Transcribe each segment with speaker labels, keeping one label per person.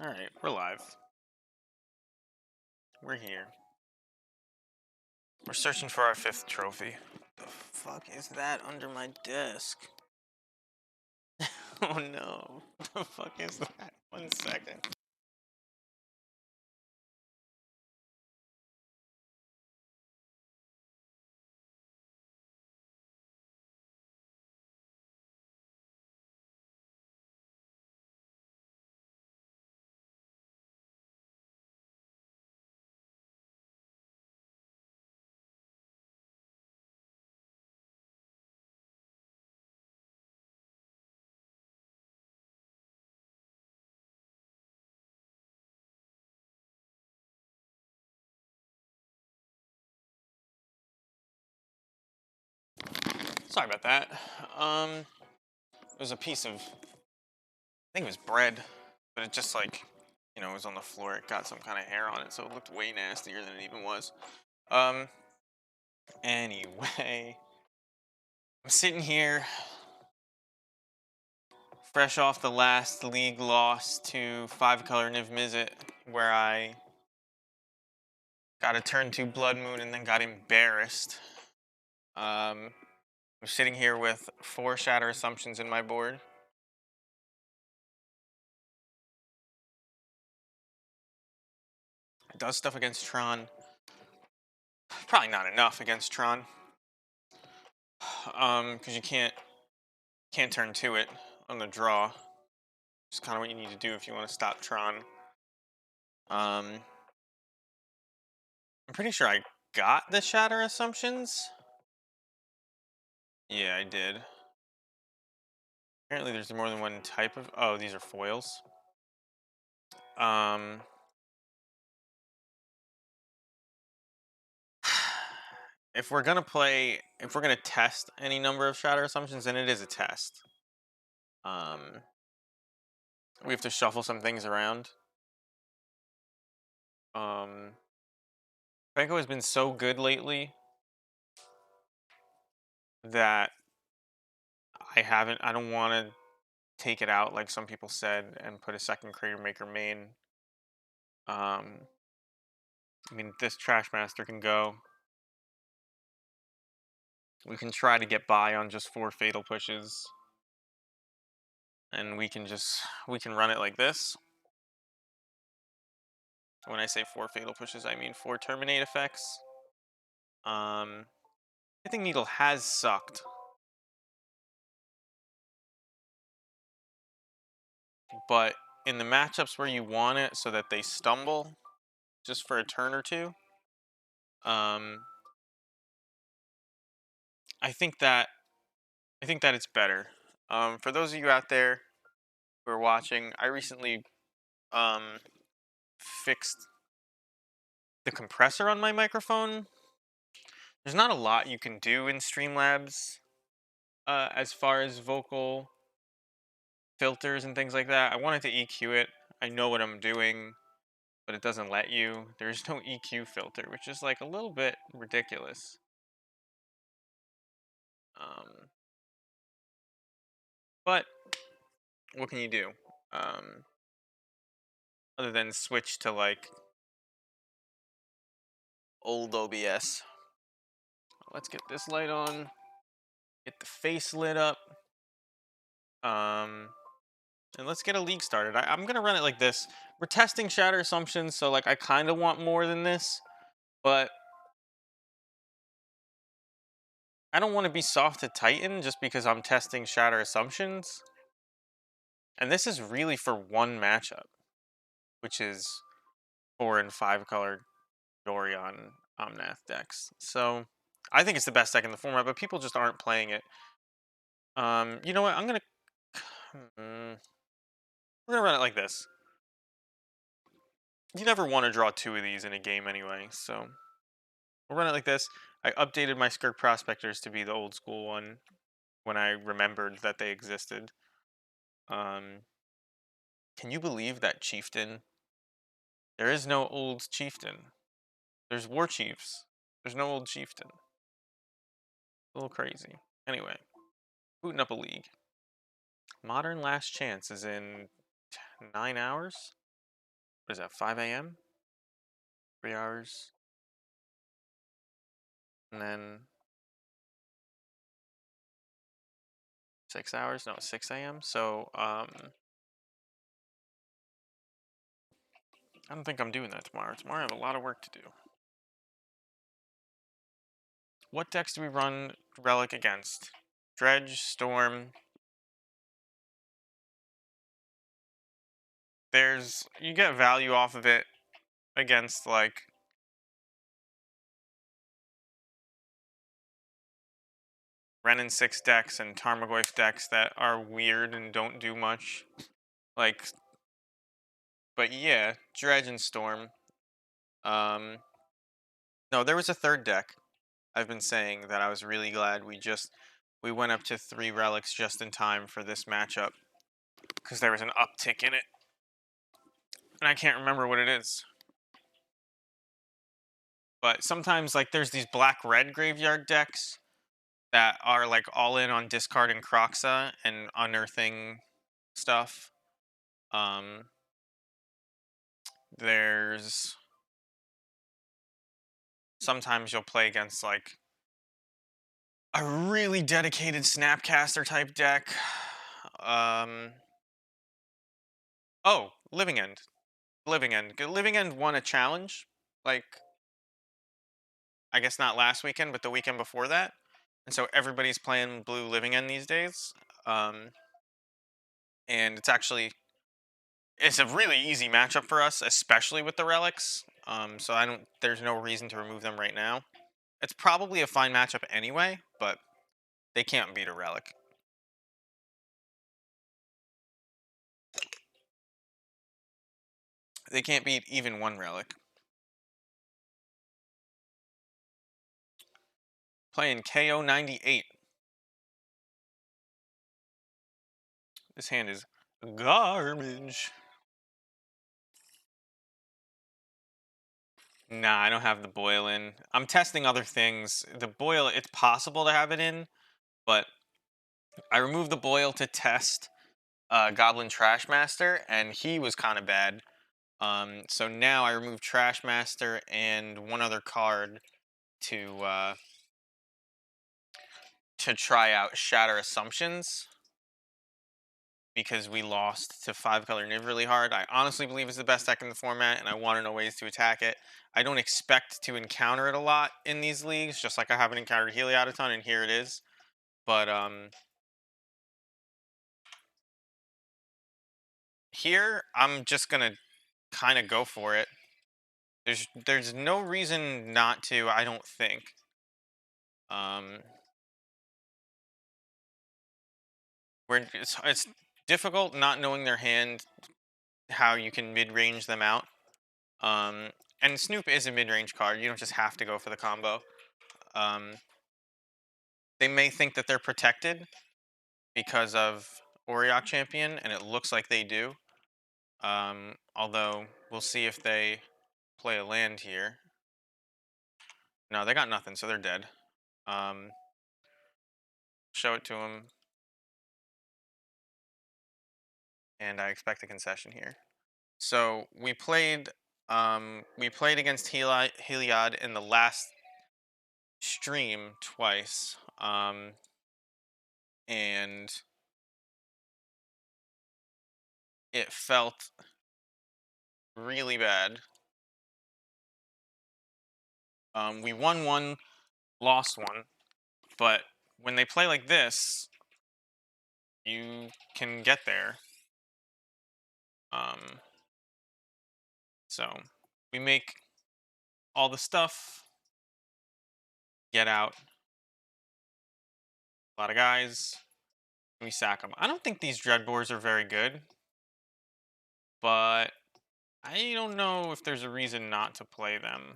Speaker 1: Alright, we're live. We're here. We're searching for our 5th trophy. The fuck is that under my desk? Oh no. The fuck is that? 1 second. Sorry about that. It was a piece of, I think it was bread, but it just like, it was on the floor. It got some kind of hair on it, so it looked way nastier than it even was. Anyway, I'm sitting here, fresh off the last league loss to 5-color Niv Mizzet, where I got a turn 2 Blood Moon and then got embarrassed. I'm sitting here with 4 Shatter Assumptions in my board. It does stuff against Tron. Probably not enough against Tron. Because you can't turn to it on the draw. It's kind of what you need to do if you want to stop Tron. I'm pretty sure I got the Shatter Assumptions. Yeah, I did. Apparently there's more than one type of... Oh, these are foils. If we're gonna test any number of Shatter Assumptions, then it is a test. We have to shuffle some things around. Franco has been so good lately that I don't want to take it out like some people said and put a second Crater Maker main. I mean, this Trash Master can go. We can try to get by on just 4 Fatal Pushes. And we can run it like this. When I say 4 Fatal Pushes, I mean 4 Terminate effects. I think Needle has sucked. But in the matchups where you want it so that they stumble just for a turn or two, I think that it's better. For those of you out there who are watching, I recently fixed the compressor on my microphone. There's not a lot you can do in Streamlabs as far as vocal filters and things like that. I wanted to EQ it. I know what I'm doing, but it doesn't let you. There's no EQ filter, which is like a little bit ridiculous. But what can you do? Other than switch to like old OBS. Let's get this light on. Get the face lit up. And let's get a league started. I'm gonna run it like this. We're testing Shatter Assumptions, so like I kind of want more than this, but I don't want to be soft to Titan just because I'm testing Shatter Assumptions. And this is really for one matchup, which is 4 and 5-color Dorian Omnath decks. So I think it's the best deck in the format, but people just aren't playing it. You know what? We're gonna run it like this. You never want to draw 2 of these in a game anyway, so we'll run it like this. I updated my Skirk Prospectors to be the old school one when I remembered that they existed. Can you believe that Chieftain? There is no old Chieftain. There's War Chiefs. There's no old Chieftain. A little crazy. Anyway, booting up a league. Modern Last Chance is in 9 hours. what is that, 5 a.m.? 3 hours. And then 6 hours? No, 6 a.m. So, I don't think I'm doing that tomorrow. Tomorrow I have a lot of work to do. What decks do we run Relic against? Dredge, Storm. You get value off of it against, like, Ren and 6 decks and Tarmogoyf decks that are weird and don't do much. Like, but yeah, Dredge and Storm. No, there was a third deck. I've been saying that I was really glad we went up to 3 relics just in time for this matchup because there was an uptick in it, and I can't remember what it is. But sometimes, like, there's these black-red graveyard decks that are like all in on discarding Kroxa and unearthing stuff. There's sometimes you'll play against like a really dedicated Snapcaster type deck. Oh, Living End. Living End. Living End won a challenge, like, I guess not last weekend, but the weekend before that. And so everybody's playing blue Living End these days. And it's a really easy matchup for us, especially with the relics. So there's no reason to remove them right now. It's probably a fine matchup anyway, but they can't beat a relic. They can't beat even one relic. Playing KO 98. This hand is garbage. Nah, I don't have the boil in. I'm testing other things. The boil, it's possible to have it in, but I removed the boil to test Goblin Trashmaster, and he was kind of bad. So now I removed Trashmaster and one other card to try out Shatter Assumptions because we lost to 5-color Niv really hard. I honestly believe it's the best deck in the format, and I want to know ways to attack it. I don't expect to encounter it a lot in these leagues, just like I haven't encountered Heliod a ton, and here it is. But here I'm just gonna kind of go for it. There's no reason not to, I don't think. It's difficult not knowing their hand, how you can mid-range them out. And Snoop is a mid-range card. You don't just have to go for the combo. They may think that they're protected because of Auriok Champion, and it looks like they do. Although, we'll see if they play a land here. No, they got nothing, so they're dead. Show it to them. And I expect a concession here. So we played against Heliod in the last stream twice. And it felt really bad. We won one, lost one, but when they play like this, you can get there. So we make all the stuff, get out a lot of guys, we sack them. I don't think these Dreadbores are very good, but I don't know if there's a reason not to play them.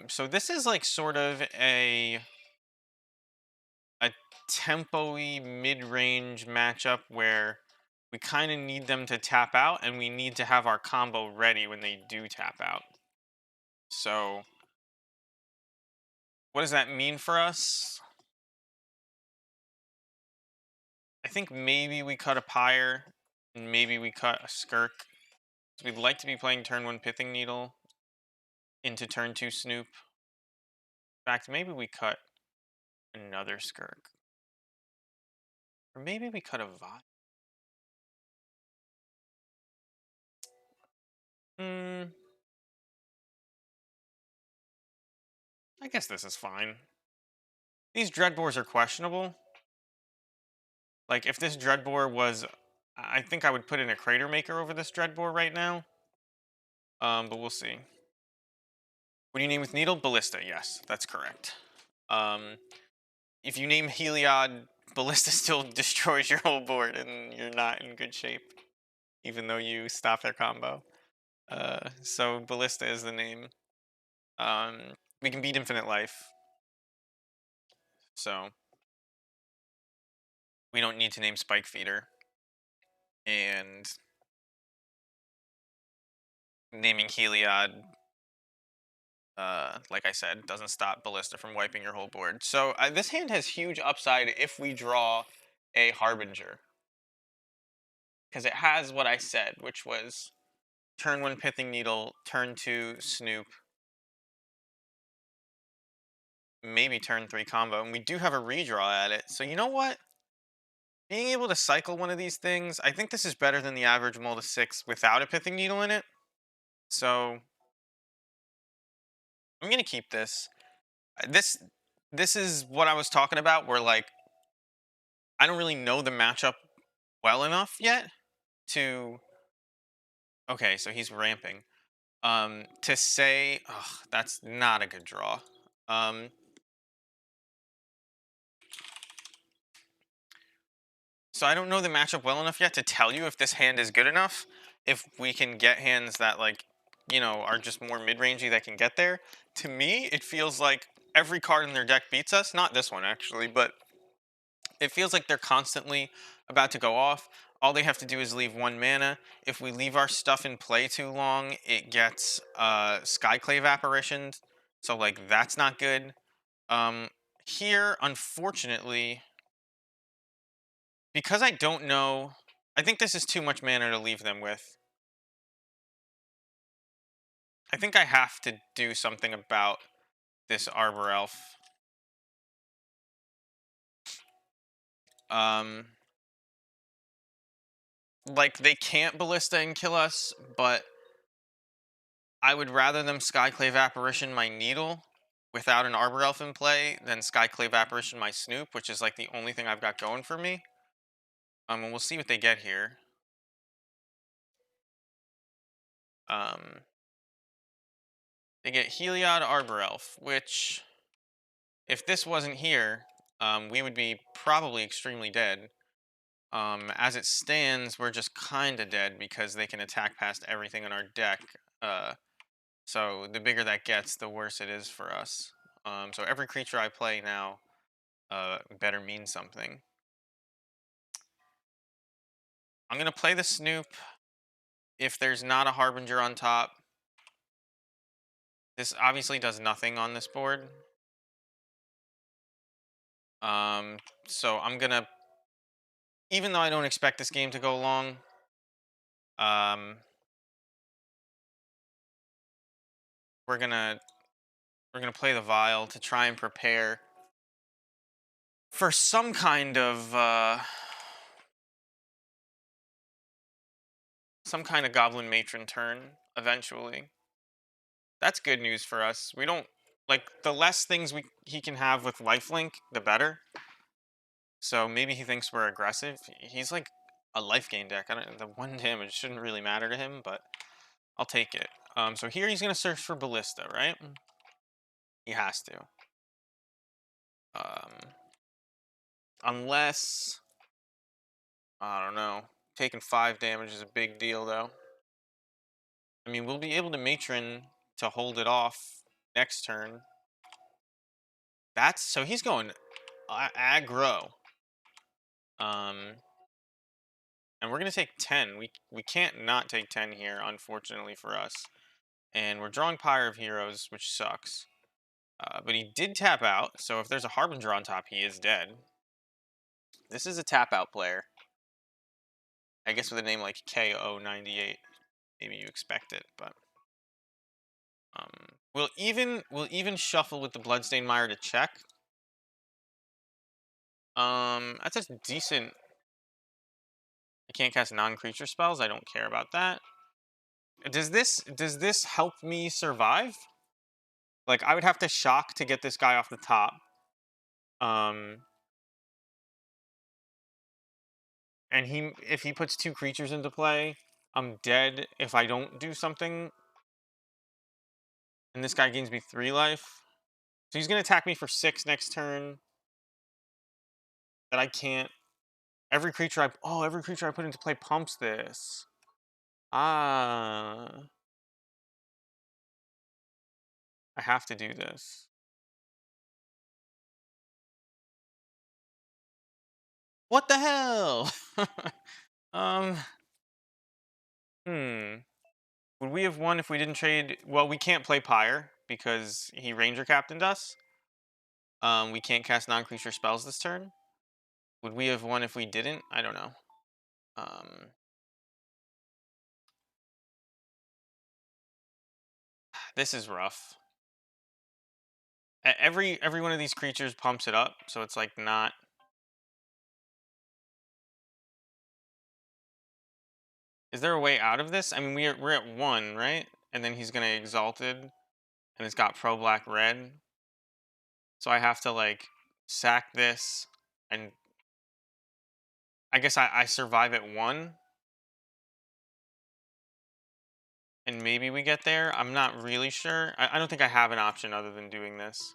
Speaker 1: So this is like sort of a tempo-y mid-range matchup where we kind of need them to tap out, and we need to have our combo ready when they do tap out. So what does that mean for us? I think maybe we cut a Pyre, and maybe we cut a Skirk. We'd like to be playing turn 1 Pithing Needle into turn 2 Snoop. In fact, maybe we cut another Skirk. Or maybe we cut a Vial. I guess this is fine. These Dreadbores are questionable. Like, if this Dreadbore was... I think I would put in a Crater Maker over this Dreadbore right now. But we'll see. What do you name with Needle? Ballista, yes, that's correct. If you name Heliod, Ballista still destroys your whole board, and you're not in good shape, even though you stop their combo. So Ballista is the name. We can beat Infinite Life, so we don't need to name Spike Feeder. And naming Heliod, like I said, doesn't stop Ballista from wiping your whole board. So this hand has huge upside if we draw a Harbinger. Because it has what I said, which was turn 1 Pithing Needle, turn 2 Snoop, maybe turn 3 combo. And we do have a redraw at it. So you know what? Being able to cycle one of these things, I think this is better than the average Mold of 6 without a Pithing Needle in it. So I'm going to keep this. This is what I was talking about, where like I don't really know the matchup well enough yet to... Okay, so he's ramping. To say, that's not a good draw. So I don't know the matchup well enough yet to tell you if this hand is good enough. If we can get hands that, like, you know, are just more mid-rangey that can get there. To me, it feels like every card in their deck beats us. Not this one, actually, but it feels like they're constantly about to go off. All they have to do is leave 1 mana. If we leave our stuff in play too long, it gets Skyclave Apparitioned. So, like, that's not good. Here, unfortunately, because I don't know... I think this is too much mana to leave them with. I think I have to do something about this Arbor Elf. Like, they can't Ballista and kill us, but I would rather them Skyclave Apparition my Needle without an Arbor Elf in play than Skyclave Apparition my Snoop, which is like the only thing I've got going for me. And we'll see what they get here. They get Heliod Arbor Elf, which, if this wasn't here, we would be probably extremely dead. As it stands, we're just kind of dead because they can attack past everything in our deck. So the bigger that gets, the worse it is for us. So every creature I play now better mean something. I'm going to play the Snoop. If there's not a Harbinger on top, this obviously does nothing on this board. So I'm going to... Even though I don't expect this game to go long, we're gonna play the Vial to try and prepare for some kind of Goblin Matron turn eventually. That's good news for us. We don't... Like, the less things he can have with lifelink, the better. So maybe he thinks we're aggressive. He's like a life gain deck. The 1 damage shouldn't really matter to him, but I'll take it. So here he's going to search for Ballista, right? He has to. Unless... I don't know. Taking 5 damage is a big deal, though. I mean, we'll be able to Matron to hold it off next turn. So he's going aggro. And we're going to take 10. We can't not take 10 here, unfortunately for us. And we're drawing Pyre of Heroes, which sucks. But he did tap out, so if there's a Harbinger on top, he is dead. This is a tap out player. I guess with a name like KO98. maybe you expect it, but we'll even shuffle with the Bloodstained Mire to check. That's a decent. I can't cast non-creature spells. I don't care about that. Does this help me survive? Like, I would have to shock to get this guy off the top. And if he puts 2 creatures into play, I'm dead if I don't do something. And this guy gains me 3 life. So he's gonna attack me for 6 next turn. That I can't. Every creature I put into play pumps this. Ah, I have to do this. What the hell? um, Would we have won if we didn't trade? Well, we can't play Pyre because he Ranger Captained us. We can't cast non-creature spells this turn. Would we have won if we didn't? I don't know. This is rough. Every one of these creatures pumps it up, so it's like not. Is there a way out of this? I mean, we're at 1, right? And then he's gonna Exalted, and it's got pro black red. So I have to like sack this, and I guess I survive at 1, and maybe we get there. I'm not really sure. I don't think I have an option other than doing this.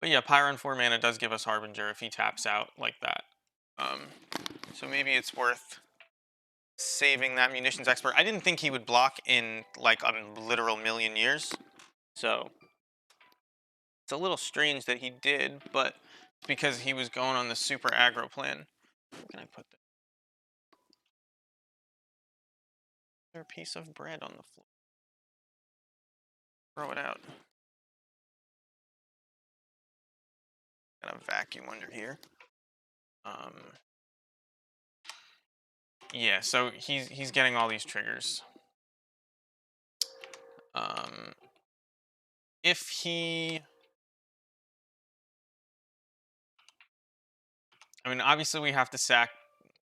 Speaker 1: But yeah, Pyron 4 mana does give us Harbinger if he taps out like that. So maybe it's worth saving that Munitions Expert. I didn't think he would block in like a literal million years. So it's a little strange that he did, but because he was going on the super aggro plan. Where can I put this? There's a piece of bread on the floor. Throw it out. Got a vacuum under here. Yeah, so he's getting all these triggers. If he, I mean, obviously we have to sack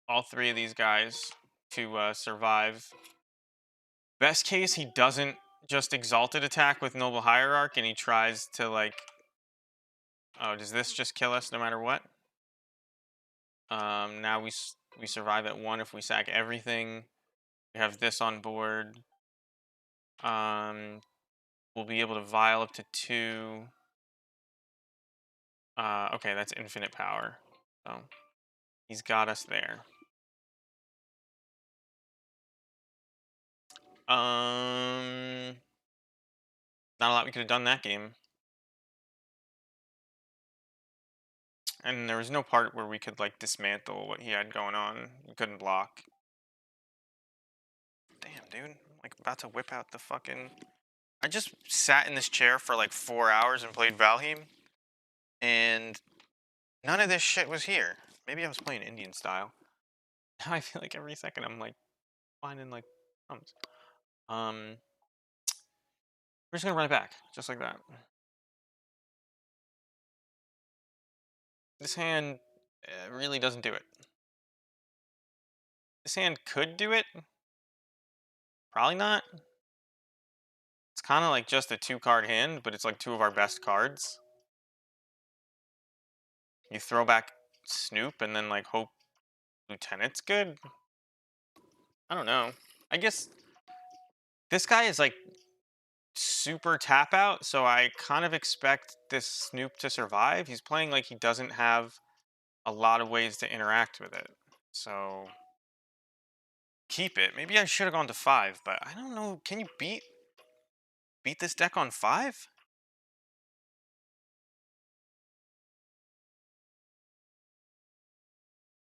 Speaker 1: all 3 of these guys to survive. Best case, he doesn't just Exalted attack with Noble Hierarch, and he tries to like. Oh, does this just kill us no matter what? Now we survive at 1 if we sack everything. We have this on board. We'll be able to vial up to 2. Okay, that's infinite power. So he's got us there. Not a lot we could have done that game. And there was no part where we could like dismantle what he had going on. We couldn't block. Damn, dude. I'm like about to whip out the fucking. I just sat in this chair for like 4 hours and played Valheim, and none of this shit was here. Maybe I was playing Indian style. Now I feel like every second I'm like finding like crumbs. We're just gonna run it back, just like that. This hand really doesn't do it. This hand could do it. Probably not. It's kind of like just a 2-card hand, but it's like 2 of our best cards. You throw back Snoop and then like hope Lieutenant's good. I don't know. I guess this guy is like super tap out, so I kind of expect this Snoop to survive. He's playing like he doesn't have a lot of ways to interact with it. So keep it. Maybe I should have gone to 5, but I don't know. Can you beat this deck on 5?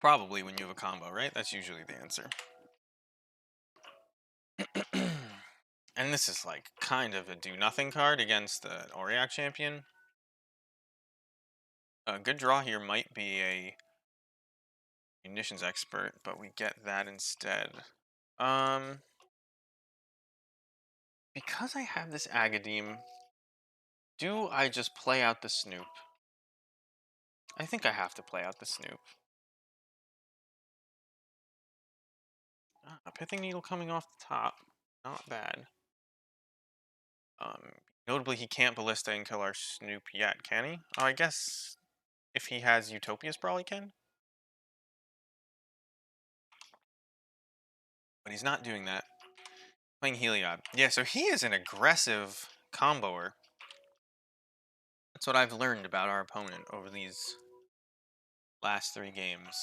Speaker 1: Probably when you have a combo, right? That's usually the answer. And this is like kind of a do-nothing card against the Auriac champion. A good draw here might be a munitions expert, but we get that instead. Because I have this Agadim, do I just play out the Snoop? I think I have to play out the Snoop. A Pithing Needle coming off the top. Not bad. Notably, he can't Ballista and kill our Snoop yet, can he? Oh, I guess if he has Utopia Sprawl, he can. But he's not doing that. Playing Heliod. Yeah, so he is an aggressive comboer. That's what I've learned about our opponent over these last 3 games.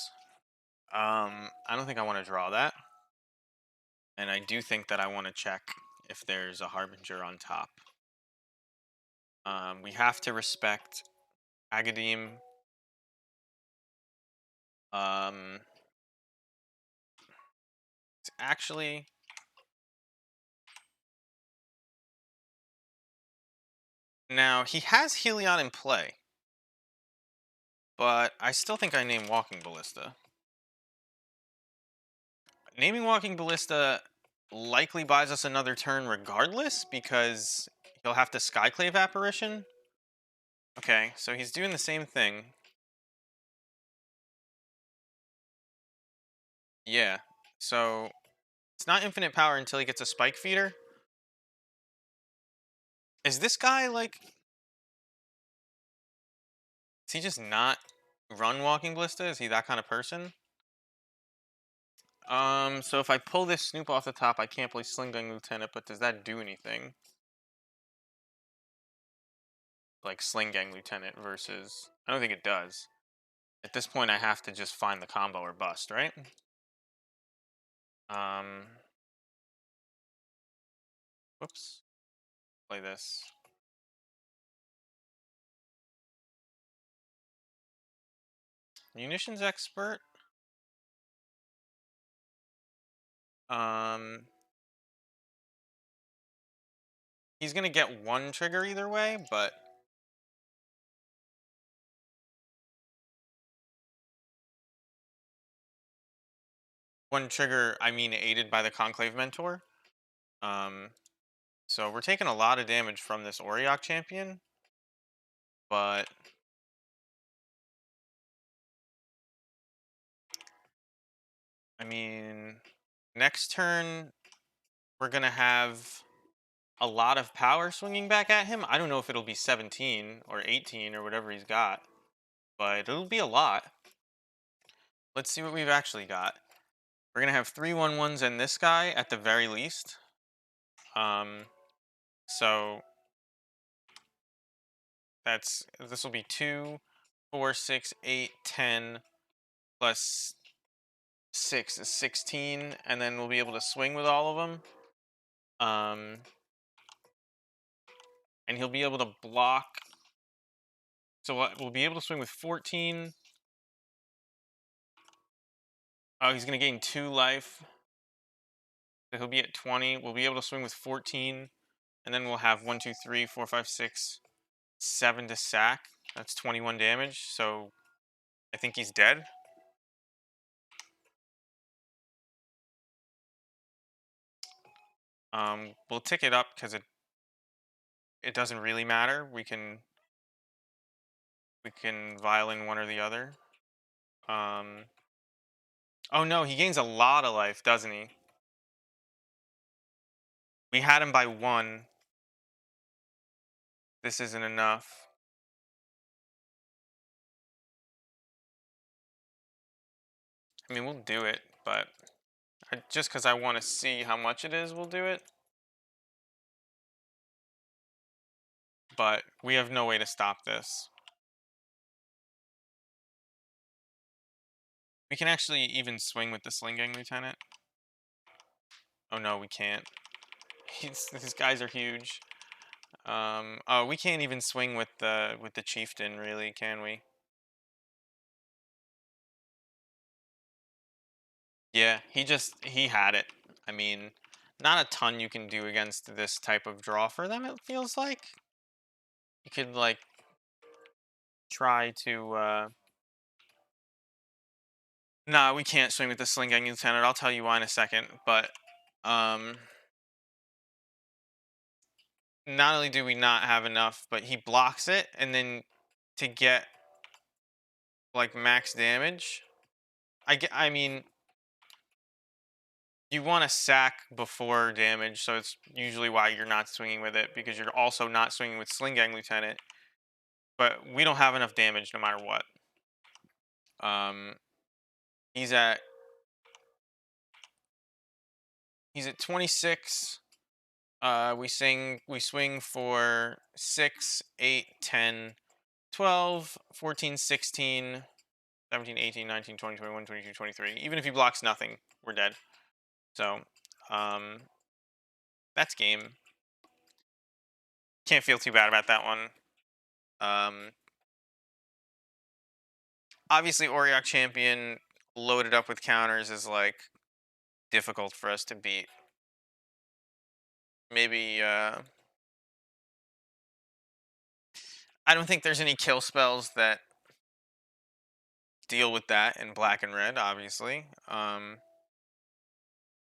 Speaker 1: I don't think I want to draw that. And I do think that I want to check if there's a Harbinger on top. We have to respect Agadim. It's actually... Now, he has Heliod in play. But I still think I name Walking Ballista. Naming Walking Ballista likely buys us another turn regardless, because he'll have to Skyclave Apparition. Okay, so he's doing the same thing. Yeah, so it's not infinite power until he gets a Spike Feeder. Is this guy, like... Is he just not run Walking Ballista? Is he that kind of person? So if I pull this Snoop off the top, I can't play Sling Gun Lieutenant, but does that do anything? Like Sling Gang Lieutenant versus... I don't think it does. At this point, I have to just find the combo or bust, right? Whoops. Play this. Munitions expert. He's gonna get 1 trigger either way, but... One trigger, I mean aided by the Conclave Mentor. So we're taking a lot of damage from this Auriok champion. But... I mean... Next turn, we're gonna have a lot of power swinging back at him. I don't know if it'll be 17 or 18 or whatever he's got. But it'll be a lot. Let's see what we've actually got. We're gonna have 3 1/1s and this guy at the very least. So this will be 2, 4, 6, 8, 10 plus 6 is 16, and then we'll be able to swing with all of them. And he'll be able to block. So we'll be able to swing with 14. Oh, he's gonna gain 2 life. So he'll be at 20. We'll be able to swing with 14, and then we'll have 1, 2, 3, 4, 5, 6, 7 to sack. That's 21 damage. So I think he's dead. We'll tick it up because it doesn't really matter. We can violin one or the other. Oh no, he gains a lot of life, doesn't he? We had him by 1. This isn't enough. I mean, we'll do it, but just because I want to see how much it is, we'll do it. But we have no way to stop this. We can actually even swing with the Sling Gang Lieutenant. Oh no, we can't. These guys are huge. Oh, we can't even swing with the Chieftain, really, can we? Yeah, he had it. I mean, not a ton you can do against this type of draw for them, it feels like. You could, like, try to, Nah, we can't swing with the Sling Gang Lieutenant. I'll tell you why in a second. But not only do we not have enough, but he blocks it, and then to get like max damage, I mean, you want to sack before damage, so it's usually why you're not swinging with it, because you're also not swinging with Sling Gang Lieutenant. But we don't have enough damage no matter what. Um, he's at he's at 26. We swing for 6, 8, 10, 12, 14, 16, 17, 18, 19, 20, 21, 22, 23. Even if he blocks nothing, we're dead. So, um, that's game. Can't feel too bad about that one. Um, Obviously, Auriok Champion loaded up with counters is like difficult for us to beat. Maybe I don't think there's any kill spells that deal with that in black and red. Obviously,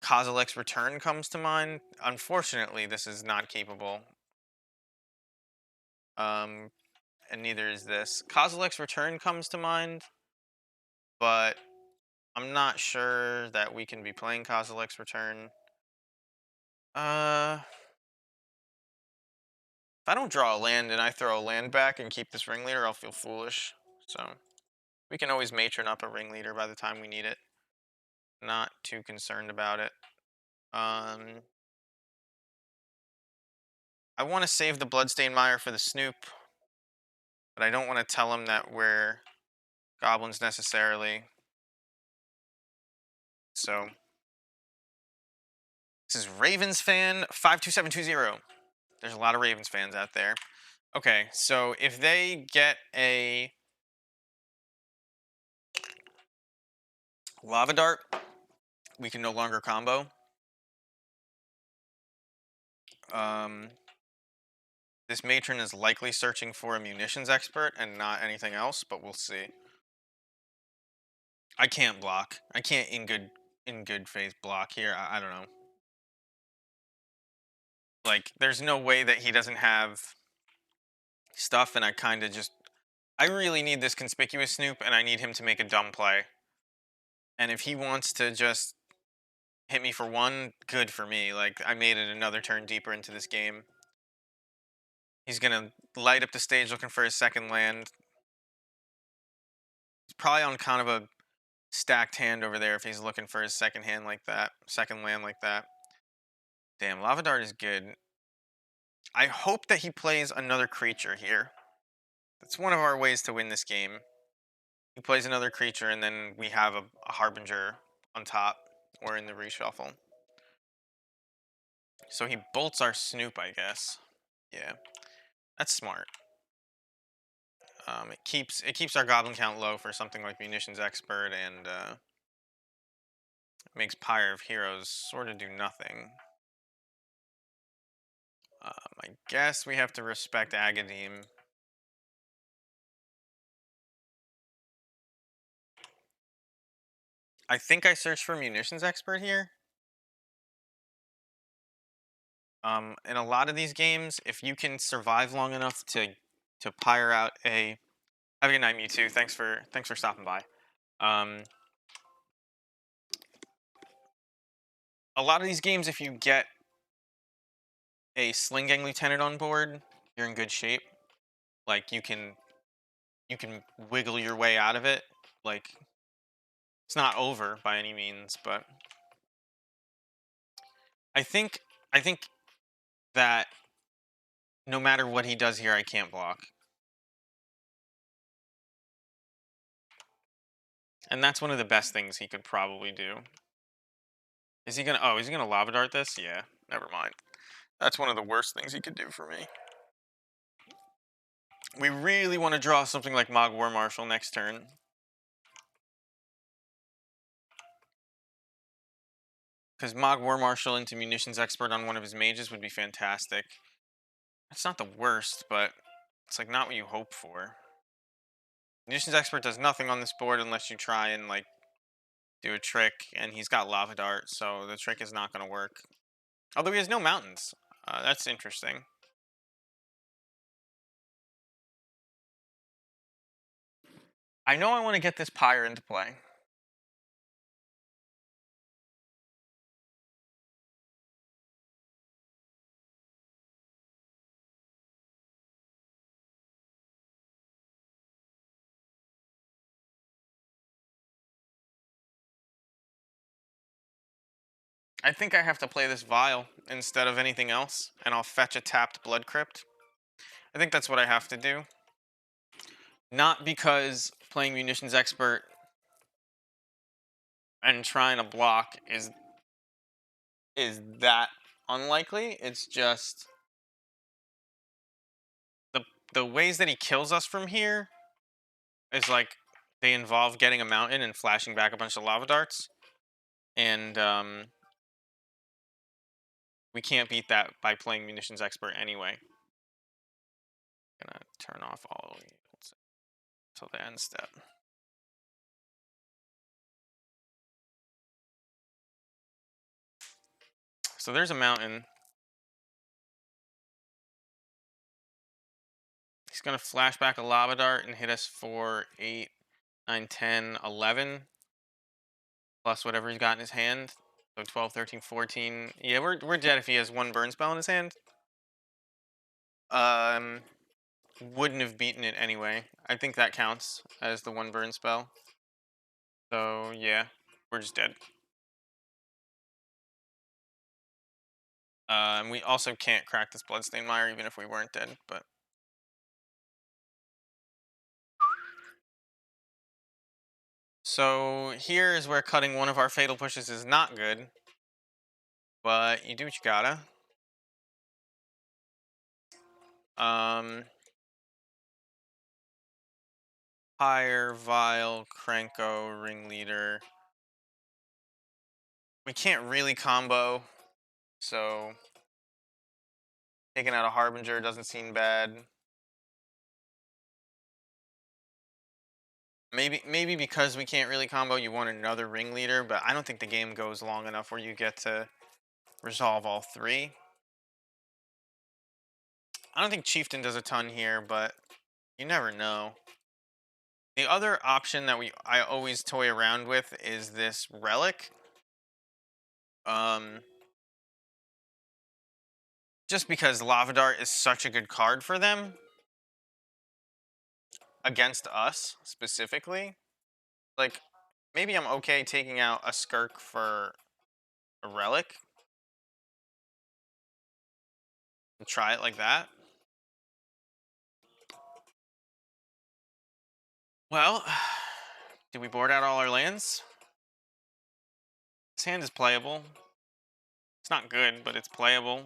Speaker 1: Kozilek's Return comes to mind. Unfortunately, this is not capable. Um, and neither is this. Kozilek's Return comes to mind, but I'm not sure that we can be playing Kozilek's Return. If I don't draw a land and I throw a land back and keep this ringleader, I'll feel foolish. So we can always matron up a ringleader by the time we need it. Not too concerned about it. I want to save the Bloodstained Mire for the Snoop, but I don't want to tell him that we're goblins necessarily. So this is Ravens fan 52720. There's a lot of Ravens fans out there. Okay, so if they get a Lava Dart, we can no longer combo. This matron is likely searching for a munitions expert and not anything else, but we'll see. I can't block. I can't in good faith block here. I don't know. Like, there's no way that he doesn't have stuff, and I really need this conspicuous Snoop, and I need him to make a dumb play. And if he wants to just hit me for one, good for me. Like, I made it another turn deeper into this game. He's gonna light up the stage looking for his second land. He's probably on kind of a stacked hand over there if he's looking for his second land like that. Damn, Lava Dart is good. I hope that he plays another creature here. That's one of our ways to win this game. He plays another creature, and then we have a Harbinger on top or in the reshuffle. So he bolts our Snoop, I guess. Yeah, that's smart. It keeps our goblin count low for something like Munitions Expert, and makes Pyre of Heroes sort of do nothing. I guess we have to respect Agadim. I think I searched for Munitions Expert here. In a lot of these games, if you can survive long enough to pyre out a... Have a good night, Mewtwo. Thanks for stopping by. A lot of these games, if you get a Sling Gang Lieutenant on board, you're in good shape. Like, you can wiggle your way out of it. Like, it's not over by any means, but I think that no matter what he does here, I can't block. And that's one of the best things he could probably do. Is he gonna Lava Dart this? Yeah, never mind. That's one of the worst things he could do for me. We really want to draw something like Mog War Marshal next turn. Because Mog War Marshal into Munitions Expert on one of his mages would be fantastic. It's not the worst, but it's like not what you hope for. Munitions Expert does nothing on this board unless you try and like do a trick, and he's got Lava Dart, so the trick is not going to work. Although he has no mountains. That's interesting. I know I want to get this Pyre into play. I think I have to play this Vial instead of anything else, and I'll fetch a tapped Blood Crypt. I think that's what I have to do. Not because playing Munitions Expert and trying to block is that unlikely. It's just the ways that he kills us from here is like they involve getting a mountain and flashing back a bunch of lava darts, and we can't beat that by playing Munitions Expert anyway. Gonna turn off all until the end step. So there's a mountain. He's going to flash back a lava dart and hit us for 8, 9, 10, 11. Plus whatever he's got in his hand. So 12, 13, 14. Yeah, we're dead if he has one burn spell in his hand. Wouldn't have beaten it anyway. I think that counts as the one burn spell. So yeah, we're just dead. And we also can't crack this Bloodstained Mire even if we weren't dead, but... So here is where cutting one of our Fatal Pushes is not good. But you do what you gotta. Pyre, Vile, Krenko, Ringleader. We can't really combo, so taking out a Harbinger doesn't seem bad. Maybe because we can't really combo, you want another Ringleader, but I don't think the game goes long enough where you get to resolve all three. I don't think Chieftain does a ton here, but you never know. The other option that I always toy around with is this Relic. Just because Lava Dart is such a good card for them. Against us, specifically. Like, maybe I'm okay taking out a Skirk for a Relic. And try it like that. Well, did we board out all our lands? This hand is playable. It's not good, but it's playable.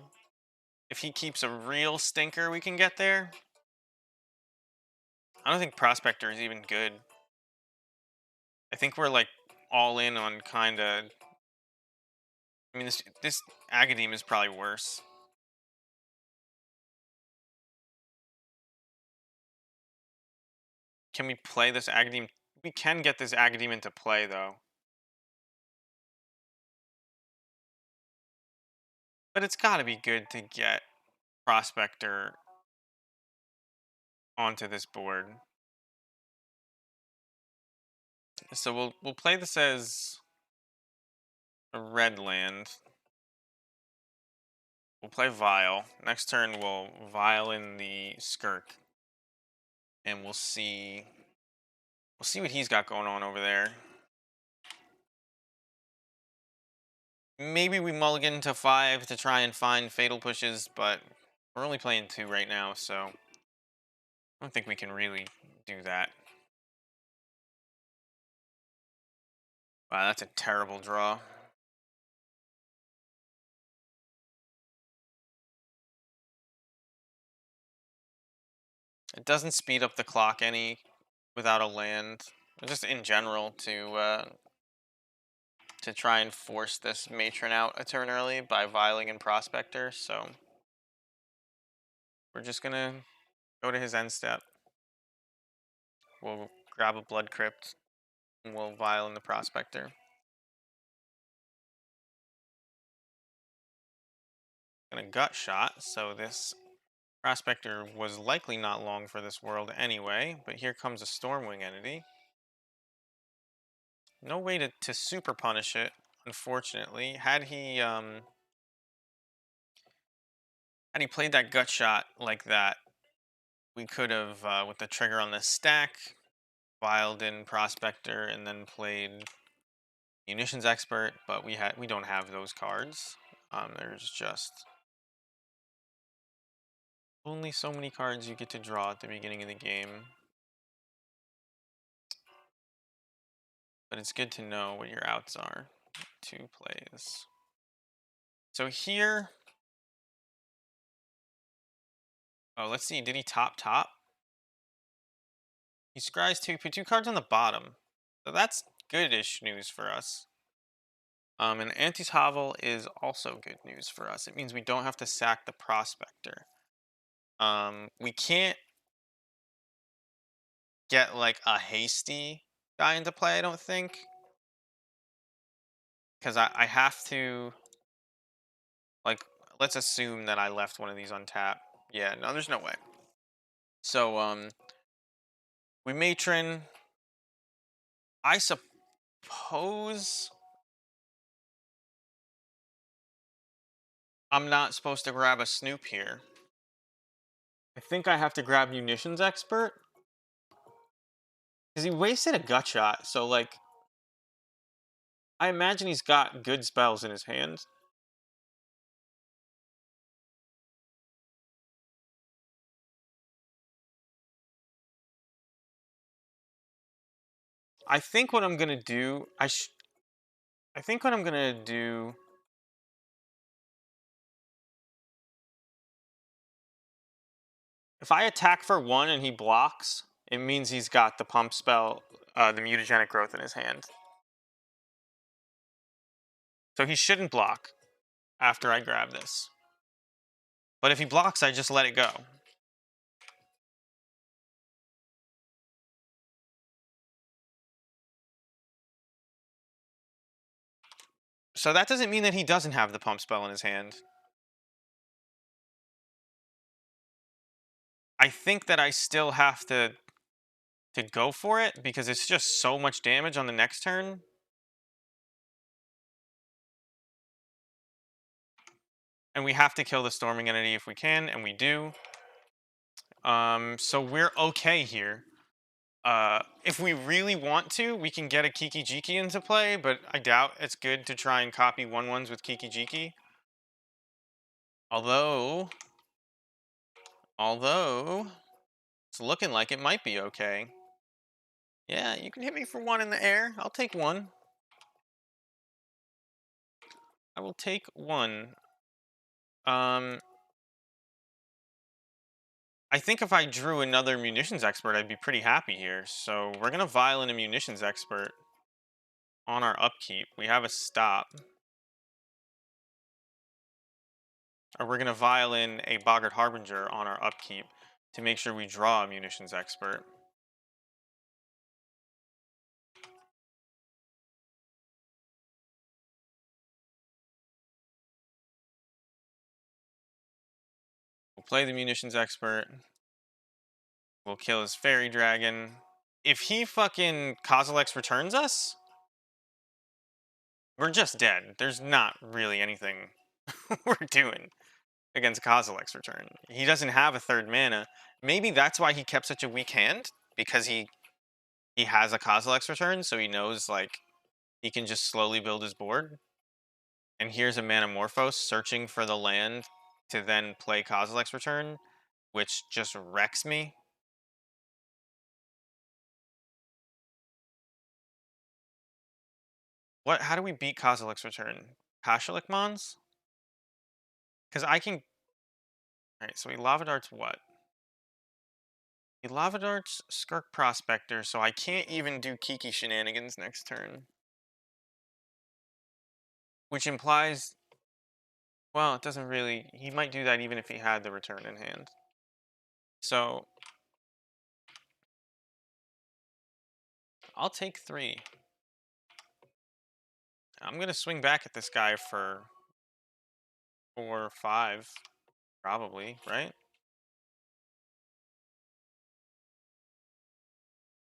Speaker 1: If he keeps a real stinker, we can get there. I don't think Prospector is even good. I think we're like all in on kind of... I mean, this Agademe is probably worse. Can we play this Agademe? We can get this Agademe into play, though. But it's got to be good to get Prospector onto this board. So we'll play this as a red land. We'll play Vile. Next turn we'll Vile in the Skirk. And we'll see what he's got going on over there. Maybe we mulligan to 5 to try and find Fatal Pushes, but we're only playing 2 right now, so I don't think we can really do that. Wow, that's a terrible draw. It doesn't speed up the clock any without a land, just in general to try and force this Matron out a turn early by Viling and Prospector, so we're just gonna go to his end step. We'll grab a Blood Crypt, and we'll Vile in the Prospector. gonna gut shot, so this prospector was likely not long for this world anyway, but here comes a Stormwing entity. No way to super punish it, unfortunately. Had he played that gut shot like that, we could have, with the trigger on the stack, filed in Prospector and then played Munitions Expert, but we don't have those cards. There's just only so many cards you get to draw at the beginning of the game. But it's good to know what your outs are. 2 plays. So here, oh, let's see. Did he top? He scries 2, put 2 cards on the bottom. So that's goodish news for us. And anti-Hovel is also good news for us. It means we don't have to sack the Prospector. We can't get like a hasty guy into play, I don't think. Because I have to, like, let's assume that I left one of these untapped. Yeah, no, there's no way. So, we matron. I suppose I'm not supposed to grab a Snoop here. I think I have to grab Munitions Expert. Because he wasted a gut shot, so, like, I imagine he's got good spells in his hand. I think what I'm gonna do, I think what I'm gonna do. If I attack for 1 and he blocks, it means he's got the pump spell, the mutagenic growth in his hand. So he shouldn't block after I grab this. But if he blocks, I just let it go. So that doesn't mean that he doesn't have the pump spell in his hand. I think that I still have to go for it because it's just so much damage on the next turn. And we have to kill the storming entity if we can, and we do. So we're okay here. If we really want to, we can get a Kiki Jiki into play, but I doubt it's good to try and copy 1/1s with Kiki Jiki. Although, it's looking like it might be okay. Yeah, you can hit me for 1 in the air. I'll take 1. I will take 1. Um, I think if I drew another Munitions Expert, I'd be pretty happy here. So we're going to violin a Munitions Expert on our upkeep. We have a stop. Or we're going to violin a Boggart Harbinger on our upkeep to make sure we draw a Munitions Expert. We'll play the Munitions Expert. We'll kill his Fairy Dragon. If he fucking Kozilek's returns us, we're just dead. There's not really anything we're doing against Kozilek's return. He doesn't have a 3rd mana. Maybe that's why he kept such a weak hand, because he has a Kozilek's return, so he knows, like, he can just slowly build his board. And here's a Manamorphose searching for the land to then play Kozilek's return, which just wrecks me. How do we beat Kozilek's return? Pashulik Mons? Because I can. Alright, so he Lava Darts what? He Lava Darts Skirk Prospector, so I can't even do Kiki Shenanigans next turn. Which implies. Well, it doesn't really. He might do that even if he had the return in hand. So. I'll take 3. I'm going to swing back at this guy for or 5, probably, right?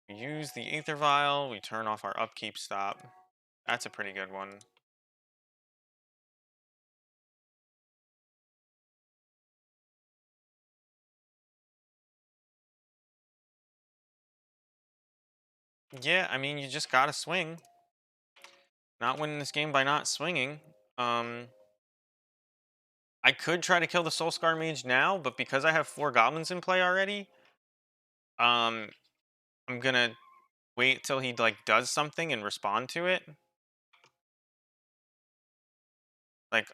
Speaker 1: We use the Aether Vial, we turn off our upkeep stop. That's a pretty good one. Yeah, I mean, you just gotta swing. Not winning this game by not swinging. I could try to kill the Soulscar Mage now, but because I have 4 goblins in play already, um, I'm gonna wait till he like does something and respond to it. Like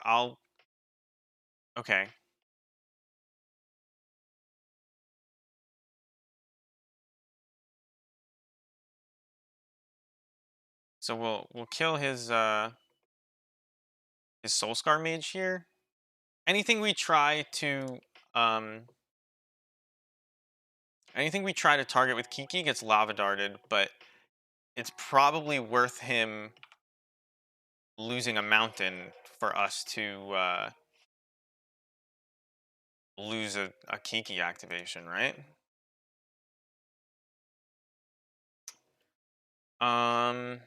Speaker 1: okay. So we'll kill his Soulscar Mage here. Anything we try to um anything we try to target with Kiki gets lava darted, but it's probably worth him losing a mountain for us to lose a Kiki activation, right? Um,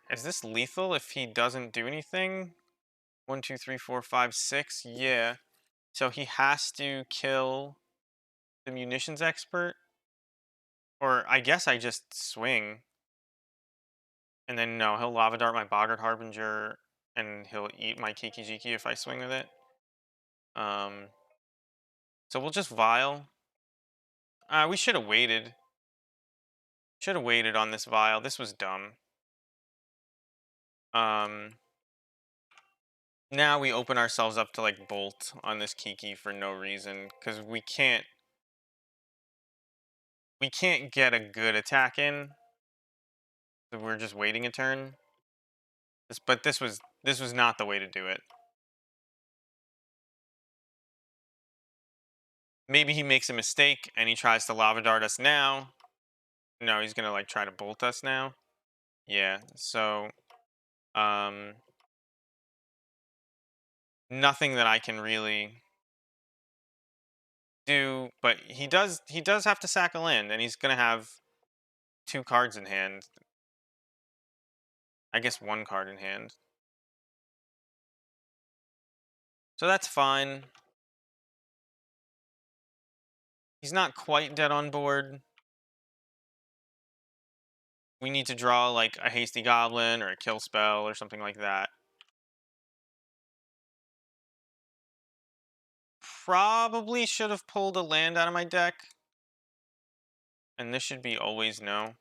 Speaker 1: is this lethal if he doesn't do anything? 1, 2, 3, 4, 5, 6. Yeah. So he has to kill the munitions expert, or I guess I just swing, and then no, he'll lava dart my Boggart Harbinger, and he'll eat my Kiki Jiki if I swing with it. Um, so we'll just vial. We should have waited. Should have waited on this vial. This was dumb. Um, Now we open ourselves up to like bolt on this Kiki for no reason because we can't get a good attack in. So we're just waiting a turn. But this was not the way to do it. Maybe he makes a mistake and he tries to lava dart us now. No, he's gonna like try to bolt us now. Yeah. So um, nothing that I can really do. But he does have to sack a land, and he's gonna have 2 cards in hand. I guess 1 card in hand. So that's fine. He's not quite dead on board. We need to draw like a hasty goblin or a kill spell or something like that. Probably should have pulled a land out of my deck. And this should be always no.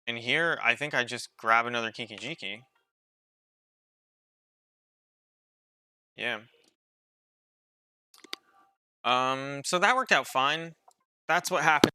Speaker 1: And here, I think I just grab another Kiki Jiki. Yeah. So that worked out fine. That's what happened.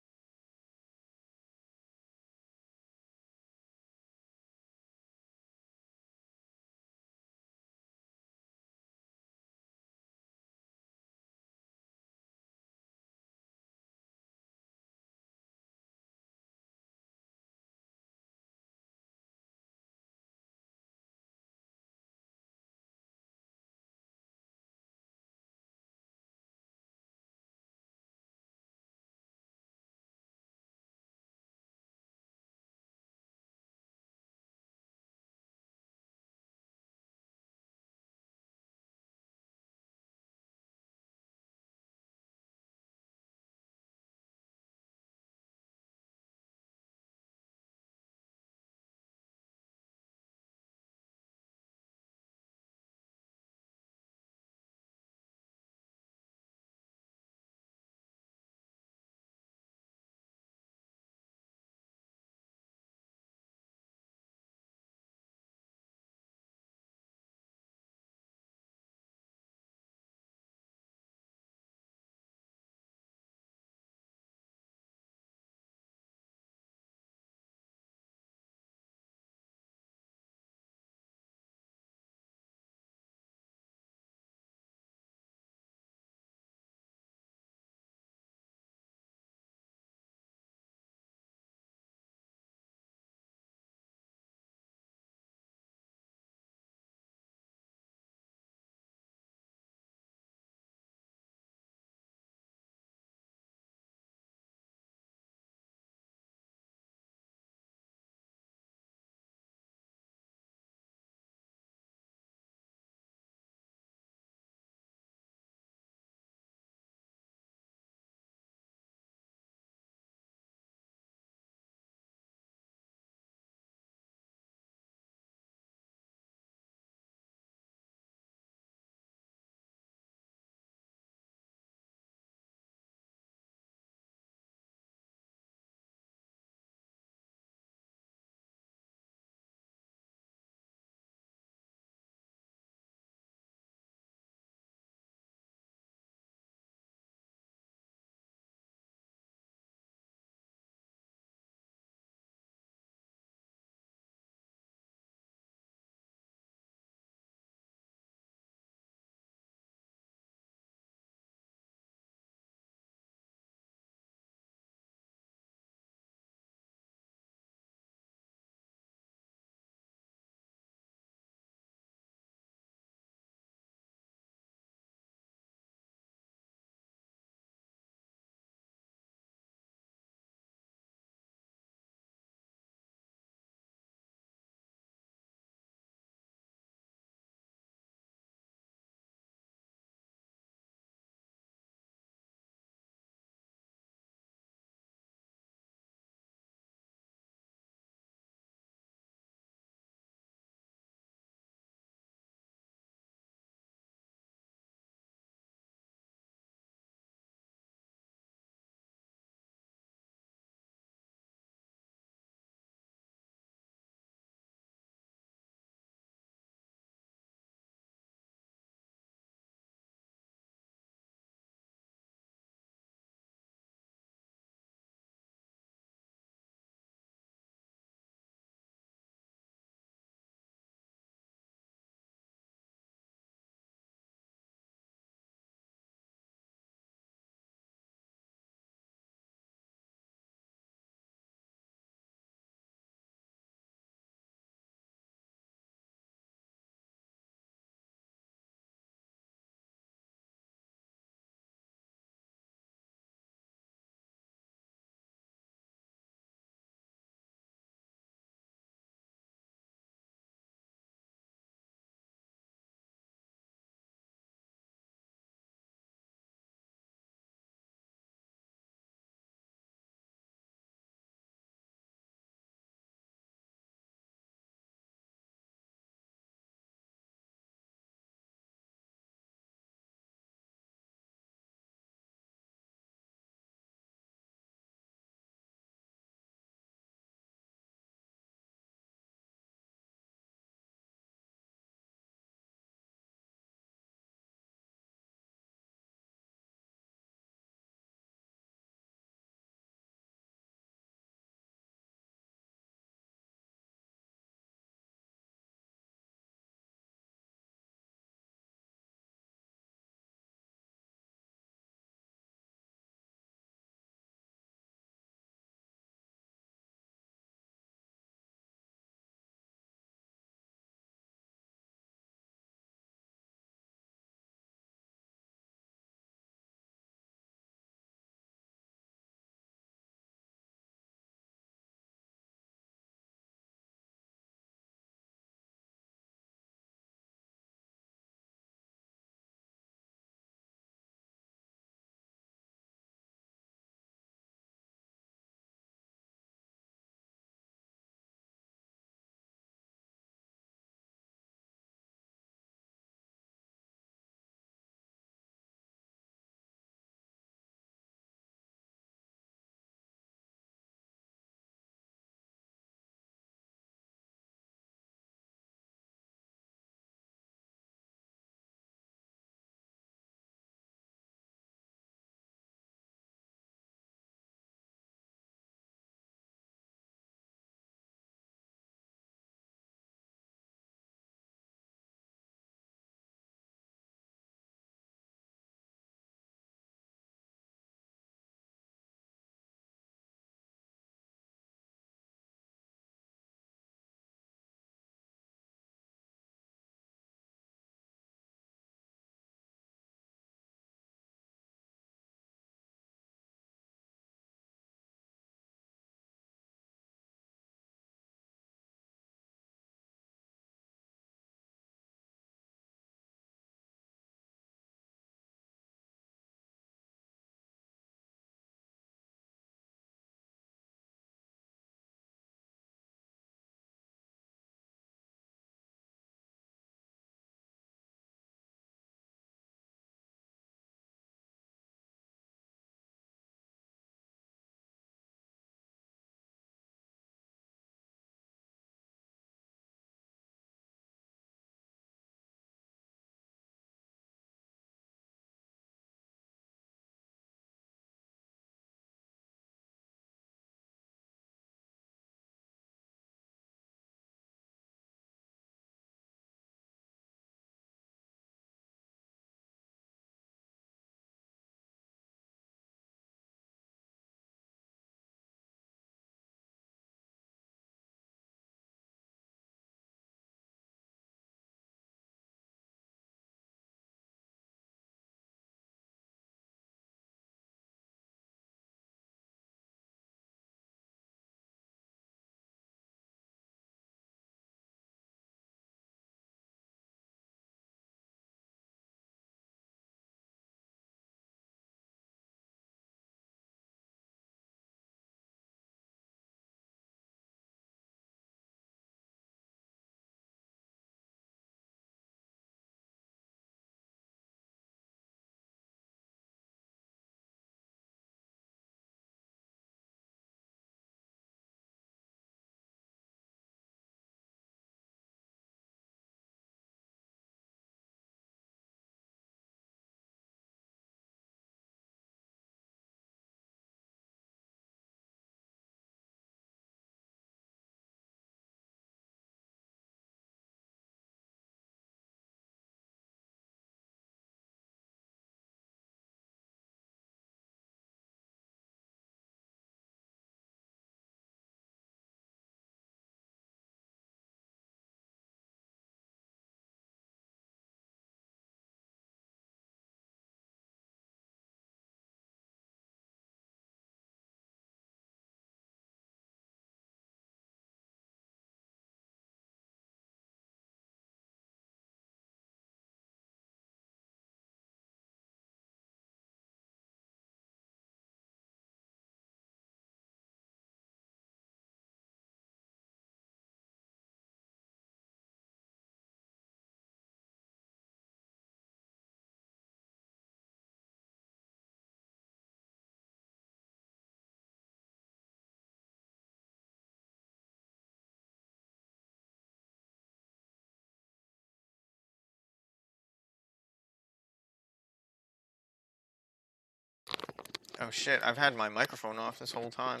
Speaker 1: Oh shit, I've had my microphone off this whole time.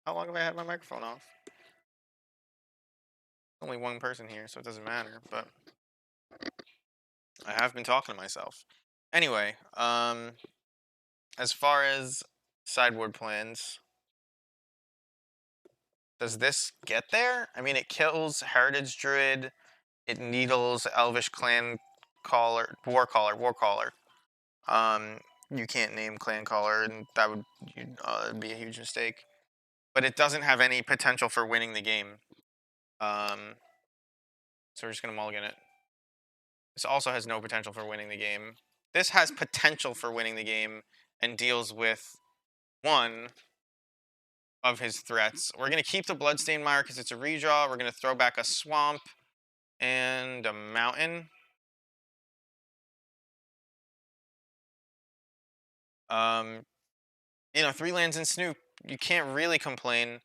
Speaker 1: How long have I had my microphone off? Only one person here, so it doesn't matter, but I have been talking to myself. Anyway, as far as sideboard plans, does this get there? I mean, it kills Heritage Druid, it needles Elvish Clan Caller, War Caller. Um, you can't name Clan Caller, and that would be a huge mistake. But it doesn't have any potential for winning the game. So we're just gonna mulligan it. This also has no potential for winning the game. This has potential for winning the game and deals with one of his threats. We're going to keep the Bloodstained Mire because it's a redraw. We're going to throw back a Swamp and a Mountain. You know, 3 lands in Snoop, you can't really complain.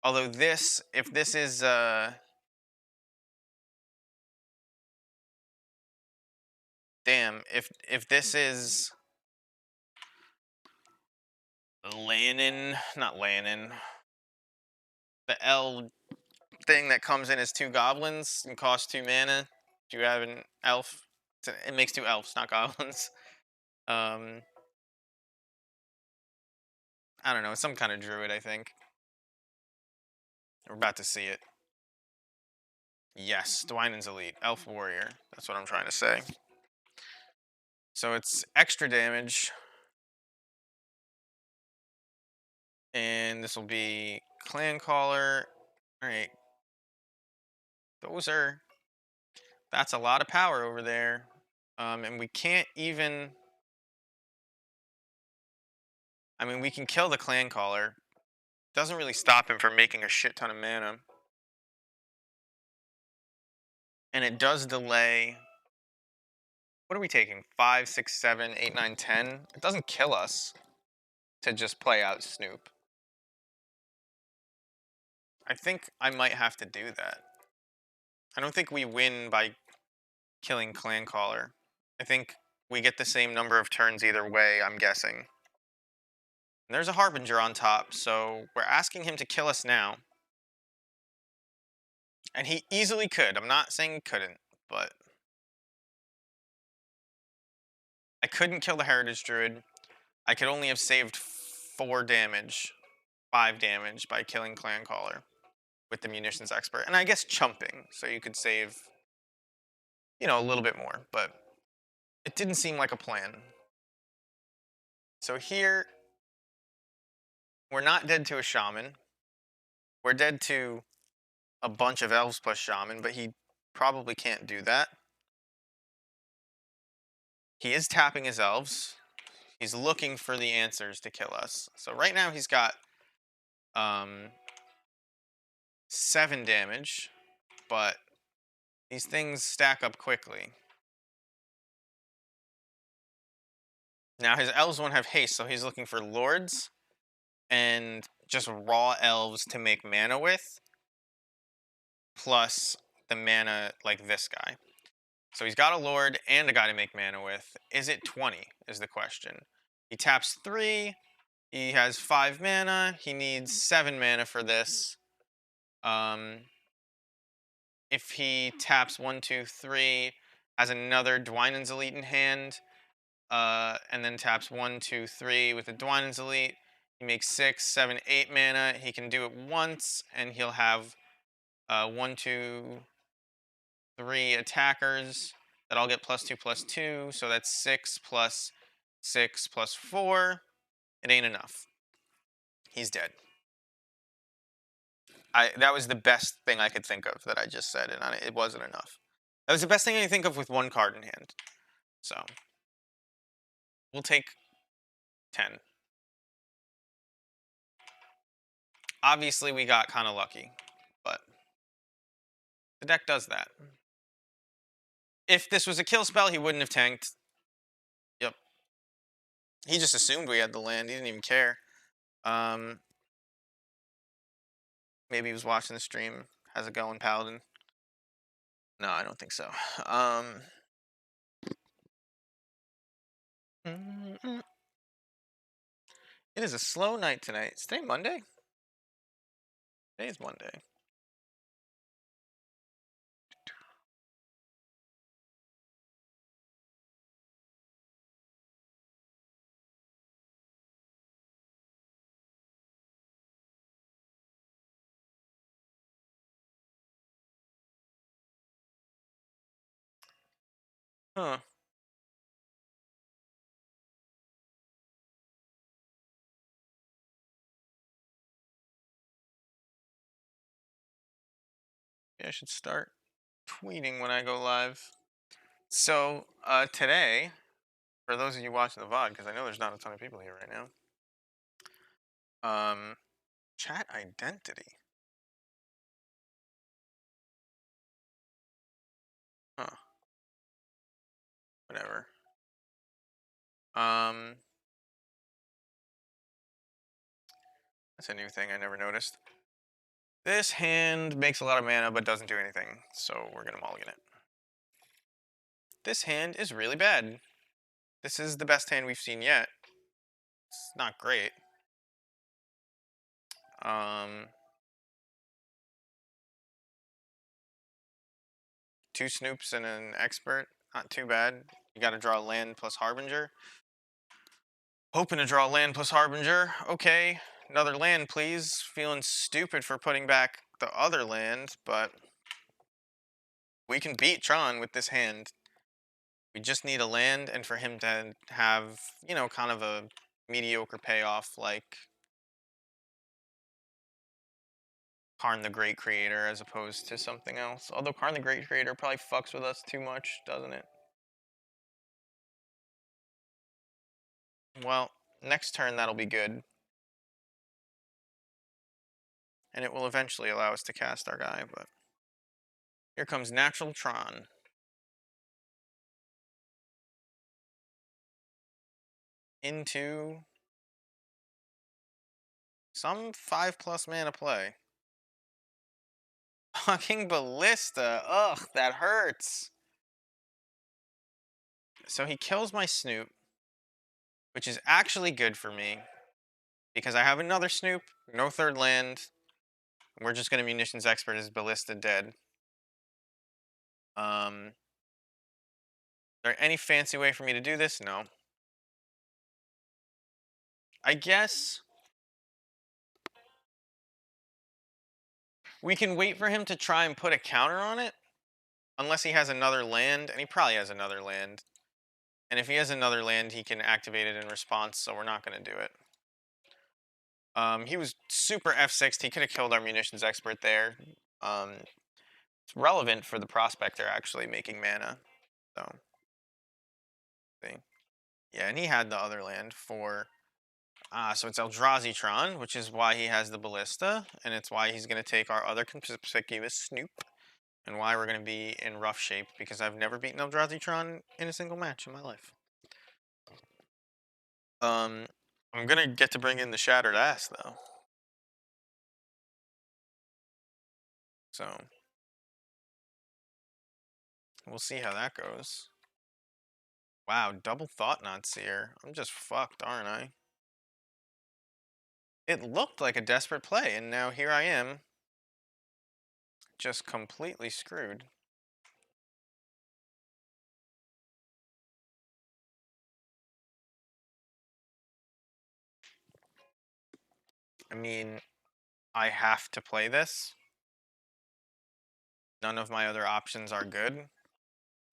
Speaker 1: Although this, if this is, damn, if this is Lannon, not Lannon, the L thing that comes in as 2 goblins and costs 2 mana. Do you have an elf? It makes 2 elves, not goblins. I don't know, it's some kind of druid, I think. We're about to see it. Yes, Dwynen's Elite, Elf Warrior. That's what I'm trying to say. So it's extra damage. And this will be Clan Caller. Alright. That's a lot of power over there. And we can't even... I mean, we can kill the Clan Caller. Doesn't really stop him from making a shit ton of mana. And it does delay... What are we taking? 5, 6, 7, 8, 9, 10? It doesn't kill us to just play out Snoop. I think I might have to do that. I don't think we win by killing Clan Caller. I think we get the same number of turns either way, I'm guessing. And there's a Harbinger on top, so we're asking him to kill us now. And he easily could. I'm not saying he couldn't, but... I couldn't kill the Heritage Druid. I could only have saved 4 damage, 5 damage by killing Clan Caller with the Munitions Expert. And I guess chumping, so you could save, you know, a little bit more, but it didn't seem like a plan. So here, we're not dead to a Shaman. We're dead to a bunch of Elves plus Shaman, but he probably can't do that. He is tapping his Elves. He's looking for the answers to kill us. So right now he's got 7 damage, but these things stack up quickly. Now his Elves won't have haste, so he's looking for Lords and just raw Elves to make mana with, plus the mana like this guy. So he's got a Lord and a guy to make mana with. Is it 20 is the question. He taps 3, he has 5 mana, he needs 7 mana for this. If he taps 1, 2, 3, has another Dwynen's Elite in hand, and then taps 1, 2, 3 with a Dwynen's Elite, he makes 6, 7, 8 mana. He can do it once, and he'll have 1, 2, 3 attackers that all get +2/+2, so that's 6 plus 6 plus 4. It ain't enough. He's dead. That was the best thing I could think of that I just said, and it wasn't enough. That was the best thing I could think of with 1 card in hand. So, we'll take 10. Obviously, we got kind of lucky, but the deck does that. If this was a kill spell, he wouldn't have tanked. Yep. He just assumed we had the land. He didn't even care. Maybe he was watching the stream. How's it going, Paladin? No, I don't think so. It is a slow night tonight. Is today Monday? Today is Monday. Huh. Yeah, I should start tweeting when I go live. So, today, for those of you watching the VOD, because I know there's not a ton of people here right now, chat identity. Huh. Whatever. Um, that's a new thing I never noticed. This hand makes a lot of mana but doesn't do anything, so we're gonna mulligan it. This hand is really bad. This is the best hand we've seen yet. It's not great. Two Snoops and an Expert, not too bad. You gotta draw land plus Harbinger. Hoping to draw land plus Harbinger. Okay, another land, please. Feeling stupid for putting back the other land, but we can beat Tron with this hand. We just need a land, and for him to have, you know, kind of a mediocre payoff like Karn the Great Creator as opposed to something else. Although Karn the Great Creator probably fucks with us too much, doesn't it? Well, next turn that'll be good. And it will eventually allow us to cast our guy, but here comes Natural Tron. Into some 5+ mana play. Fucking Ballista. Ugh, that hurts. So he kills my Snoop, which is actually good for me because I have another Snoop, no third land. We're just gonna Munitions Expert as Ballista dead. Is there any fancy way for me to do this? No. I guess we can wait for him to try and put a counter on it, unless he has another land, and he probably has another land. And if he has another land, he can activate it in response, so we're not going to do it. He was super F6'd. He could have killed our Munitions Expert there. It's relevant for the Prospector actually making mana. So, see. Yeah, and he had the other land for... so it's Eldrazi Tron, which is why he has the Ballista, and it's why he's going to take our other conspicuous Snoop, and why we're going to be in rough shape, because I've never beaten Eldrazi Tron in a single match in my life. I'm gonna get to bring in the Shattered Ass, though. So, we'll see how that goes. Wow, double Thought-Knot Seer. I'm just fucked, aren't I? It looked like a desperate play, and now here I am. Just completely screwed. I mean, I have to play this. None of my other options are good.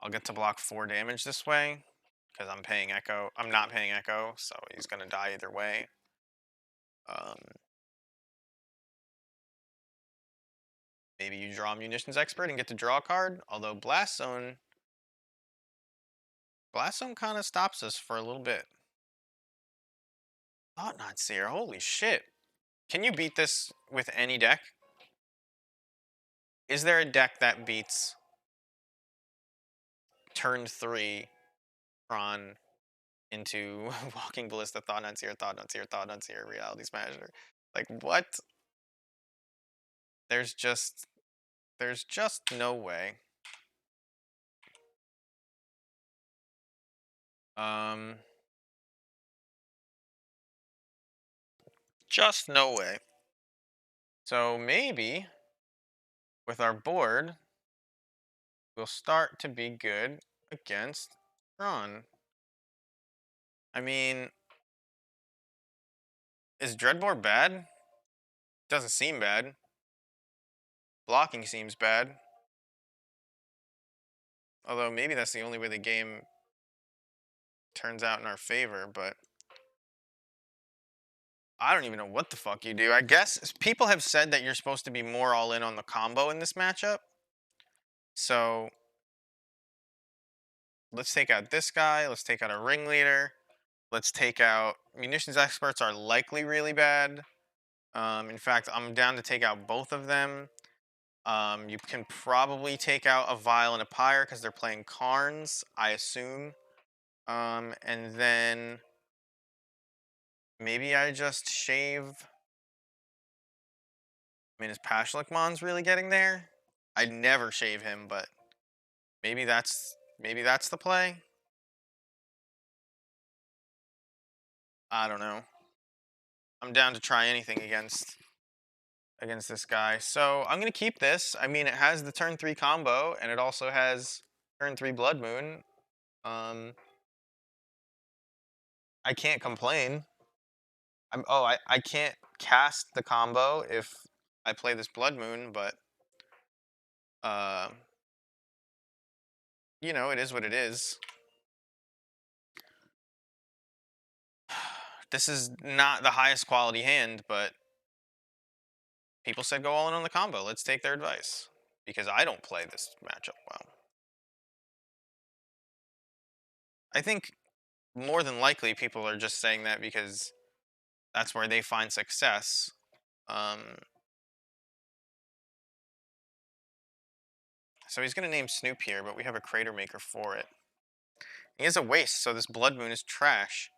Speaker 1: I'll get to block 4 damage this way, because I'm paying Echo. I'm not paying Echo, so he's gonna die either way. Maybe you draw Munitions Expert and get to draw a card, although Blast Zone kind of stops us for a little bit. Thought-Knot Seer, holy shit. Can you beat this with any deck? Is there a deck that beats turn 3 Tron into Walking Ballista, Thought-Knot Seer, Thought-Knot Seer, Thought-Knot Seer, Reality Smasher? Like, what? There's just no way. Just no way. So maybe with our board, we'll start to be good against Tron. I mean, is Dreadbore bad? Doesn't seem bad. Blocking seems bad. Although maybe that's the only way the game turns out in our favor, but I don't even know what the fuck you do. I guess people have said that you're supposed to be more all in on the combo in this matchup. So let's take out this guy. Let's take out a ringleader. Let's take out munitions experts are likely really bad. In fact, I'm down to take out both of them. You can probably take out a Vial and a Pyre because they're playing Karns, I assume. And then maybe I just shave. I mean, is Pashlikmon's really getting there? I'd never shave him, but maybe that's the play. I don't know. I'm down to try anything against this guy. So I'm gonna keep this. I mean, it has the turn 3 combo, and it also has turn 3 Blood Moon. I can't complain. I can't cast the combo if I play this Blood Moon, but you know, it is what it is. This is not the highest quality hand, but people said go all in on the combo. Let's take their advice because I don't play this matchup well. I think more than likely people are just saying that because that's where they find success. So he's going to name Snoop here, but we have a Crater Maker for it. He has a waste, so this Blood Moon is trash.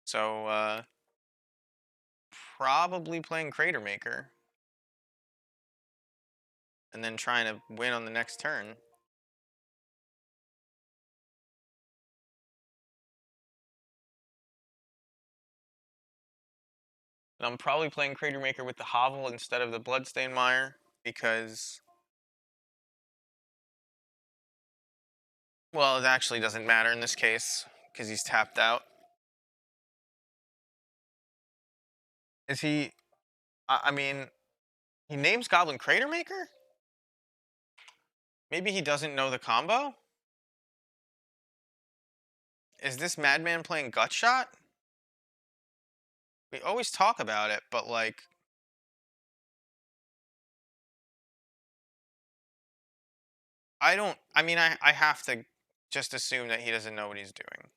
Speaker 1: So, probably playing Crater Maker. And then trying to win on the next turn. And I'm probably playing Crater Maker with the Hovel instead of the Bloodstain Mire because, well, it actually doesn't matter in this case because he's tapped out. Is he? I mean, he names Goblin Crater Maker? Maybe he doesn't know the combo? Is this Madman playing Gutshot? We always talk about it, but like, I mean, I have to just assume that he doesn't know what he's doing.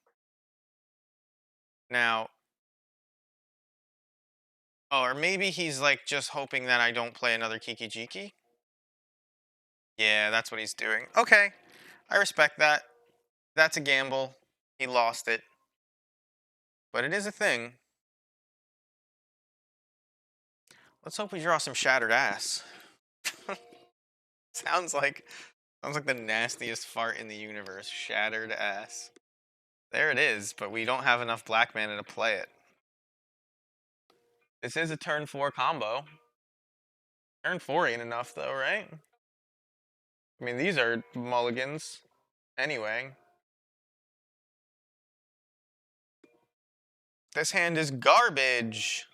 Speaker 1: Now, oh, or maybe he's like just hoping that I don't play another Kiki Jiki. Yeah, that's what he's doing. Okay, I respect that. That's a gamble. He lost it. But it is a thing. Let's hope we draw some shattered ass. sounds like the nastiest fart in the universe. Shattered ass. There it is, but we don't have enough black mana to play it. This is a turn 4 combo. Turn 4 ain't enough though, right? I mean, these are mulligans. Anyway. This hand is garbage.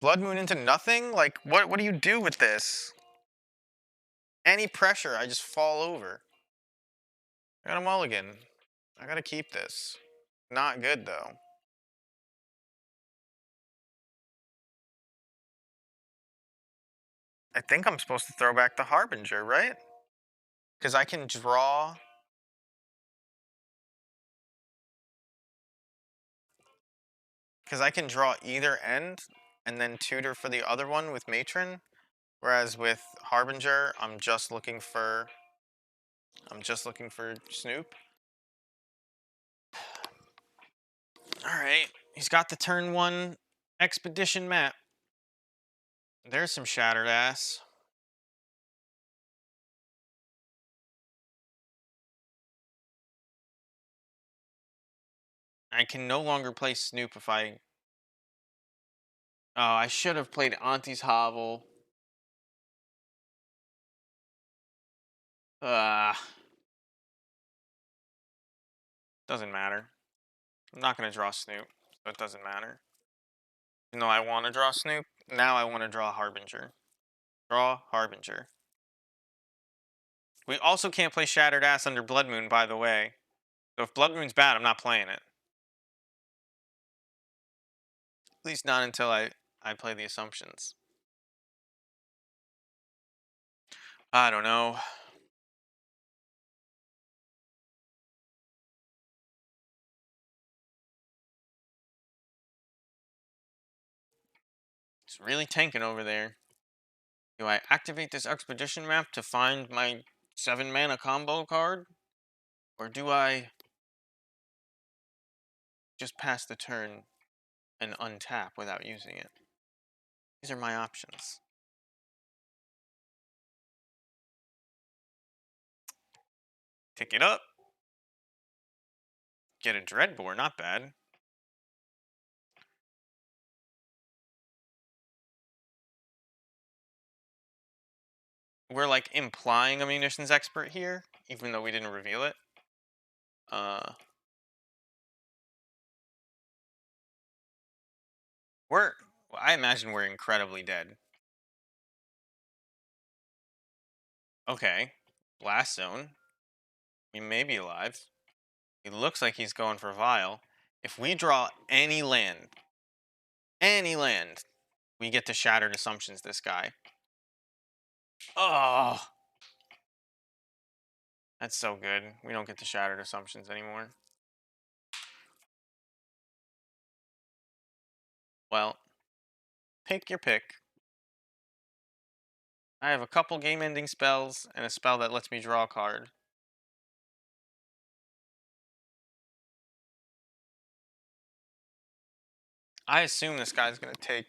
Speaker 1: Blood Moon into nothing? Like, what do you do with this? Any pressure, I just fall over. I got a mulligan. I gotta keep this. Not good, though. I think I'm supposed to throw back the Harbinger, right? Because I can draw... Because I can draw either end and then tutor for the other one with Matron. Whereas with Harbinger, I'm just looking for Snoop. Alright, he's got the turn 1 expedition map. There's some shattered ass. I can no longer play Snoop if I... Oh, I should have played Auntie's Hovel. Doesn't matter. I'm not going to draw Snoop, so it doesn't matter. Even though I want to draw Snoop, now I want to draw Harbinger. Draw Harbinger. We also can't play Shattered Ass under Blood Moon, by the way. So if Blood Moon's bad, I'm not playing it. At least not until I play the Assumptions. I don't know. It's really tanking over there. Do I activate this Expedition map to find my 7-mana combo card? Or do I just pass the turn and untap without using it? These are my options. Pick it up. Get a Dreadbore, not bad. We're like implying a munitions expert here, even though we didn't reveal it. I imagine we're incredibly dead. Okay, Blast Zone. We may be alive. He looks like he's going for Vile. If we draw any land, we get to Shattered Assumptions this guy. Oh, that's so good. We don't get to Shattered Assumptions anymore. Well, pick your pick. I have a couple game-ending spells and a spell that lets me draw a card. I assume this guy's going to take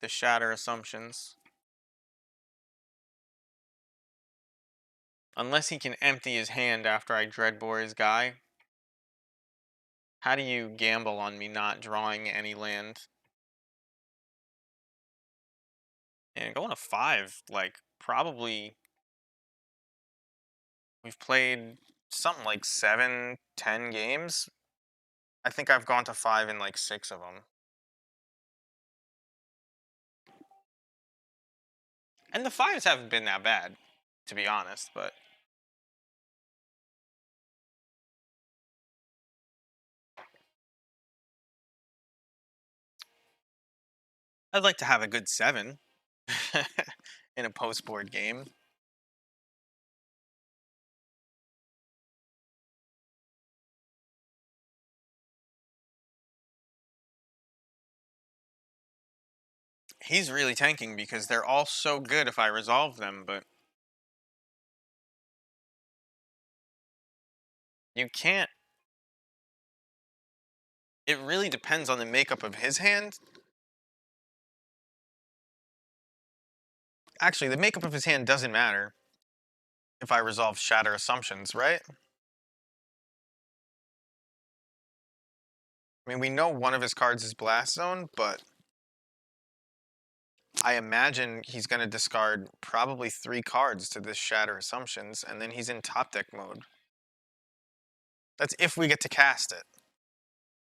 Speaker 1: the Shatter Assumptions. Unless he can empty his hand after I Dreadbore his guy. How do you gamble on me not drawing any land? And going to 5, like, probably... We've played something like 7, 10 games. I think I've gone to 5 in like 6 of them. And the 5s haven't been that bad, to be honest, but... I'd like to have a good 7 in a post-board game. He's really tanking because they're all so good if I resolve them, but... You can't... It really depends on the makeup of his hand. Actually, the makeup of his hand doesn't matter if I resolve Shatter Assumptions, right? I mean, we know one of his cards is Blast Zone, but I imagine he's going to discard probably 3 cards to this Shatter Assumptions, and then he's in top deck mode. That's if we get to cast it.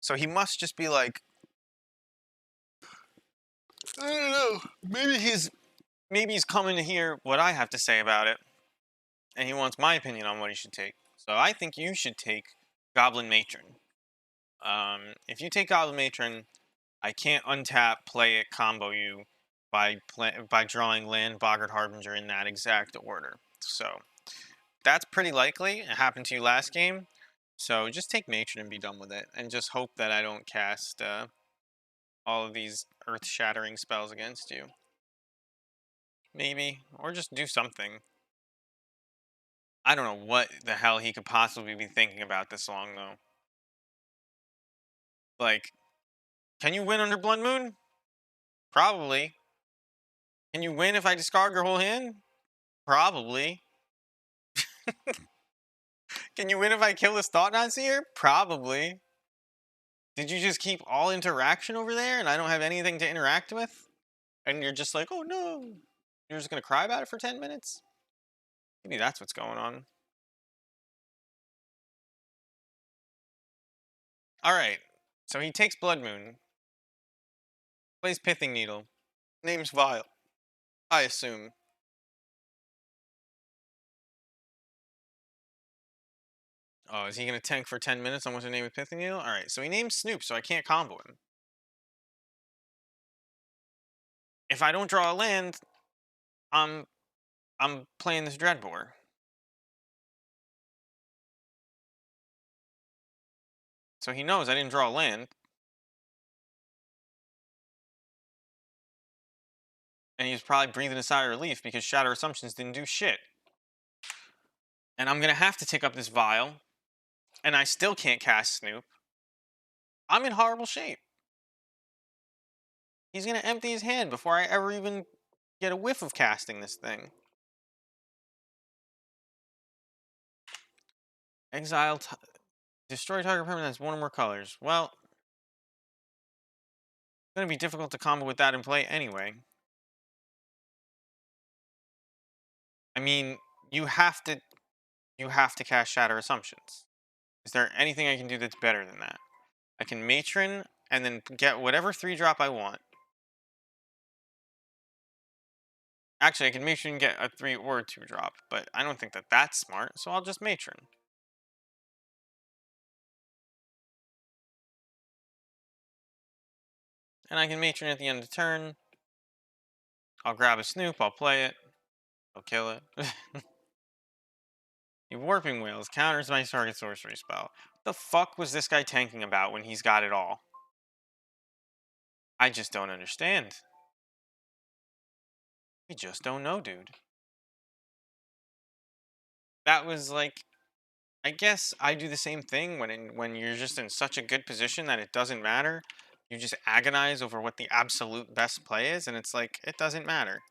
Speaker 1: So he must just be like, I don't know, maybe he's coming to hear what I have to say about it, and he wants my opinion on what he should take. So I think you should take Goblin Matron. If you take Goblin Matron, I can't untap, play it, combo you by drawing land, Boggart Harbinger in that exact order. So that's pretty likely. It happened to you last game. So just take Matron and be done with it, and just hope that I don't cast all of these earth-shattering spells against you. Maybe, or just do something. I don't know what the hell he could possibly be thinking about this long, though. Like, can you win under Blood Moon? Probably. Can you win if I discard your whole hand? Probably. Can you win if I kill this Thought-Knot Seer? Probably. Did you just keep all interaction over there and I don't have anything to interact with? And you're just like, oh no. You're just gonna cry about it for 10 minutes? Maybe that's what's going on. Alright. So he takes Blood Moon, plays Pithing Needle, names Vile, I assume. Oh, is he gonna tank for 10 minutes on what's the name of Pithing Needle? Alright, so he names Snoop, so I can't combo him. If I don't draw a land, I'm playing this Dreadbore. So he knows I didn't draw a land. And he's probably breathing a sigh of relief because Shatter Assumptions didn't do shit. And I'm gonna have to take up this Vial. And I still can't cast Snoop. I'm in horrible shape. He's gonna empty his hand before I ever even get a whiff of casting this thing. Exile, destroy target permanent that's one or more colors. Well, it's gonna be difficult to combo with that in play anyway. I mean, you have to cast Shatter Assumptions. Is there anything I can do that's better than that? I can Matron and then get whatever 3-drop I want. Actually, I can Matron and get a 3 or a 2-drop, but I don't think that that's smart, so I'll just Matron. And I can Matron at the end of the turn. I'll grab a Snoop, I'll play it. I'll kill it. The Warping Whales counters my target sorcery spell. What the fuck was this guy tanking about when he's got it all? I just don't understand. I just don't know, dude. That was like, I guess I do the same thing when you're just in such a good position that it doesn't matter. You just agonize over what the absolute best play is, and it's like, it doesn't matter.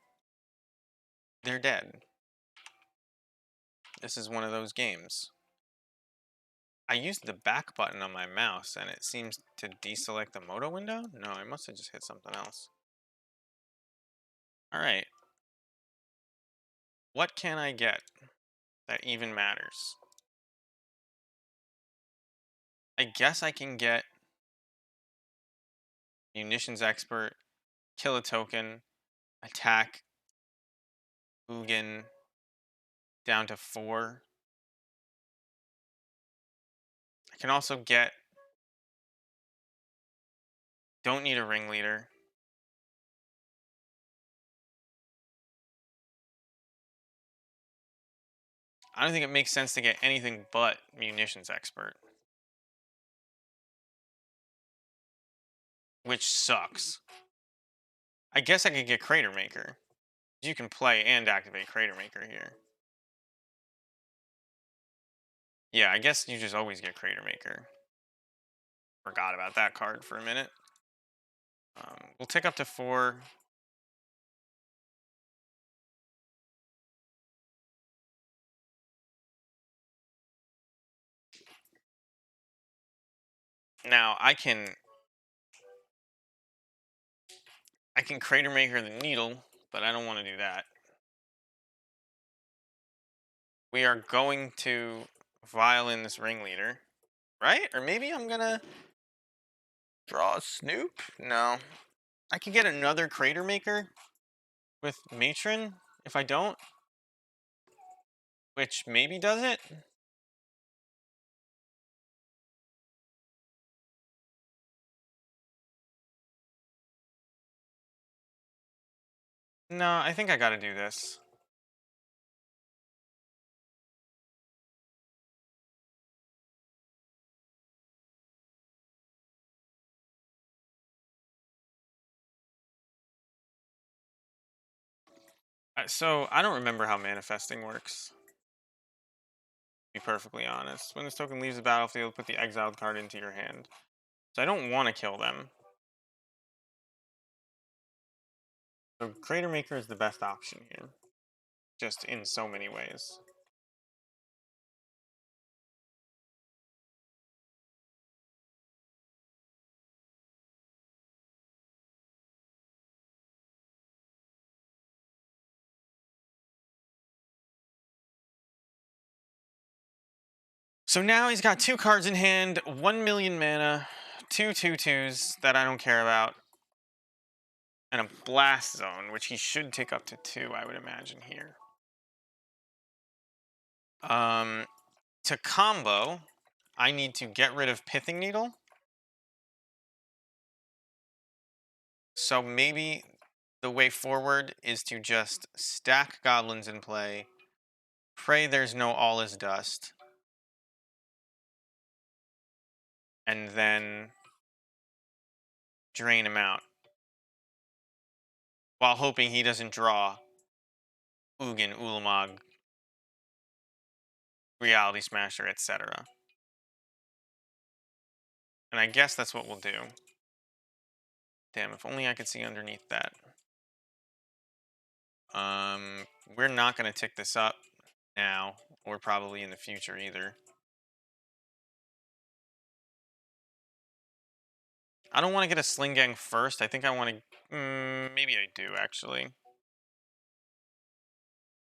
Speaker 1: They're dead. This is one of those games. I used the back button on my mouse, and it seems to deselect the Moto window? No, I must have just hit something else. Alright. What can I get that even matters? I guess I can get Munitions Expert, kill a token, attack Ugin down to 4. I can also get, don't need a ringleader. I don't think it makes sense to get anything but Munitions Expert. Which sucks. I guess I could get Crater Maker. You can play and activate Crater Maker here. Yeah, I guess you just always get Crater Maker. Forgot about that card for a minute. We'll tick up to 4. Now I can Crater Maker the Needle, but I don't want to do that. We are going to violin this ringleader, right? Or maybe I'm gonna draw a Snoop? No. I can get another Crater Maker with Matron if I don't, which maybe does it. No, I think I gotta do this. So I don't remember how manifesting works. To be perfectly honest, when this token leaves the battlefield, put the exiled card into your hand. So I don't want to kill them. So Crater Maker is the best option here, just in so many ways. So now he's got 2 cards in hand, 1,000,000 mana, 2/2/2s that I don't care about, and a Blast Zone, which he should take up to 2, I would imagine here. To combo, I need to get rid of Pithing Needle. So maybe the way forward is to just stack goblins in play, pray there's no All is Dust, and then drain him out while hoping he doesn't draw Ugin, Ulamog, Reality Smasher, etc. And I guess that's what we'll do. Damn, if only I could see underneath that. We're not going to tick this up now, or probably in the future either. I don't want to get a Sling Gang first. I think I want to... maybe I do, actually.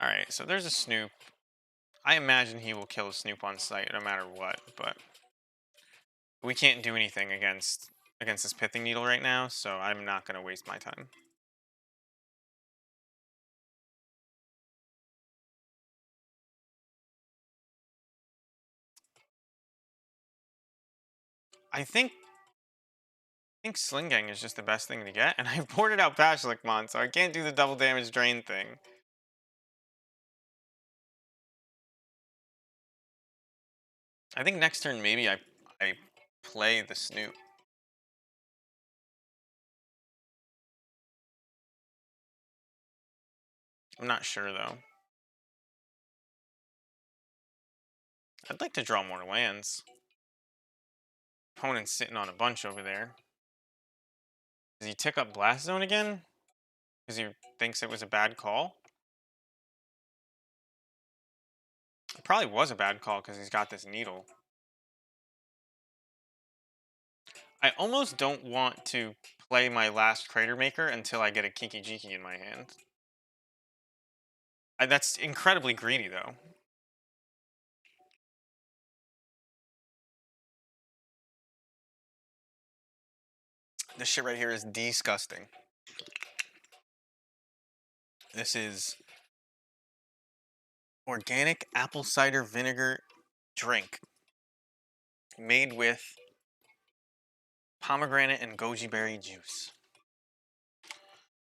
Speaker 1: Alright, so there's a Snoop. I imagine he will kill a Snoop on sight no matter what, but... we can't do anything against this Pithing Needle right now, so I'm not going to waste my time. I think Sling Gang is just the best thing to get, and I've boarded out Basiliskmon, so I can't do the double damage drain thing. I think next turn maybe I play the Snoop. I'm not sure though. I'd like to draw more lands. Opponent's sitting on a bunch over there. Does he tick up Blast Zone again? Because he thinks it was a bad call? It probably was a bad call because he's got this needle. I almost don't want to play my last Crater Maker until I get a Kiki Jiki in my hand. That's incredibly greedy though. This shit right here is disgusting. This is organic apple cider vinegar drink made with pomegranate and goji berry juice.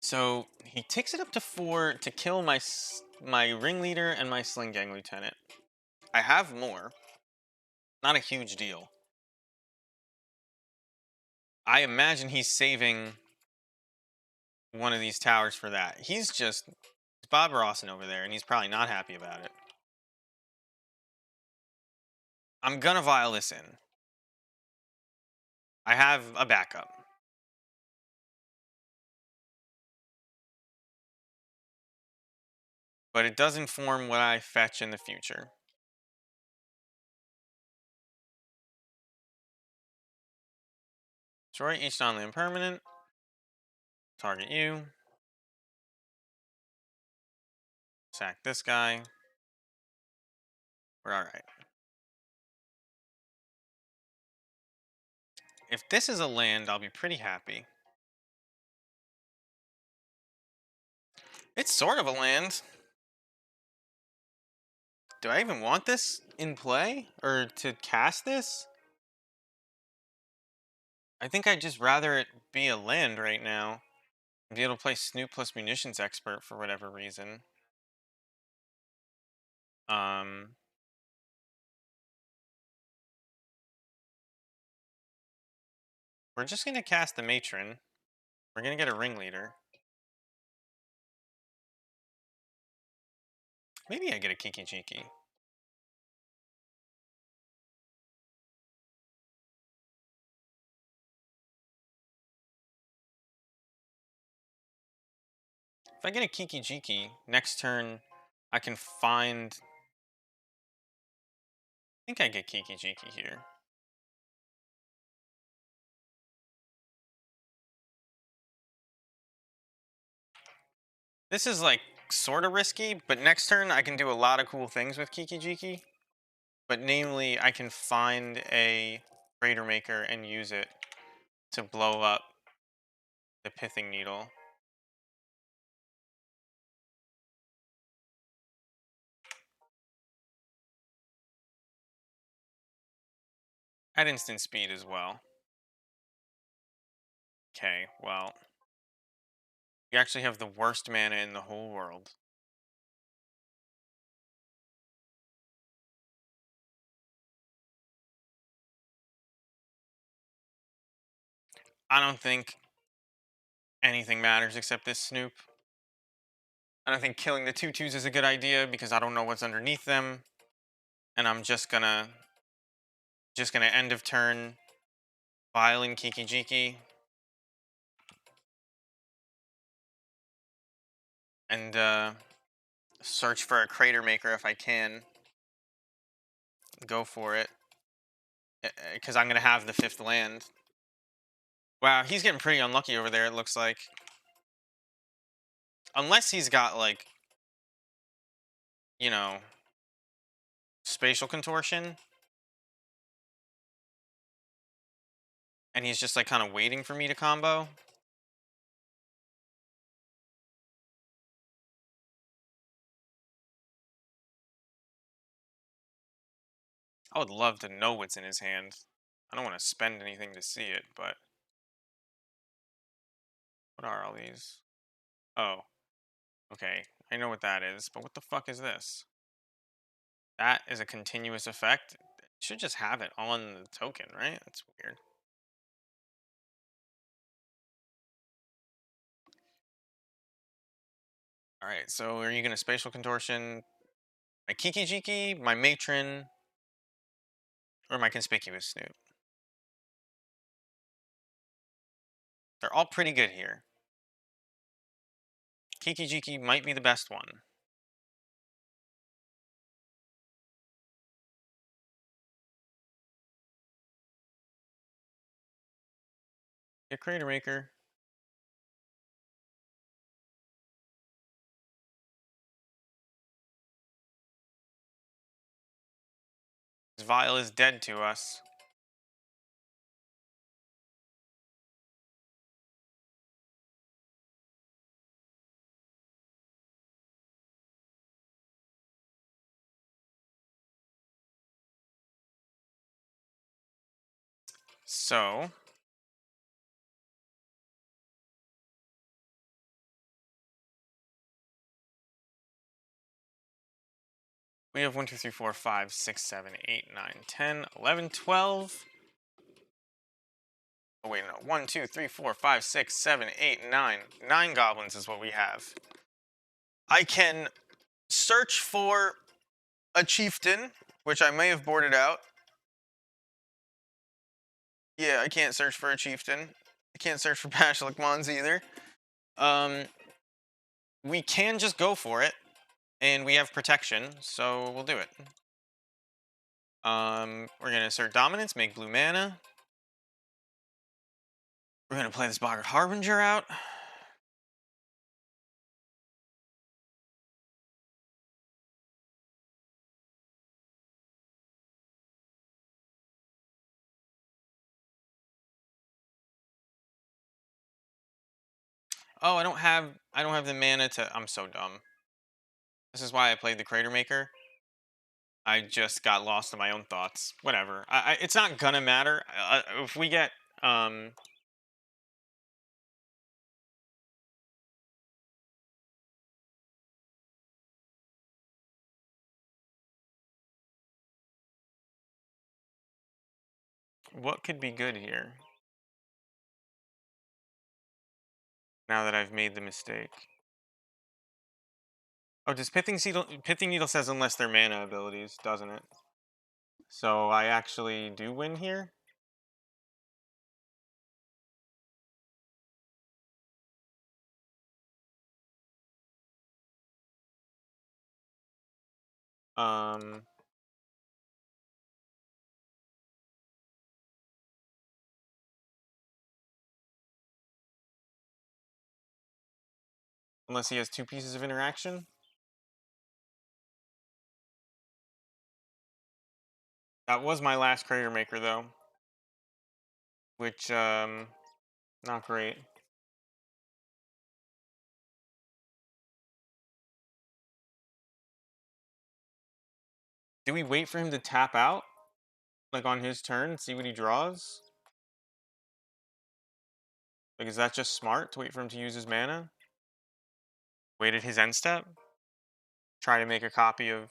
Speaker 1: So he takes it up to 4 to kill my ringleader and my Sling Gang lieutenant. I have more. Not a huge deal. I imagine he's saving one of these towers for that. He's just Bob Rossen over there, and he's probably not happy about it. I'm gonna vial this in. I have a backup. But it does inform what I fetch in the future. Destroy each non-land permanent. Target you. Sack this guy. We're alright. If this is a land, I'll be pretty happy. It's sort of a land. Do I even want this in play? Or to cast this? I think I'd just rather it be a land right now. Be able to play Snoop plus Munitions Expert for whatever reason. We're just going to cast the Matron. We're going to get a Ringleader. Maybe I get a Kiki Jiki. If I get a Kiki Jiki, next turn I can find... I think I get Kiki Jiki here. This is like sort of risky, but next turn I can do a lot of cool things with Kiki Jiki. But namely, I can find a Crater Maker and use it to blow up the Pithing Needle. At instant speed as well. Okay, well. You actually have the worst mana in the whole world. I don't think anything matters except this Snoop. I don't think killing the 2/2s is a good idea because I don't know what's underneath them. And I'm just gonna end of turn Violin Kiki Jiki and search for a Crater Maker if I can. Go for it. Because I'm gonna have the 5th land. Wow, he's getting pretty unlucky over there, it looks like. Unless he's got, like, you know, spatial contortion. And he's just, like, kind of waiting for me to combo. I would love to know what's in his hand. I don't want to spend anything to see it, but what are all these? Oh, okay. I know what that is, but what the fuck is this? That is a continuous effect. It should just have it on the token, right? That's weird. All right, so are you going to spatial contortion my Kiki Jiki, my Matron, or my Conspicuous Snoop? They're all pretty good here. Kiki Jiki might be the best one. Get Crater Maker. Vile is dead to us. So we have 1, 2, 3, 4, 5, 6, 7, 8, 9, 10, 11, 12. Oh, wait, no. 1, 2, 3, 4, 5, 6, 7, 8, 9. 9 goblins is what we have. I can search for a chieftain, which I may have boarded out. Yeah, I can't search for a chieftain. I can't search for Bashalik Mons either. We can just go for it, and we have protection, so we'll do it. We're gonna assert dominance, make blue mana. We're gonna play this Boggart Harbinger out. Oh, I don't have the mana to. I'm so dumb. This is why I played the Crater Maker. I just got lost in my own thoughts. Whatever. It's not gonna matter. If we get what could be good here? Now that I've made the mistake. Oh, does Pithing Needle says unless they're mana abilities, doesn't it? So I actually do win here. Um, unless he has 2 pieces of interaction. That was my last crater maker though, which not great. Do we wait for him to tap out, like on his turn, see what he draws? Like, is that just smart to wait for him to use his mana? Wait at his end step? Try to make a copy of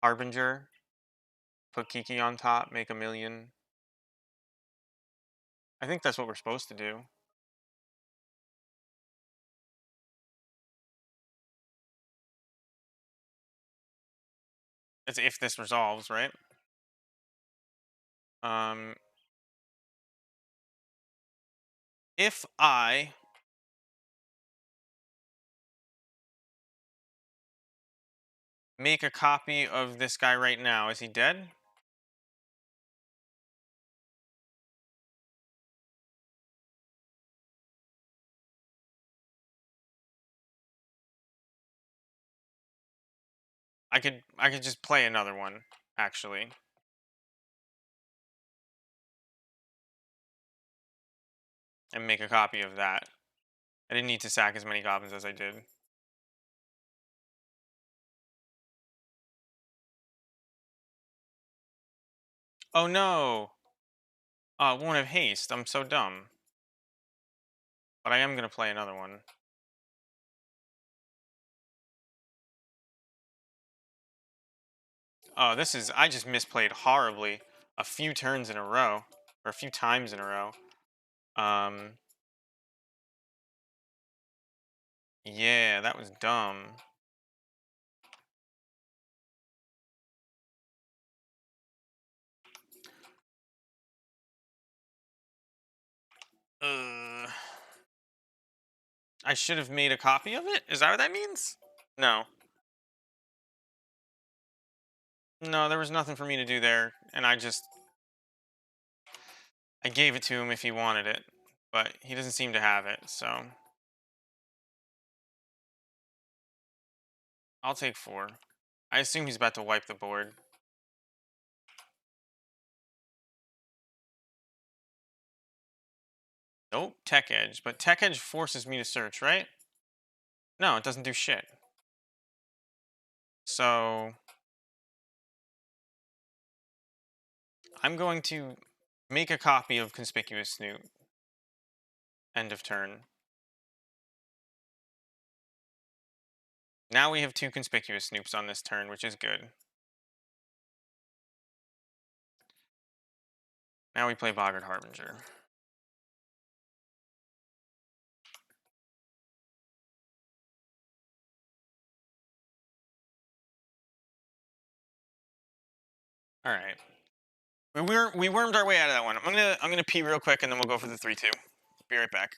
Speaker 1: Harbinger, put Kiki on top, make a million. I think that's what we're supposed to do. It's if this resolves, right? Um, if I make a copy of this guy right now, is he dead? I could just play another one, actually. And make a copy of that. I didn't need to sack as many goblins as I did. Oh no! Oh, it won't have haste. I'm so dumb. But I am gonna play another one. Oh, I just misplayed horribly a few turns in a row. Or a few times in a row. Yeah, that was dumb. Uh, I should have made a copy of it? Is that what that means? No. No, there was nothing for me to do there, and I gave it to him if he wanted it, but he doesn't seem to have it, so I'll take 4. I assume he's about to wipe the board. Nope, Tech Edge, but Tech Edge forces me to search, right? No, it doesn't do shit. So I'm going to make a copy of Conspicuous Snoop. End of turn. Now we have 2 Conspicuous Snoops on this turn, which is good. Now we play Boggart Harbinger. All right. We wormed our way out of that one. I'm gonna pee real quick and then we'll go for the 3-2. Be right back.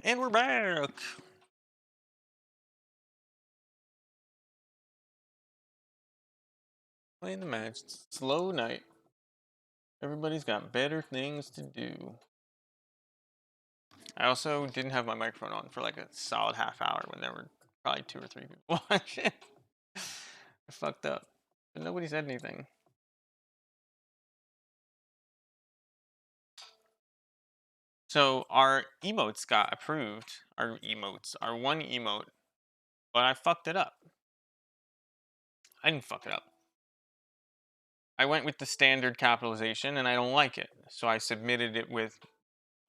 Speaker 1: And we're back. Playing the match. It's a slow night. Everybody's got better things to do. I also didn't have my microphone on for like a solid half hour when there were probably 2 or 3 people watching. I fucked up. But nobody said anything. So our emotes got approved. Our emotes, our one emote, but I fucked it up. I didn't fuck it up. I went with the standard capitalization and I don't like it. So I submitted it with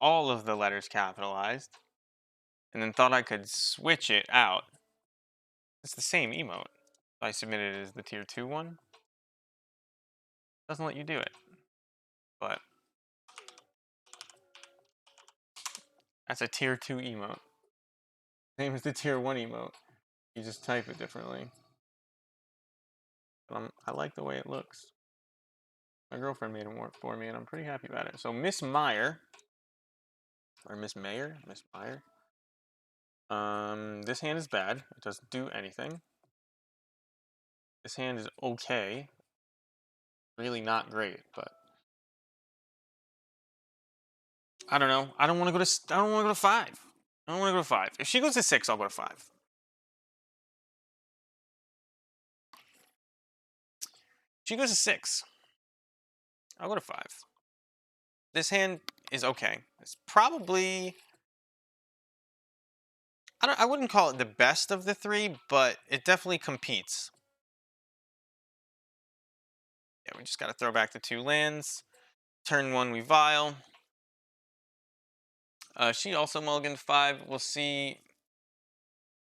Speaker 1: all of the letters capitalized and then thought I could switch it out. It's the same emote. I submitted it as the tier 2 one. Doesn't let you do it. But that's a tier 2 emote. Same as the tier 1 emote. You just type it differently. But I like the way it looks. My girlfriend made them work for me and I'm pretty happy about it. So Miss Meyer, or Miss Mayer, Miss Meyer. This hand is bad. It doesn't do anything. This hand is okay. Really not great, but I don't know. I don't want to go to. I don't want to go to 5. I don't want to go to 5. If she goes to 6, I'll go to 5. She goes to 6. I'll go to 5. This hand is okay. It's probably. I wouldn't call it the best of the 3, but it definitely competes. Yeah, we just got to throw back the 2 lands. Turn 1, we Vile. She also mulliganed 5. We'll see.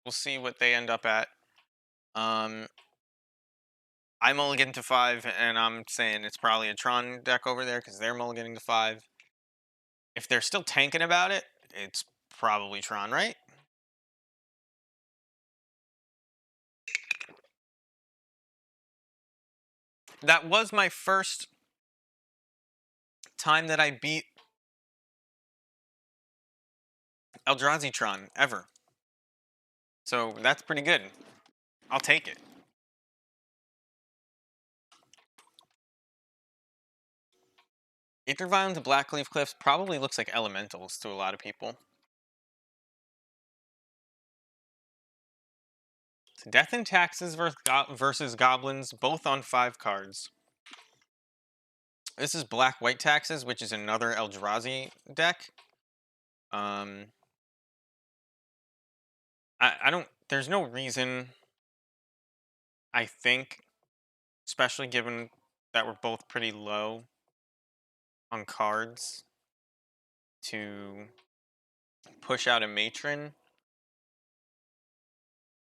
Speaker 1: We'll see what they end up at. I mulligan to 5, and I'm saying it's probably a Tron deck over there because they're mulliganing to 5. If they're still tanking about it, it's probably Tron, right? That was my first time that I beat Eldrazi Tron ever. So that's pretty good. I'll take it. Aether Violence and Blackleaf Cliffs probably looks like elementals to a lot of people. Death and Taxes versus Goblins, both on 5 cards. This is Black-White Taxes, which is another Eldrazi deck. I don't... There's no reason, I think, especially given that we're both pretty low on cards, to push out a Matron.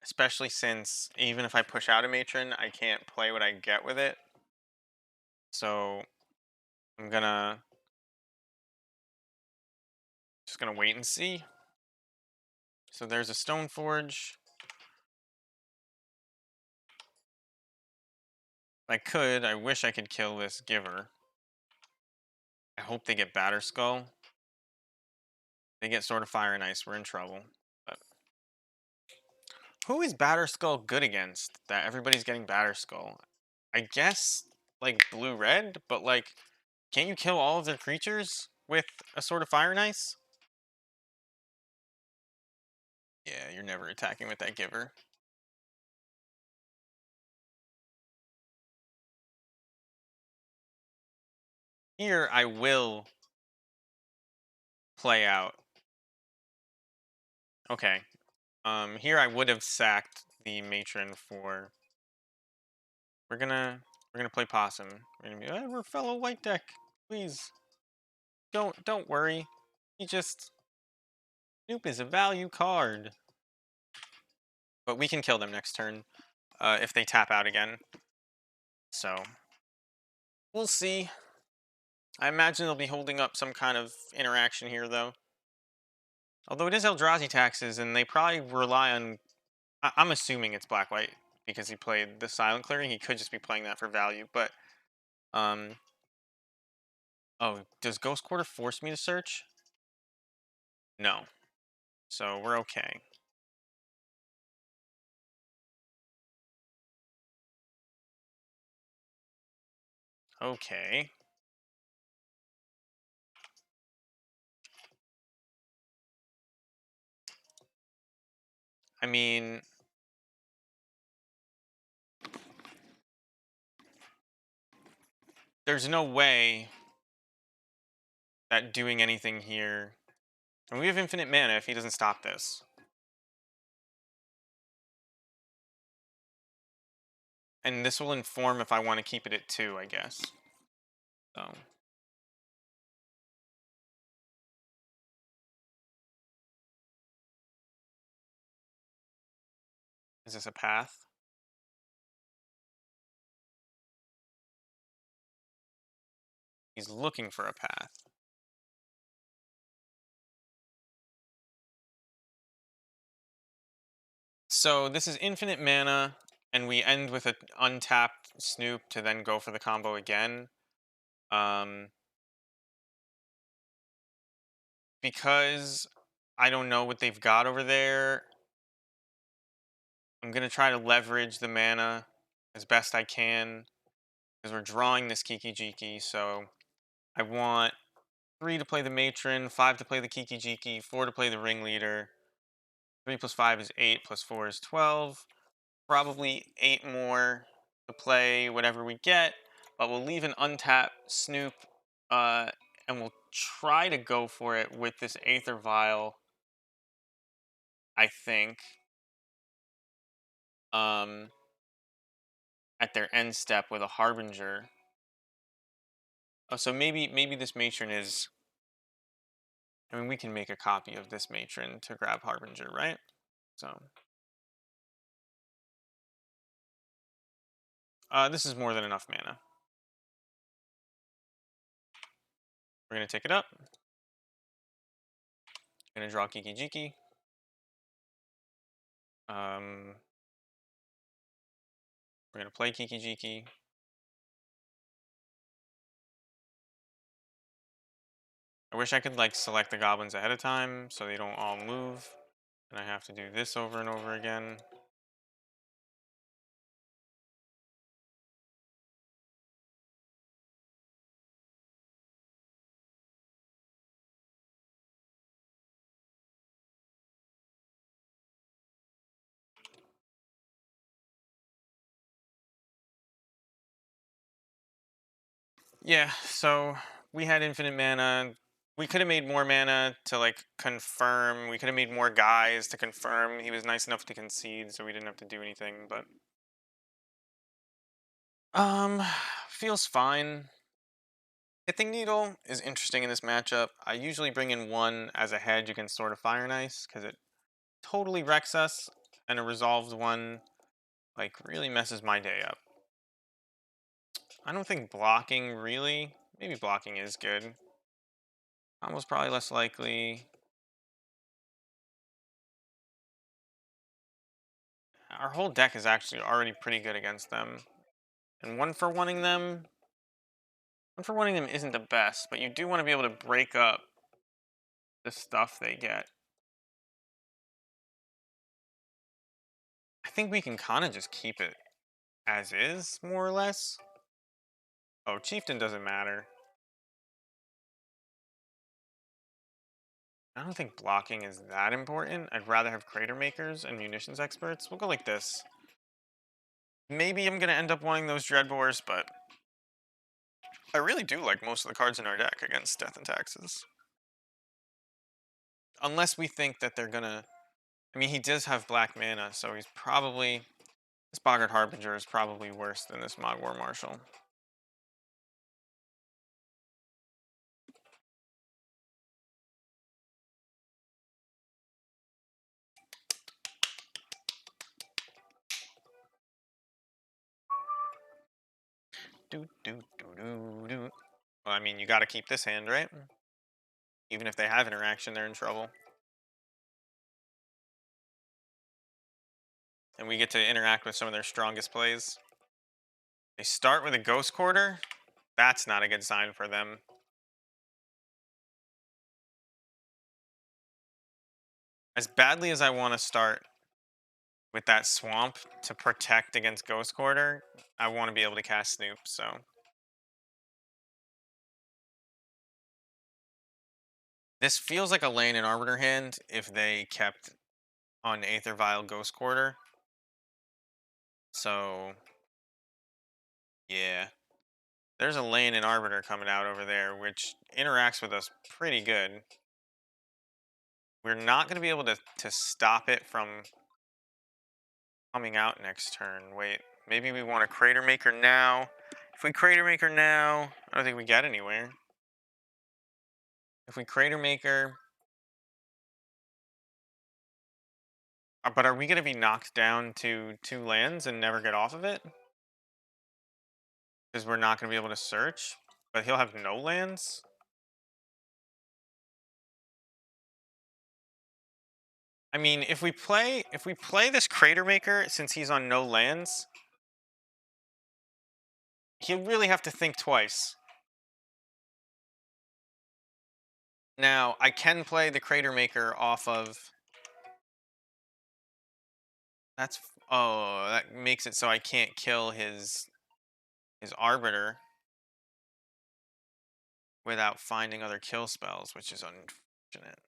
Speaker 1: Especially since even if I push out a Matron, I can't play what I get with it. So I'm just gonna wait and see. So there's a Stoneforge. I wish I could kill this Giver. I hope they get Batterskull. They get Sword of Fire and Ice, we're in trouble. But who is Batterskull good against that everybody's getting Batterskull? I guess like blue-red, but like can't you kill all of their creatures with a Sword of Fire and Ice? Yeah, you're never attacking with that Giver. Here I will play out. Okay. Here I would have sacked the Matron for. We're gonna play Possum. We're gonna be we're fellow white deck. Please don't worry. He just Snoop is a value card. But we can kill them next turn if they tap out again. So we'll see. I imagine they'll be holding up some kind of interaction here though. Although it is Eldrazi Taxes, and they probably rely on. I'm assuming it's black-white because he played the Silent Clearing. He could just be playing that for value, but oh, does Ghost Quarter force me to search? No, so we're okay. Okay. I mean, there's no way that doing anything here And we have infinite mana if he doesn't stop this. And this will inform if I want to keep it at 2, I guess. So. Is this a path? He's looking for a path. So this is infinite mana, and we end with an untapped Snoop to then go for the combo again. Um, because I don't know what they've got over there, I'm going to try to leverage the mana as best I can because we're drawing this Kiki Jiki. So I want 3 to play the Matron, 5 to play the Kiki Jiki, 4 to play the Ringleader. 3 plus 5 is 8, plus 4 is 12. Probably 8 more to play whatever we get, but we'll leave an untapped Snoop, uh, and we'll try to go for it with this Aether Vial, I think, um, at their end step with a Harbinger. Oh, so maybe this Matron is... I mean, we can make a copy of this Matron to grab Harbinger, right? So, this is more than enough mana. We're going to take it up. Going to draw Kiki Jiki. We're going to play Kiki Jiki. I wish I could like select the goblins ahead of time so they don't all move. And I have to do this over and over again. Yeah, so we had infinite mana. We could have made more mana to like confirm. We could have made more guys to confirm. He was nice enough to concede, so we didn't have to do anything, but um feels fine. Hithing Needle is interesting in this matchup. I usually bring in 1 as a hedge against Sword of Fire and Ice because it totally wrecks us, and a resolved 1 like really messes my day up. I don't think blocking really. Maybe blocking is good. Combo's probably less likely. Our whole deck is actually already pretty good against them. And one for wanting them isn't the best, but you do want to be able to break up the stuff they get. I think we can kind of just keep it as is, more or less. Oh, Chieftain doesn't matter. I don't think blocking is that important. I'd rather have Crater Makers and Munitions Experts. We'll go like this. Maybe I'm going to end up wanting those Dreadbores, but I really do like most of the cards in our deck against Death and Taxes. Unless we think that they're gonna... I mean, he does have black mana, so he's probably... This Boggart Harbinger is probably worse than this Mogwar Marshal. Well, I mean, you gotta keep this hand, right? Even if they have interaction, they're in trouble. And we get to interact with some of their strongest plays. They start with a Ghost Quarter. That's not a good sign for them. As badly as I want to start with that Swamp to protect against Ghost Quarter, I want to be able to cast Snoop, so... This feels like a Lane and Arbiter hand if they kept on Aether Vial Ghost Quarter. So, yeah. There's a Lane and Arbiter coming out over there, which interacts with us pretty good. We're not going to be able to stop it from coming out next turn. Wait, maybe we want a Crater Maker now. If we Crater Maker now, I don't think we get anywhere. If we Crater Maker... but are we going to be knocked down to 2 lands and never get off of it? Because we're not going to be able to search? But he'll have no lands? I mean, if we play this Crater Maker, since he's on no lands, he'll really have to think twice. Now, I can play the Crater Maker off of... Oh, that makes it so I can't kill his Arbiter without finding other kill spells, which is unfortunate.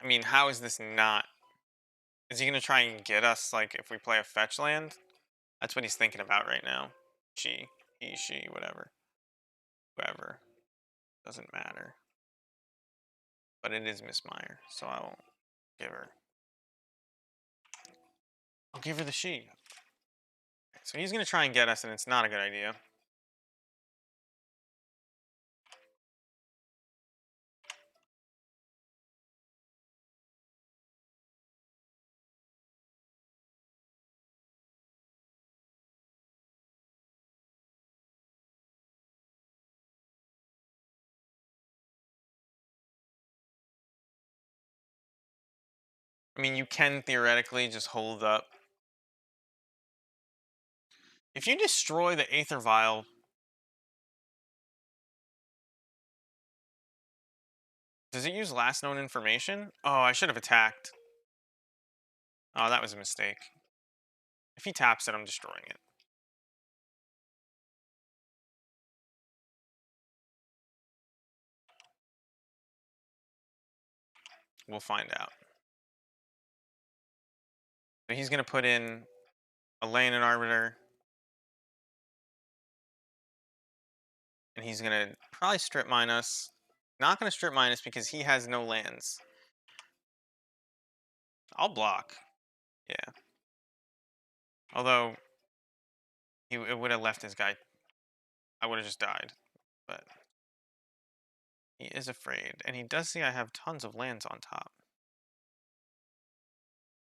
Speaker 1: I mean, how is this not... Is he going to try and get us, like, if we play a fetch land? That's what he's thinking about right now. He, she, whatever. Whoever. Doesn't matter. But it is Miss Meyer, so I won't give her. I'll give her the she. So he's going to try and get us, and it's not a good idea. I mean, you can theoretically just hold up. If you destroy the Aether Vial... Does it use last known information? Oh, I should have attacked. Oh, that was a mistake. If he taps it, I'm destroying it. We'll find out. So he's going to put in a Lane and Arbiter. And he's going to probably strip mine us. Not going to strip mine us because he has no lands. I'll block. Yeah. Although, it would have left his guy. I would have just died. But he is afraid. And he does see I have tons of lands on top.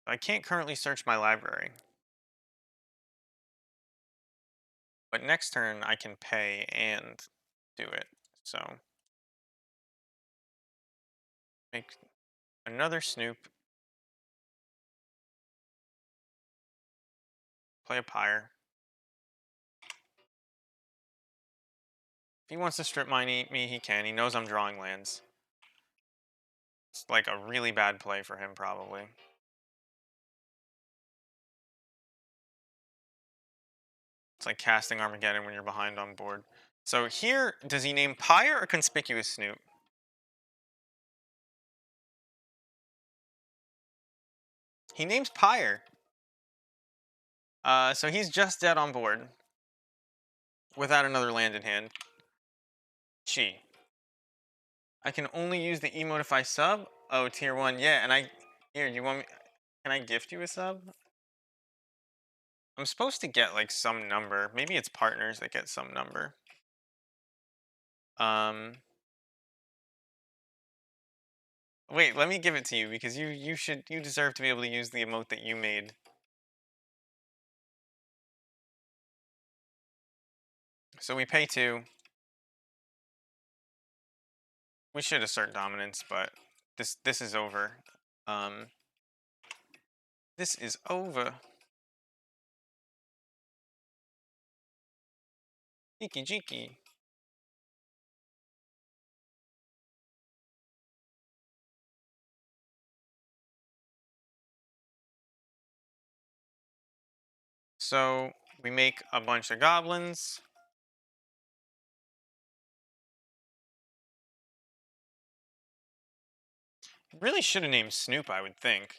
Speaker 1: I can't currently search my library. But next turn, I can pay and do it. So, make another Snoop. Play a Pyre. If he wants to strip mine me, he can. He knows I'm drawing lands. It's like a really bad play for him, probably. It's like casting Armageddon when you're behind on board. So here, does he name Pyre or Conspicuous Snoop? He names Pyre. So he's just dead on board. Without another land in hand. Chi. I can only use the emote if I sub? Oh, tier 1, yeah, and here, you want me... Can I gift you a sub? I'm supposed to get, like, some number. Maybe it's partners that get some number. Wait, let me give it to you, because you deserve to be able to use the emote that you made. So we pay 2. We should assert dominance, but this is over. This is over. Jiki jiki. So we make a bunch of goblins. Really should have named Snoop, I would think.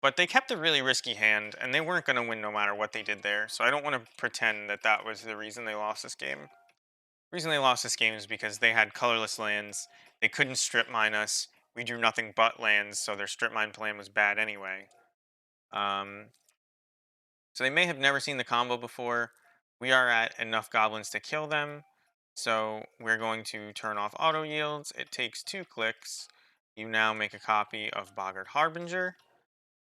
Speaker 1: But they kept a really risky hand, and they weren't going to win no matter what they did there. So I don't want to pretend that that was the reason they lost this game. The reason they lost this game is because they had colorless lands. They couldn't strip mine us. We drew nothing but lands, so their strip mine plan was bad anyway. Um, so they may have never seen the combo before. We are at enough goblins to kill them. So we're going to turn off auto yields. It takes 2 clicks. You now make a copy of Boggart Harbinger.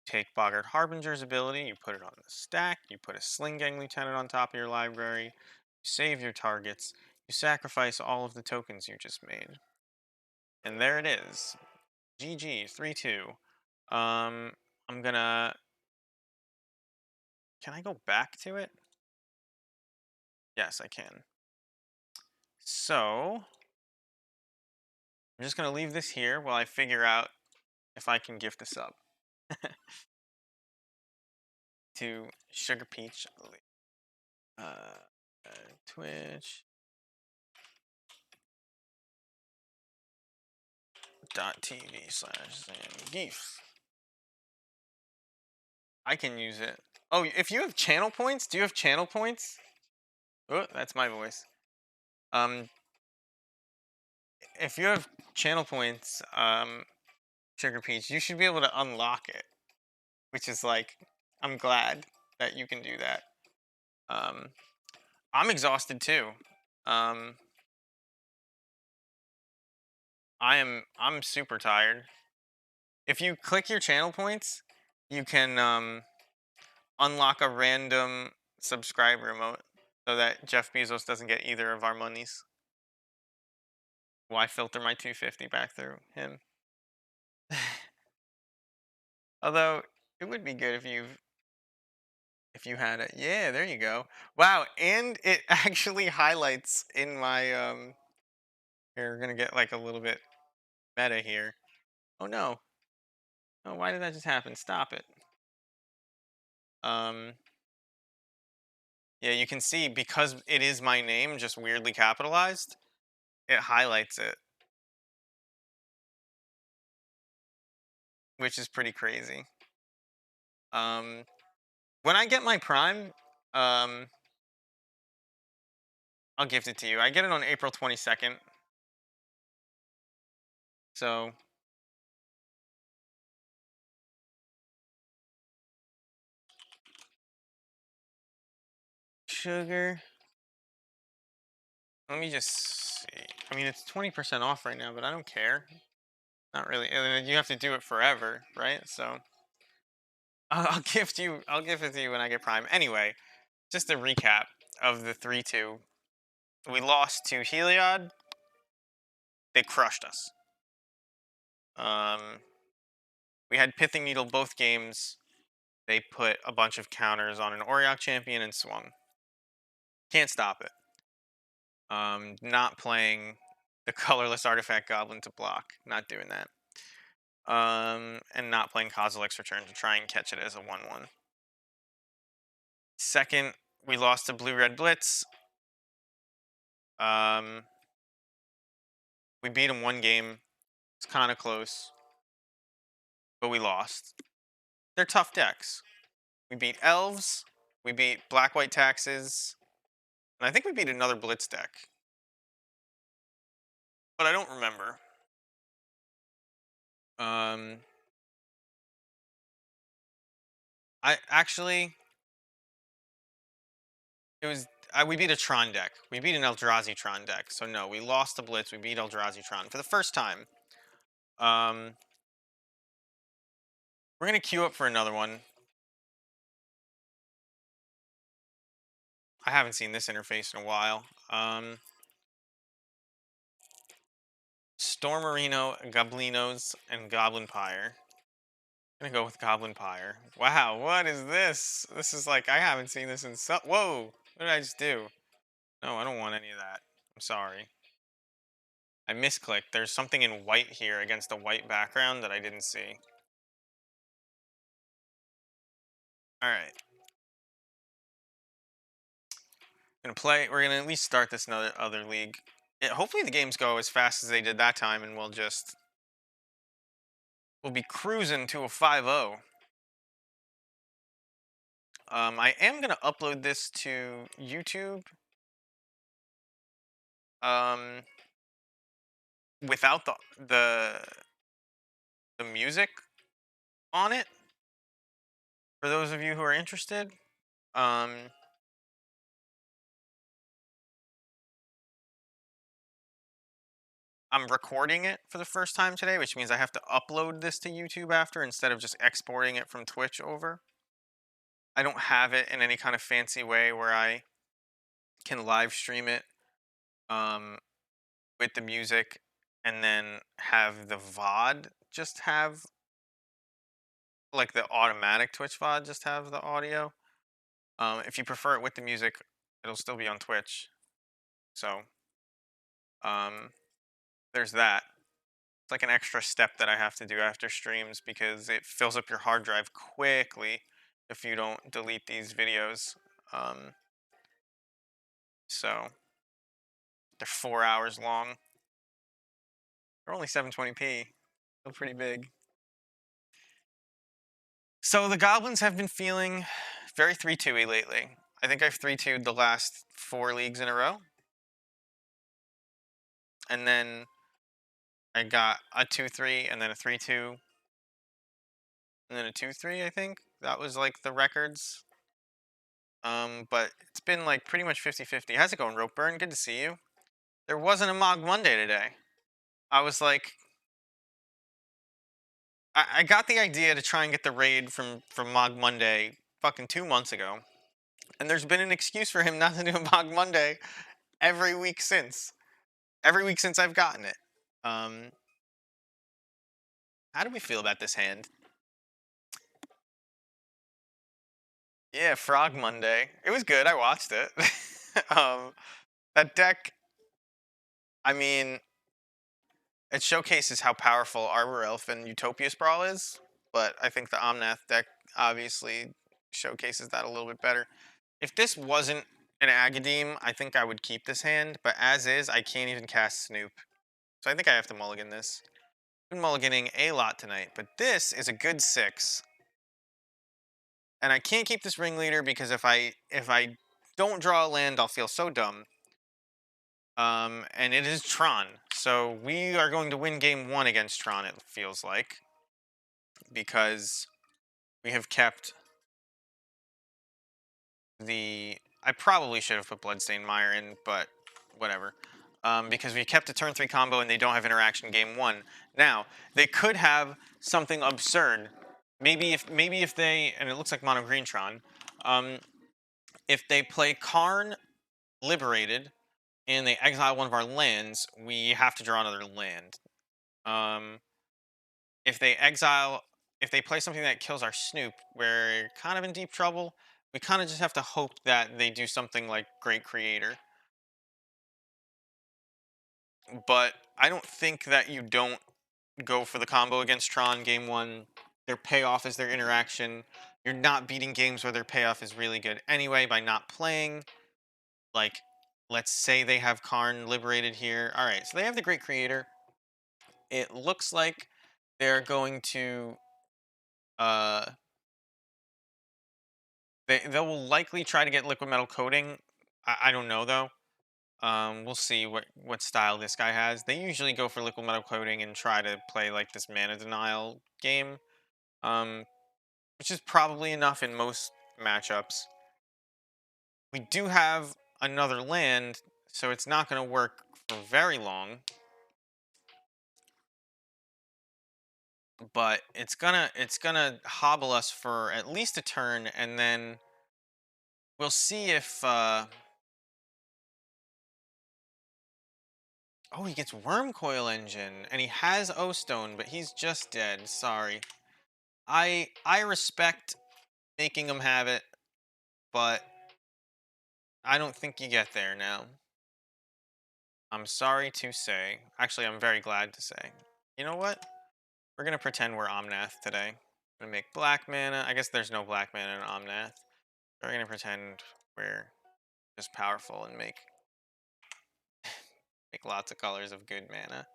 Speaker 1: Take Boggart Harbinger's ability, you put it on the stack, you put a Sling Gang Lieutenant on top of your library, you save your targets, you sacrifice all of the tokens you just made. And there it is. GG, 3-2. I'm gonna... Can I go back to it? Yes, I can. So, I'm just gonna leave this here while I figure out if I can gift a sub to Sugar Peach. Twitch. .tv/Zangief. I can use it. Oh, if you have channel points, do you have channel points? Oh, that's my voice. If you have channel points, Sugar Peach, you should be able to unlock it. Which is like, I'm glad that you can do that. I'm exhausted too. I'm super tired. If you click your channel points, you can unlock a random subscriber emote so that Jeff Bezos doesn't get either of our monies. Why filter my 250 back through him? Although it would be good if you had it. Yeah, there you go. Wow, and it actually highlights in my here we're gonna get like a little bit meta here. Oh no. Oh, why did that just happen? Stop it. Um yeah, you can see because it is my name just weirdly capitalized, it highlights it. Which is pretty crazy. When I get my Prime, um, I'll gift it to you. I get it on April 22nd. So sugar. Let me just see. I mean, it's 20% off right now, but I don't care. Not really. And then you have to do it forever, right? So I'll gift you. I'll give it to you when I get Prime. Anyway, just a recap of the 3-2. We lost to Heliod. They crushed us. We had Pithing Needle both games. They put a bunch of counters on an Oriok champion and swung. Can't stop it. Not playing the colorless artifact goblin to block. Not doing that. And not playing Kozilek's Return to try and catch it as a 1-1. Second, we lost to Blue-Red Blitz. We beat them one game. It's kind of close. But we lost. They're tough decks. We beat Elves. We beat Black-White Taxes. And I think we beat another Blitz deck. But I don't remember. I actually... It was... we beat a Tron deck. We beat an Eldrazi Tron deck. So no, we lost the Blitz. We beat Eldrazi Tron for the first time. We're going to queue up for another one. I haven't seen this interface in a while. Stormarino, Goblinos, and Goblin Pyre. I'm gonna go with Goblin Pyre. Wow, what is this? This is like, I haven't seen this in so... Whoa! What did I just do? No, I don't want any of that. I'm sorry. I misclicked. There's something in white here against a white background that I didn't see. Alright. We're gonna at least start this other league. Hopefully the games go as fast as they did that time, and we'll be cruising to a 5-0. I am gonna upload this to YouTube. Um, without the music on it. For those of you who are interested, um, I'm recording it for the first time today, which means I have to upload this to YouTube after instead of just exporting it from Twitch over. I don't have it in any kind of fancy way where I can live stream it um, with the music and then have the VOD just have, like, the automatic Twitch VOD just have the audio. If you prefer it with the music, it'll still be on Twitch. So um, there's that. It's like an extra step that I have to do after streams because it fills up your hard drive quickly if you don't delete these videos. Um, so they're 4 hours long. They're only 720p. Still pretty big. So the Goblins have been feeling very 3-2-y lately. I think I've 3-2'd the last 4 leagues in a row. And then I got a 2-3 and then a 3-2 and then a 2-3, I think. That was like the records. But it's been like pretty much 50-50. How's it going, Ropeburn? Good to see you. There wasn't a Mog Monday today. I was like, I got the idea to try and get the raid from Mog Monday fucking 2 months ago. And there's been an excuse for him not to do a Mog Monday every week since. Every week since I've gotten it. How do we feel about this hand? Yeah, Frog Monday. It was good. I watched it. That deck, I mean, it showcases how powerful Arbor Elf and Utopia Sprawl is, but I think the Omnath deck obviously showcases that a little bit better. If this wasn't an Agadeem, I think I would keep this hand, but as is, I can't even cast Snoop. So I think I have to mulligan this. I've been mulliganing a lot tonight, but this is a good 6. And I can't keep this ringleader because if I don't draw a land, I'll feel so dumb. And it is Tron. So we are going to win game 1 against Tron, it feels like. Because we have kept the... I probably should have put Bloodstained Mire in, but whatever. Because we kept a turn 3 combo and they don't have interaction game 1. Now, they could have something absurd. Maybe if they... And it looks like Mono Green Tron. If they play Karn Liberated and they exile one of our lands, we have to draw another land. If they play something that kills our Snoop, we're kind of in deep trouble. We kind of just have to hope that they do something like Great Creator. But I don't think that you don't go for the combo against Tron game 1. Their payoff is their interaction. You're not beating games where their payoff is really good anyway by not playing. Like, let's say they have Karn liberated here. All right, so they have the Great Creator. It looks like they're going to they will likely try to get liquid metal coating. I don't know though. We'll see what style this guy has. They usually go for liquid metal coating and try to play like this mana denial game, which is probably enough in most matchups. We do have another land, so it's not going to work for very long. But it's gonna hobble us for at least a turn, and then we'll see if oh, he gets Worm Coil Engine, and he has O-Stone, but he's just dead. Sorry. I respect making him have it, but I don't think you get there now. I'm sorry to say. Actually, I'm very glad to say. You know what? We're gonna pretend we're Omnath today. We're gonna make black mana. I guess there's no black mana in Omnath. We're gonna pretend we're just powerful and make lots of colors of good mana.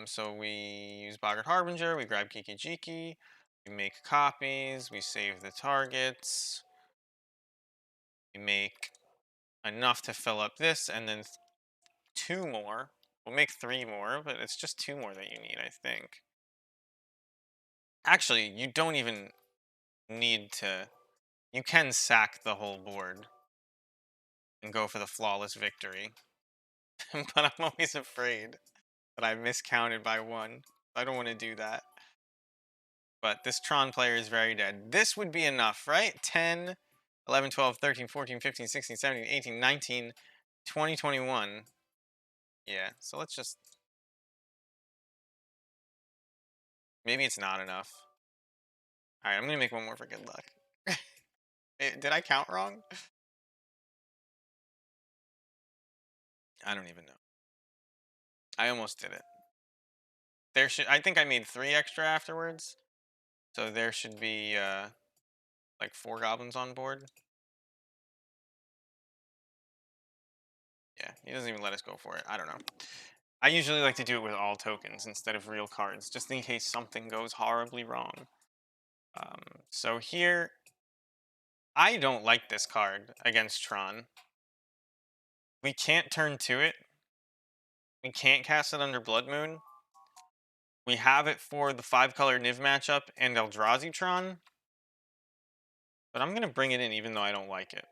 Speaker 1: So we use Boggart Harbinger, we grab Kiki Jiki, we make copies, we save the targets. We make enough to fill up this, and then 2 more. We'll make 3 more, but it's just 2 more that you need, I think. Actually, you don't even need to. You can sack the whole board and go for the flawless victory. But I'm always afraid that I miscounted by 1. I don't want to do that. But this Tron player is very dead. This would be enough, right? 10, 11, 12, 13, 14, 15, 16, 17, 18, 19, 20, 21. Yeah, so let's just... Maybe it's not enough. Alright, I'm going to make 1 more for good luck. Did I count wrong? I don't even know. I almost did it. I think I made 3 extra afterwards. So there should be like 4 goblins on board. Yeah, he doesn't even let us go for it. I don't know. I usually like to do it with all tokens instead of real cards, just in case something goes horribly wrong. So here, I don't like this card against Tron. We can't turn to it. We can't cast it under Blood Moon. We have it for the 5-color Niv matchup and Eldrazi Tron. But I'm going to bring it in even though I don't like it.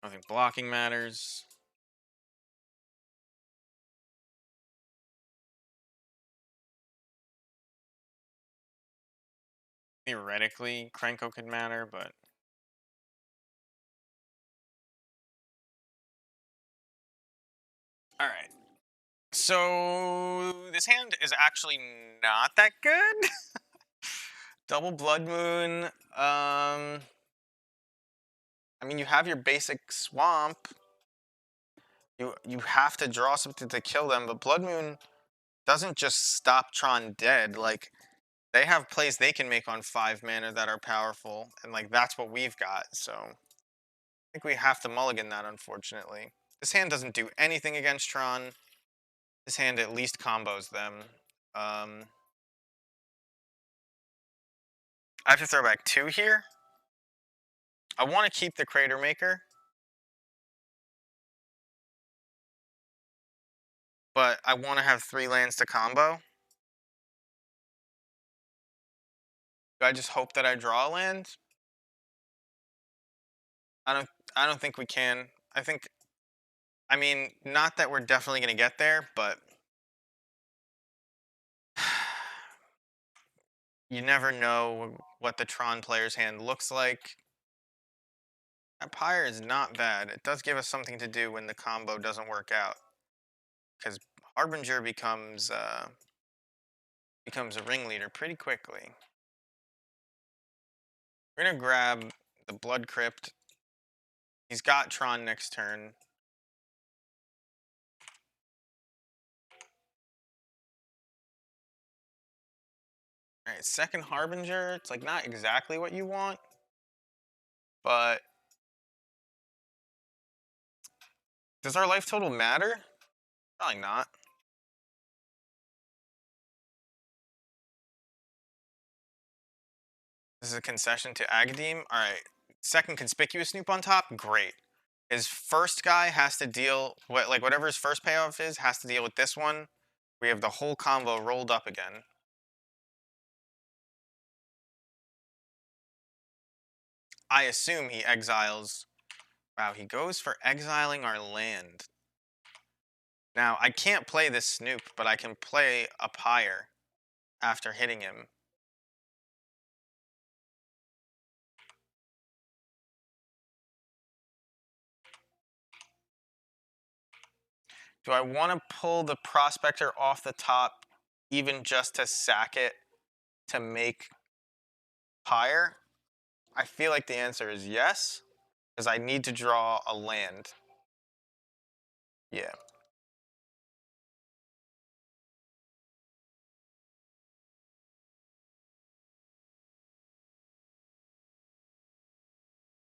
Speaker 1: I think blocking matters. Theoretically, Krenko could matter, but... Alright. So this hand is actually not that good. Double Blood Moon. I mean, you have your basic swamp. You have to draw something to kill them, but Blood Moon doesn't just stop Tron dead. Like, they have plays they can make on 5 mana that are powerful, and like that's what we've got. So I think we have to mulligan that, unfortunately. This hand doesn't do anything against Tron. This hand at least combos them. I have to throw back 2 here. I want to keep the Crater Maker, but I want to have 3 lands to combo. Do I just hope that I draw a land? I don't think we can. I mean, not that we're definitely going to get there, but you never know what the Tron player's hand looks like. That Pyre is not bad. It does give us something to do when the combo doesn't work out, because Harbinger becomes a ringleader pretty quickly. We're gonna grab the Blood Crypt. He's got Tron next turn. Alright, second Harbinger. It's like not exactly what you want, but does our life total matter? Probably not. This is a concession to Agadim. Alright, second Conspicuous Snoop on top. Great. His first guy has to deal whatever his first payoff is has to deal with this one. We have the whole combo rolled up again. I assume he exiles. Wow, he goes for exiling our land. Now, I can't play this Snoop, but I can play a Pyre after hitting him. Do I want to pull the Prospector off the top, even just to sack it to make Pyre? I feel like the answer is yes, because I need to draw a land. Yeah.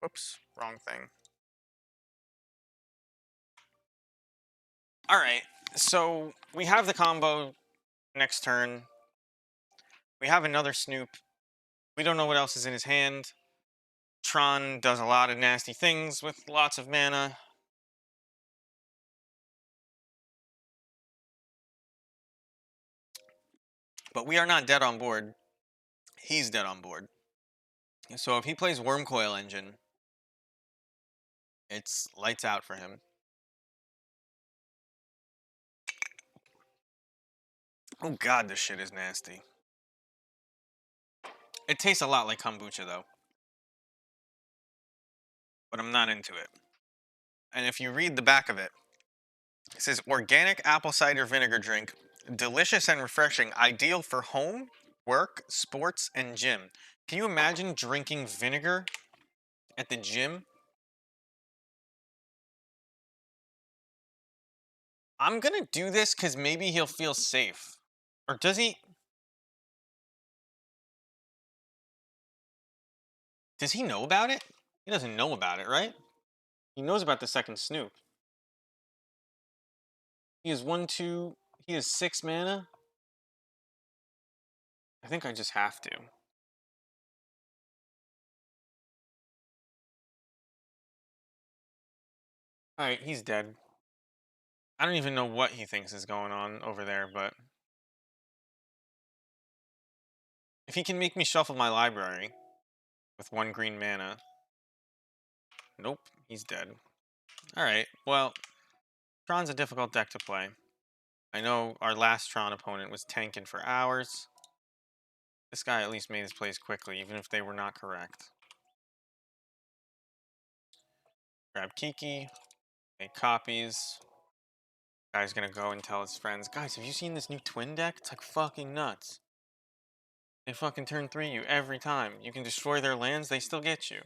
Speaker 1: Whoops, wrong thing. All right, so we have the combo next turn. We have another Snoop. We don't know what else is in his hand. Tron does a lot of nasty things with lots of mana. But we are not dead on board. He's dead on board. So if he plays Wormcoil Engine, it's lights out for him. Oh god, this shit is nasty. It tastes a lot like kombucha though. But I'm not into it. And if you read the back of it, it says organic apple cider vinegar drink, delicious and refreshing, ideal for home, work, sports, and gym. Can you imagine drinking vinegar at the gym? I'm gonna do this because maybe he'll feel safe. Or does he? Does he know about it? He doesn't know about it, right? He knows about the second Snoop. He has 1, 2. He has 6 mana. I think I just have to. Alright, he's dead. I don't even know what he thinks is going on over there, but if he can make me shuffle my library with 1 green mana. Nope, he's dead. Alright, well, Tron's a difficult deck to play. I know our last Tron opponent was tanking for hours. This guy at least made his plays quickly, even if they were not correct. Grab Kiki, make copies. Guy's gonna go and tell his friends, guys, have you seen this new twin deck? It's like fucking nuts. They fucking turn 3 you every time. You can destroy their lands, they still get you.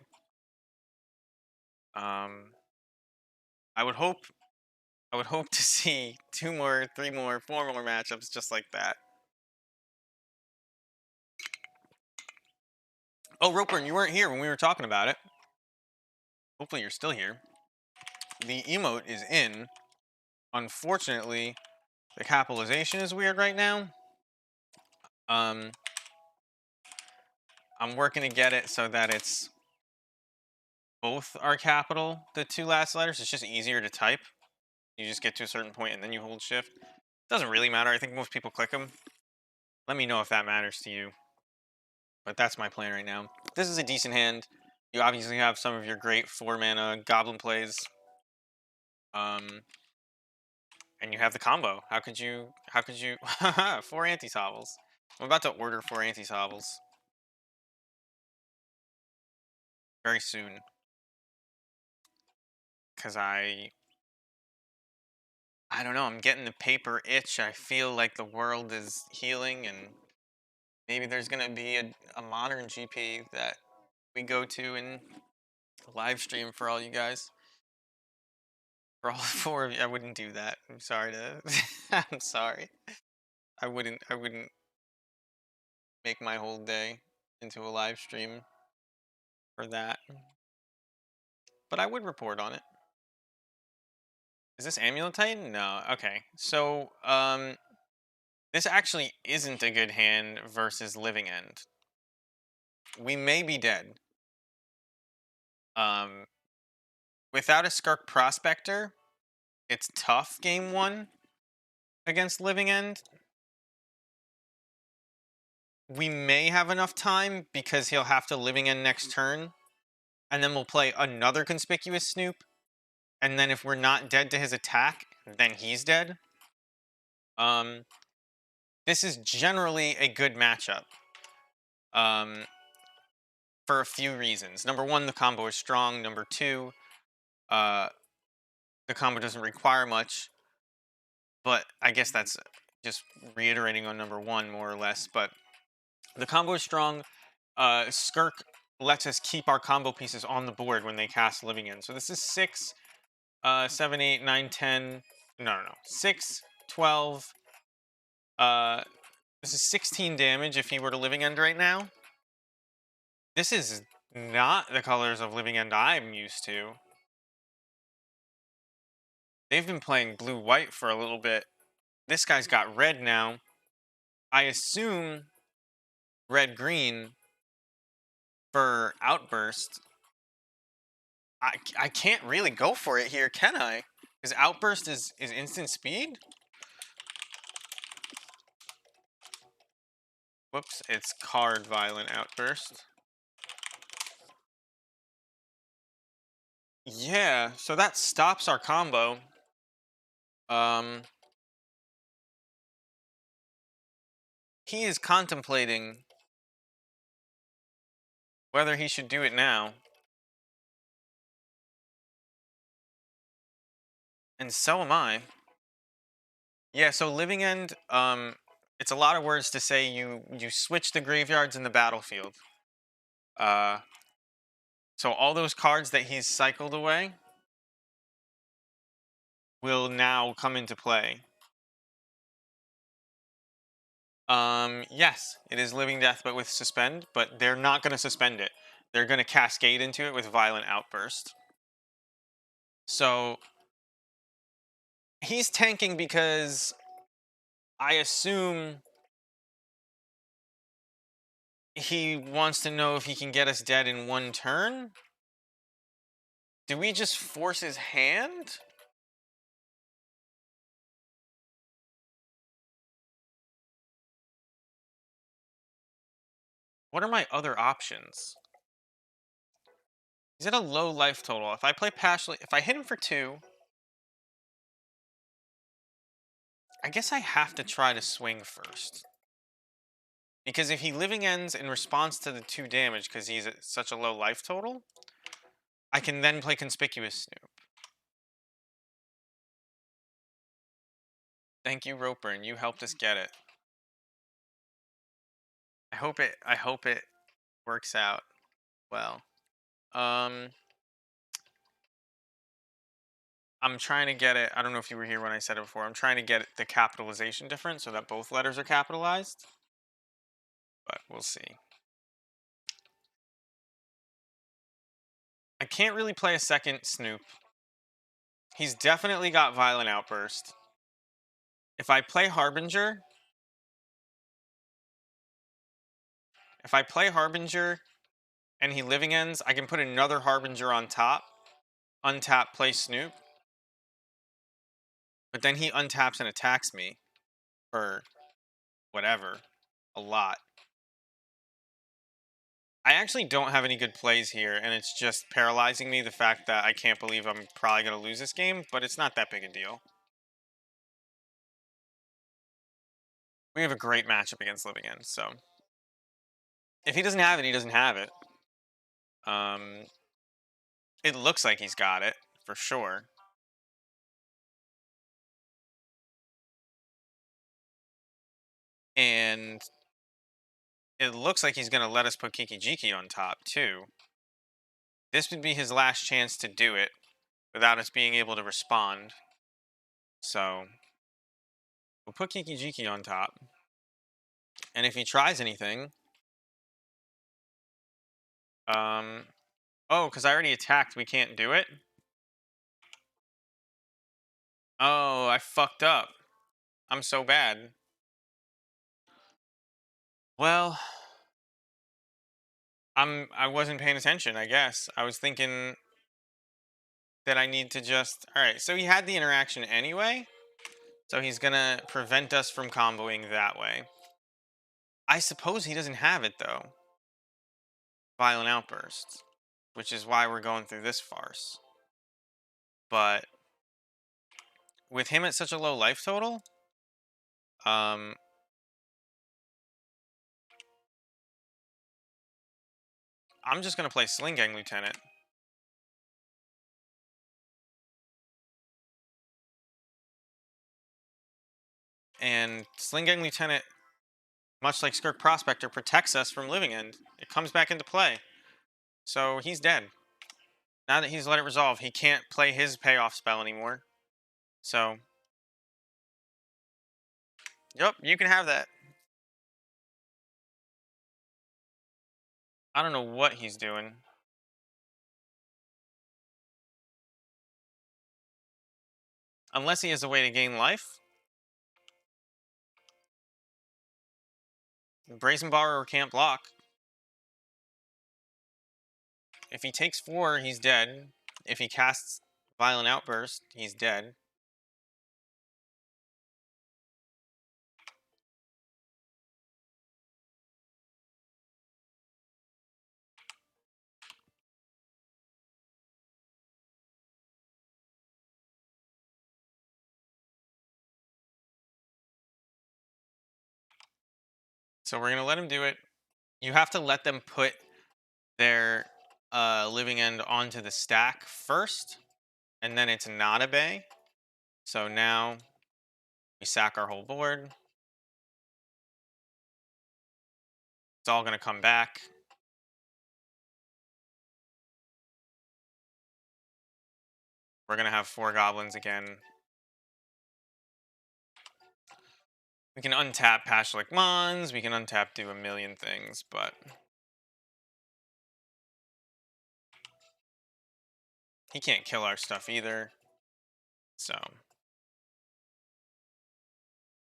Speaker 1: I would hope to see 2 more, 3 more, 4 more matchups just like that. Oh, Roper, you weren't here when we were talking about it. Hopefully you're still here. The emote is in. Unfortunately, the capitalization is weird right now. I'm working to get it so that it's both are capital, the 2 last letters. It's just easier to type. You just get to a certain point and then you hold shift. Doesn't really matter. I think most people click them. Let me know if that matters to you. But that's my plan right now. This is a decent hand. You obviously have some of your great 4 mana goblin plays. And you have the combo. How could you 4 anti-sobbles. I'm about to order 4 anti-sobbles. Very soon. Cause I don't know, I'm getting the paper itch. I feel like the world is healing and maybe there's gonna be a modern GP that we go to and live stream for all you guys. For all 4 of you. I wouldn't do that. I'm sorry to I'm sorry. I wouldn't make my whole day into a live stream for that. But I would report on it. Is this Amulet Titan? No. Okay. So, this actually isn't a good hand versus Living End. We may be dead. Um, without a Skirk Prospector, it's tough game 1 against Living End. We may have enough time because he'll have to Living End next turn. And then we'll play another Conspicuous Snoop. And then if we're not dead to his attack, then he's dead. This is generally a good matchup. For a few reasons. Number 1, the combo is strong. Number 2, the combo doesn't require much. But I guess that's just reiterating on number 1 more or less. But the combo is strong. Skirk lets us keep our combo pieces on the board when they cast Living End. So this is 6, 7, 8, 9, 10. No. 6, 12. This is 16 damage if he were to Living End right now. This is not the colors of Living End I'm used to. They've been playing blue-white for a little bit. This guy's got red now. I assume red-green for Outburst, I can't really go for it here, can I? Because Outburst is instant speed? Whoops, it's card Violent Outburst. Yeah, so that stops our combo. He is contemplating whether he should do it now. And so am I. Yeah, so Living End, it's a lot of words to say you switch the graveyards in the battlefield. Uh, so all those cards that he's cycled away will now come into play. Yes, it is Living Death, but with Suspend, but they're not going to suspend it. They're going to cascade into it with Violent Outburst. So he's tanking because I assume he wants to know if he can get us dead in one turn. Do we just force his hand? What are my other options? He's at a low life total. If I play Passionately, if I hit him for 2, I guess I have to try to swing first. Because if he Living Ends in response to the 2 damage because he's at such a low life total, I can then play Conspicuous Snoop. Thank you, Ropeburn. You helped us get it. I hope it works out well. I'm trying to get it. I don't know if you were here when I said it before. I'm trying to get the capitalization different so that both letters are capitalized. But we'll see. I can't really play a second Snoop. He's definitely got Violent Outburst. If I play Harbinger, and he Living Ends, I can put another Harbinger on top, untap, play Snoop. But then he untaps and attacks me for whatever, a lot. I actually don't have any good plays here, and it's just paralyzing me, the fact that I can't believe I'm probably going to lose this game, but it's not that big a deal. We have a great matchup against Living End, so if he doesn't have it, he doesn't have it. It looks like he's got it, for sure. And it looks like he's going to let us put Kiki Jiki on top, too. This would be his last chance to do it without us being able to respond. So we'll put Kiki Jiki on top. And if he tries anything... oh, because I already attacked, we can't do it? Oh, I fucked up. I'm so bad. Well, I wasn't paying attention, I guess. I was thinking that I need to just... Alright, so he had the interaction anyway. So he's gonna prevent us from comboing that way. I suppose he doesn't have it, though. Violent Outbursts. Which is why we're going through this farce. But with him at such a low life total, I'm just gonna play Sling Gang Lieutenant. And Sling Gang Lieutenant, much like Skirk Prospector, protects us from Living End. It comes back into play. So he's dead. Now that he's let it resolve, he can't play his payoff spell anymore. So, yep, you can have that. I don't know what he's doing. Unless he has a way to gain life. Brazen Borrower can't block. If he takes 4, he's dead. If he casts Violent Outburst, he's dead. So we're going to let him do it. You have to let them put their Living End onto the stack first, and then it's not a bay. So now we sack our whole board. It's all going to come back. We're going to have 4 goblins again. We can untap Pashalik Mons. We can untap do a million things, but he can't kill our stuff either. So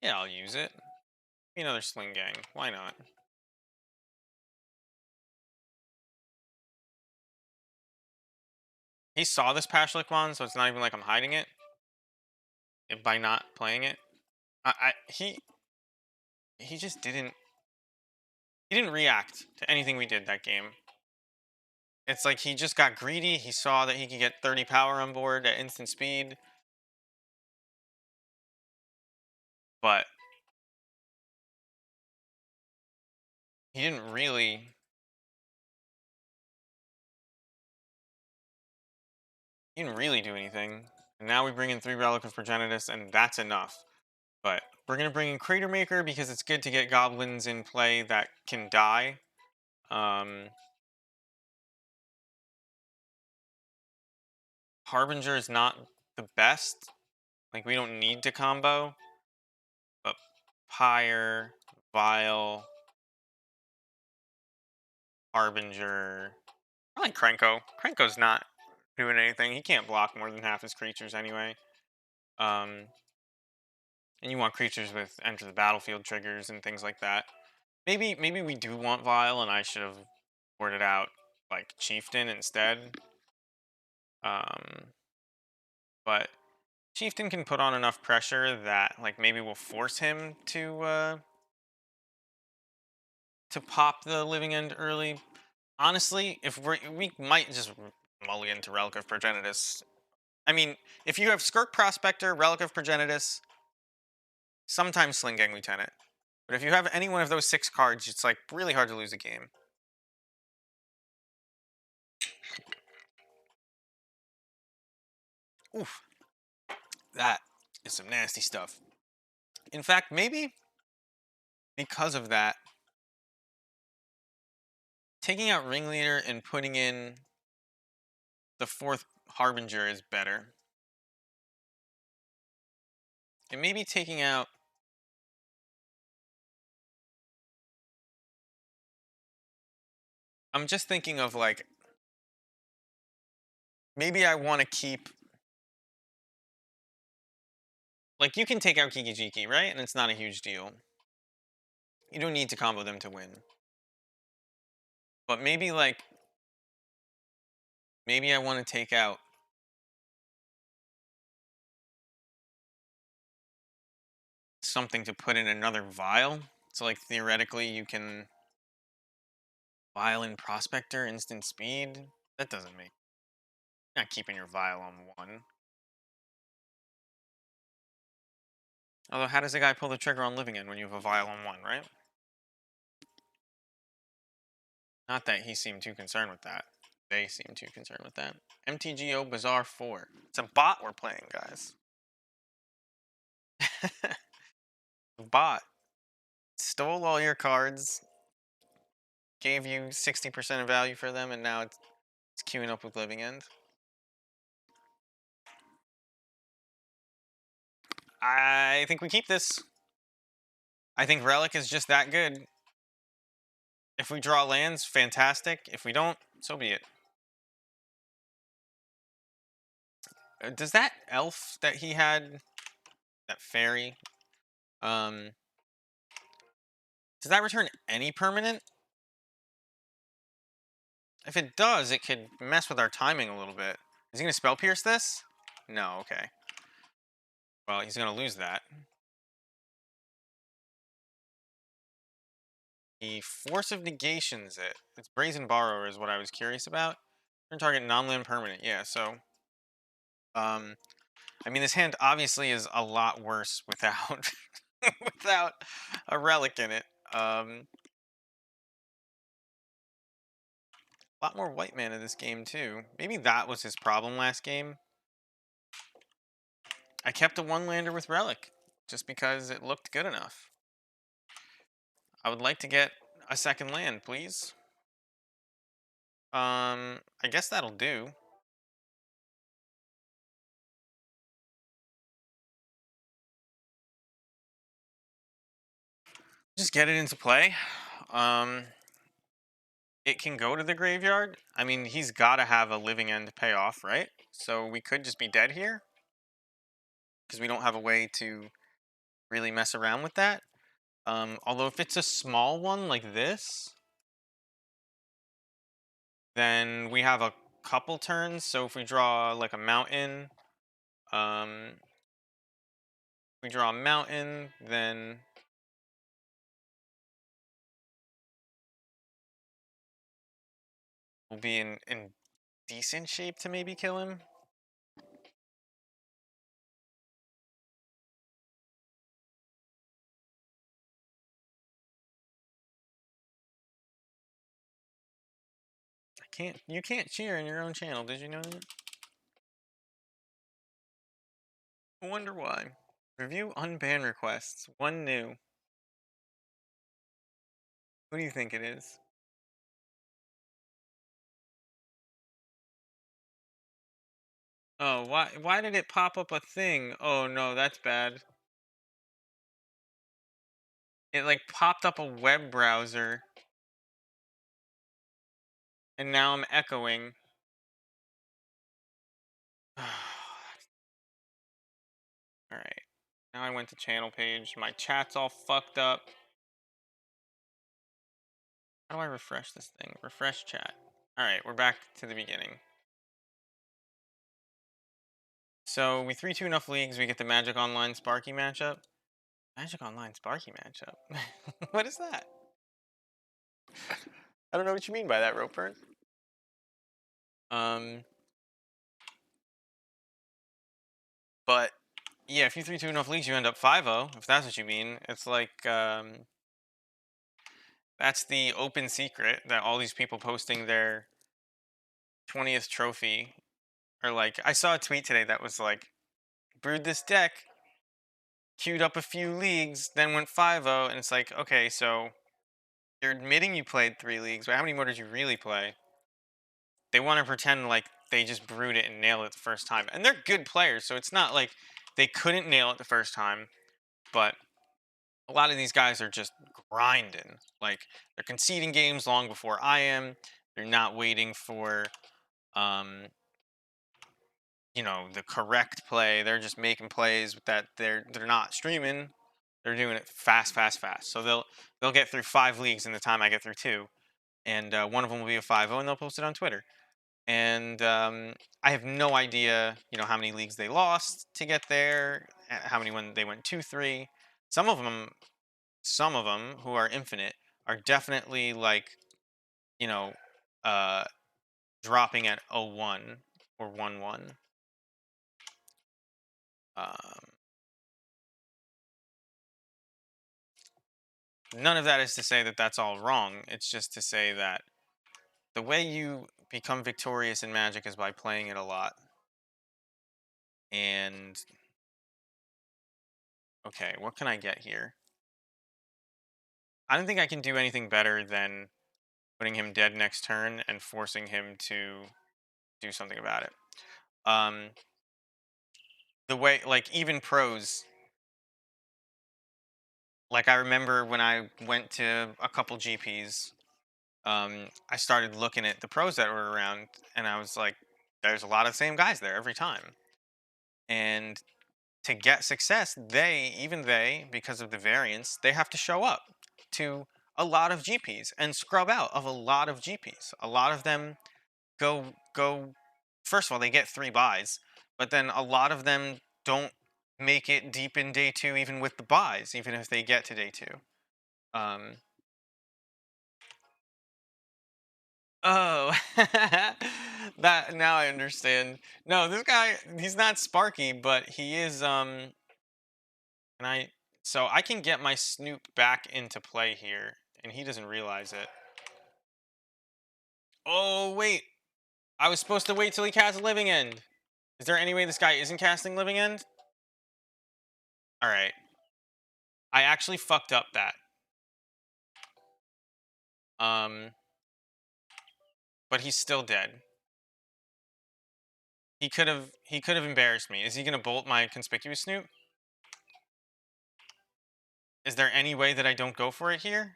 Speaker 1: yeah, I'll use it. Another Sling Gang. Why not? He saw this Pashalik Mons, so it's not even like I'm hiding it by not playing it. He just didn't. He didn't react to anything we did that game. It's like he just got greedy. He saw that he could get 30 power on board at instant speed. But he didn't really do anything. And now we bring in 3 Relic of Progenitus, and that's enough. But we're going to bring in Crater Maker because it's good to get goblins in play that can die. Harbinger is not the best. Like, we don't need to combo. But Pyre, Vile, Harbinger. I like Krenko. Krenko's not doing anything. He can't block more than half his creatures anyway. And you want creatures with enter the battlefield triggers and things like that. Maybe we do want Vile, and I should have worded out like Chieftain instead. But Chieftain can put on enough pressure that like maybe we'll force him to pop the Living End early. Honestly, if we might just mulligan to Relic of Progenitus. I mean, if you have Skirk Prospector, Relic of Progenitus, sometimes Sling Gang Lieutenant. But if you have any one of those 6 cards, it's like really hard to lose a game. Oof. That is some nasty stuff. In fact, maybe because of that, taking out Ringleader and putting in the 4th Harbinger is better. And maybe taking out... I'm just thinking of like... Maybe I want to keep... Like, you can take out Kiki Jiki, right? And it's not a huge deal. You don't need to combo them to win. But maybe, like... Maybe I want to take out... something to put in another Vile. So, like, theoretically, you can... Vile in Prospector, instant speed? That doesn't make... Not keeping your Vile on 1. Although, how does a guy pull the trigger on Living End when you have a Vile on 1, right? Not that he seemed too concerned with that. They seem too concerned with that. MTGO Bazaar 4. It's a bot we're playing, guys. Bot. Stole all your cards. Gave you 60% of value for them, and now it's queuing up with Living End. I think we keep this. I think Relic is just that good. If we draw lands, fantastic. If we don't, so be it. Does that elf that he had, that fairy, Does that return any permanent? If it does, it could mess with our timing a little bit. Is he going to Spell Pierce this? No, okay. Well, he's going to lose that. He Force of Negations it. It's Brazen Borrower is what I was curious about. Turn target non-land permanent. Yeah, so... I mean, this hand obviously is a lot worse without... without a relic in it. A lot more white mana this game, too. Maybe that was his problem last game. I kept a one-lander with relic, just because it looked good enough. I would like to get a second land, please. I guess that'll do. Just get it into play. It can go to the graveyard. I mean, he's got to have a living end payoff, right? So we could just be dead here. Because we don't have a way to really mess around with that. Although if it's a small one like this, then we have a couple turns. So if we draw like a mountain, we draw a mountain, then we'll be in decent shape to maybe kill him. You can't cheer in your own channel, did you know that? I wonder why. Review unban requests. One new. Who do you think it is? Oh, why did it pop up a thing? Oh no, that's bad. It like popped up a web browser. And now I'm echoing. Alright. Now I went to channel page. My chat's all fucked up. How do I refresh this thing? Refresh chat. Alright, we're back to the beginning. So we 3-2 enough leagues, we get the Magic Online Sparky matchup. Magic Online Sparky matchup? What is that? I don't know what you mean by that, Roper. But yeah, if you 3-2 enough leagues, you end up 5-0, if that's what you mean. It's like that's the open secret that all these people posting their 20th trophy are like. I saw a tweet today that was like, brewed this deck, queued up a few leagues, then went 5-0, and it's like, okay, so you're admitting you played 3 leagues, but how many more did you really play? They want to pretend like they just brewed it and nailed it the first time. And they're good players, so it's not like they couldn't nail it the first time, but a lot of these guys are just grinding. Like, they're conceding games long before I am. They're not waiting for you know, the correct play. They're just making plays that they're not streaming. They're doing it fast. So they'll get through 5 leagues in the time I get through 2, and one of them will be a 5-0, and they'll post it on Twitter. And I have no idea, you know, how many leagues they lost to get there, how many when they went 2-3. Some of them who are infinite are definitely like, you know, uh, dropping at 0-1 or 1-1. None of that is to say that that's all wrong. It's just to say that the way you become victorious in Magic is by playing it a lot. And okay, what can I get here? I don't think I can do anything better than putting him dead next turn and forcing him to do something about it. The way, like, even pros, like, I remember when I went to a couple GPs, I started looking at the pros that were around, and I was like, there's a lot of the same guys there every time. And to get success, even they, because of the variance, they have to show up. to a lot of GPs and scrub out of a lot of GPs. A lot of them go first of all, they get 3 buys, but then a lot of them don't make it deep in day 2 even with the buys, even if they get to day 2. Um Oh, that now I understand. No, this guy, he's not Sparky, but he is and so I can get my Snoop back into play here and he doesn't realize it. Oh, wait. I was supposed to wait till he casts Living End. Is there any way this guy isn't casting Living End? All right. I actually fucked up that. Um but he's still dead. He could have embarrassed me. Is he going to bolt my Conspicuous Snoop? Is there any way that I don't go for it here?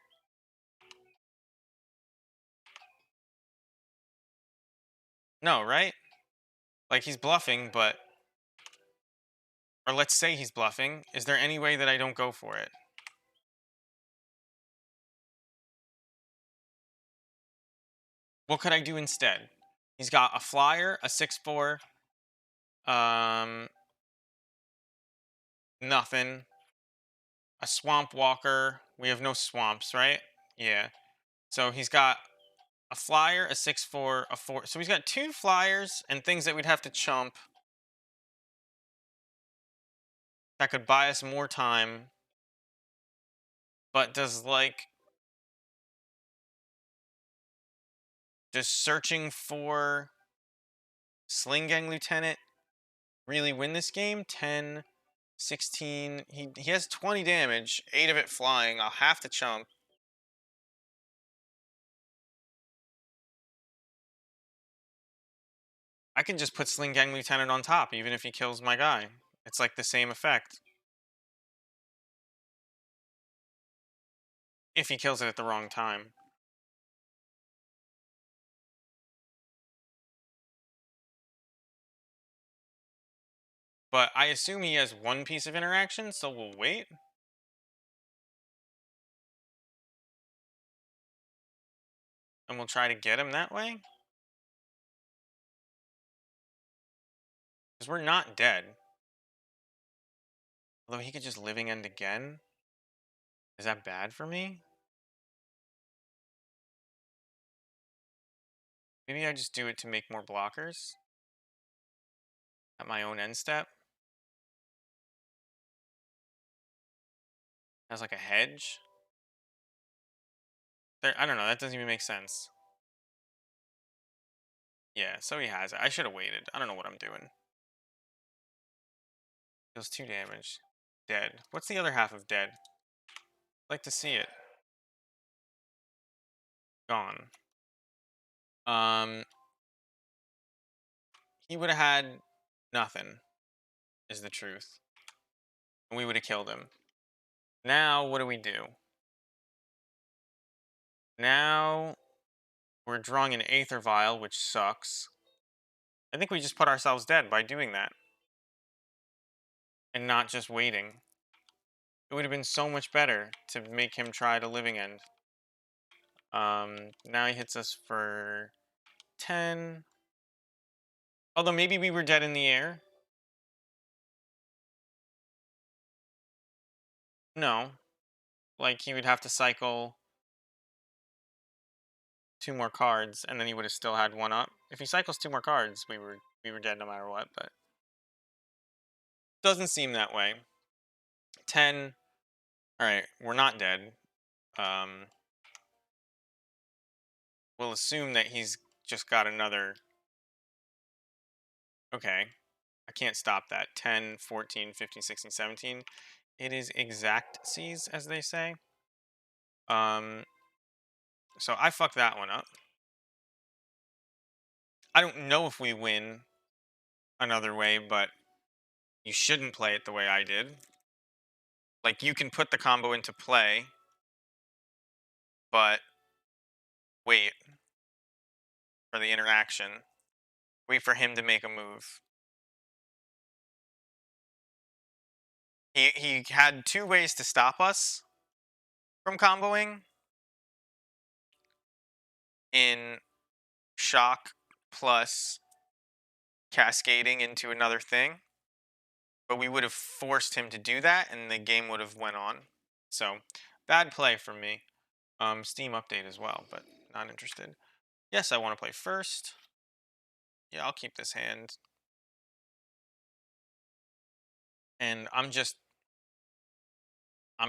Speaker 1: No, right? Like he's bluffing, but or let's say he's bluffing. Is there any way that I don't go for it? What could I do instead? He's got a flyer, a 6/4, um, nothing, a swamp walker. We have no swamps, right? Yeah. So he's got a flyer, a 6/4, a 4. So he's got 2 flyers and things that we'd have to chump that could buy us more time. But does searching for Sling Gang Lieutenant really win this game? 10, 16. He has 20 damage, 8 of it flying. I'll have to chump. I can just put Sling Gang Lieutenant on top, even if he kills my guy. It's like the same effect. If he kills it at the wrong time. But I assume he has 1 piece of interaction, so we'll wait. And we'll try to get him that way. Because we're not dead. Although he could just Living End again. Is that bad for me? Maybe I just do it to make more blockers. At my own end step. As like a hedge. There, I don't know, that doesn't even make sense. Yeah, so he has it. I should have waited. I don't know what I'm doing. Deals 2 damage. Dead. What's the other half of dead? I'd like to see it. Gone. He would have had nothing, is the truth. And we would have killed him. Now, what do we do? Now, we're drawing an Aether Vial, which sucks. I think we just put ourselves dead by doing that. And not just waiting. It would have been so much better to make him try to Living End. Now he hits us for 10. Although maybe we were dead in the air. No. Like he would have to cycle 2 more cards, and then he would have still had 1 up. If he cycles 2 more cards, we were dead no matter what. But doesn't seem that way. 10. All right, we're not dead. We'll assume that he's just got another. Okay. I can't stop that. 10, 14, 15, 16, 17. It is exact C's, as they say. So I fucked that one up. I don't know if we win another way, but you shouldn't play it the way I did. Like, you can put the combo into play, but wait for the interaction. Wait for him to make a move. He had 2 ways to stop us. from comboing in shock plus cascading into another thing, but we would have forced him to do that and the game would have went on. So bad play from me. Steam update as well, but not interested. Yes, I want to play first. Yeah, I'll keep this hand. And I'm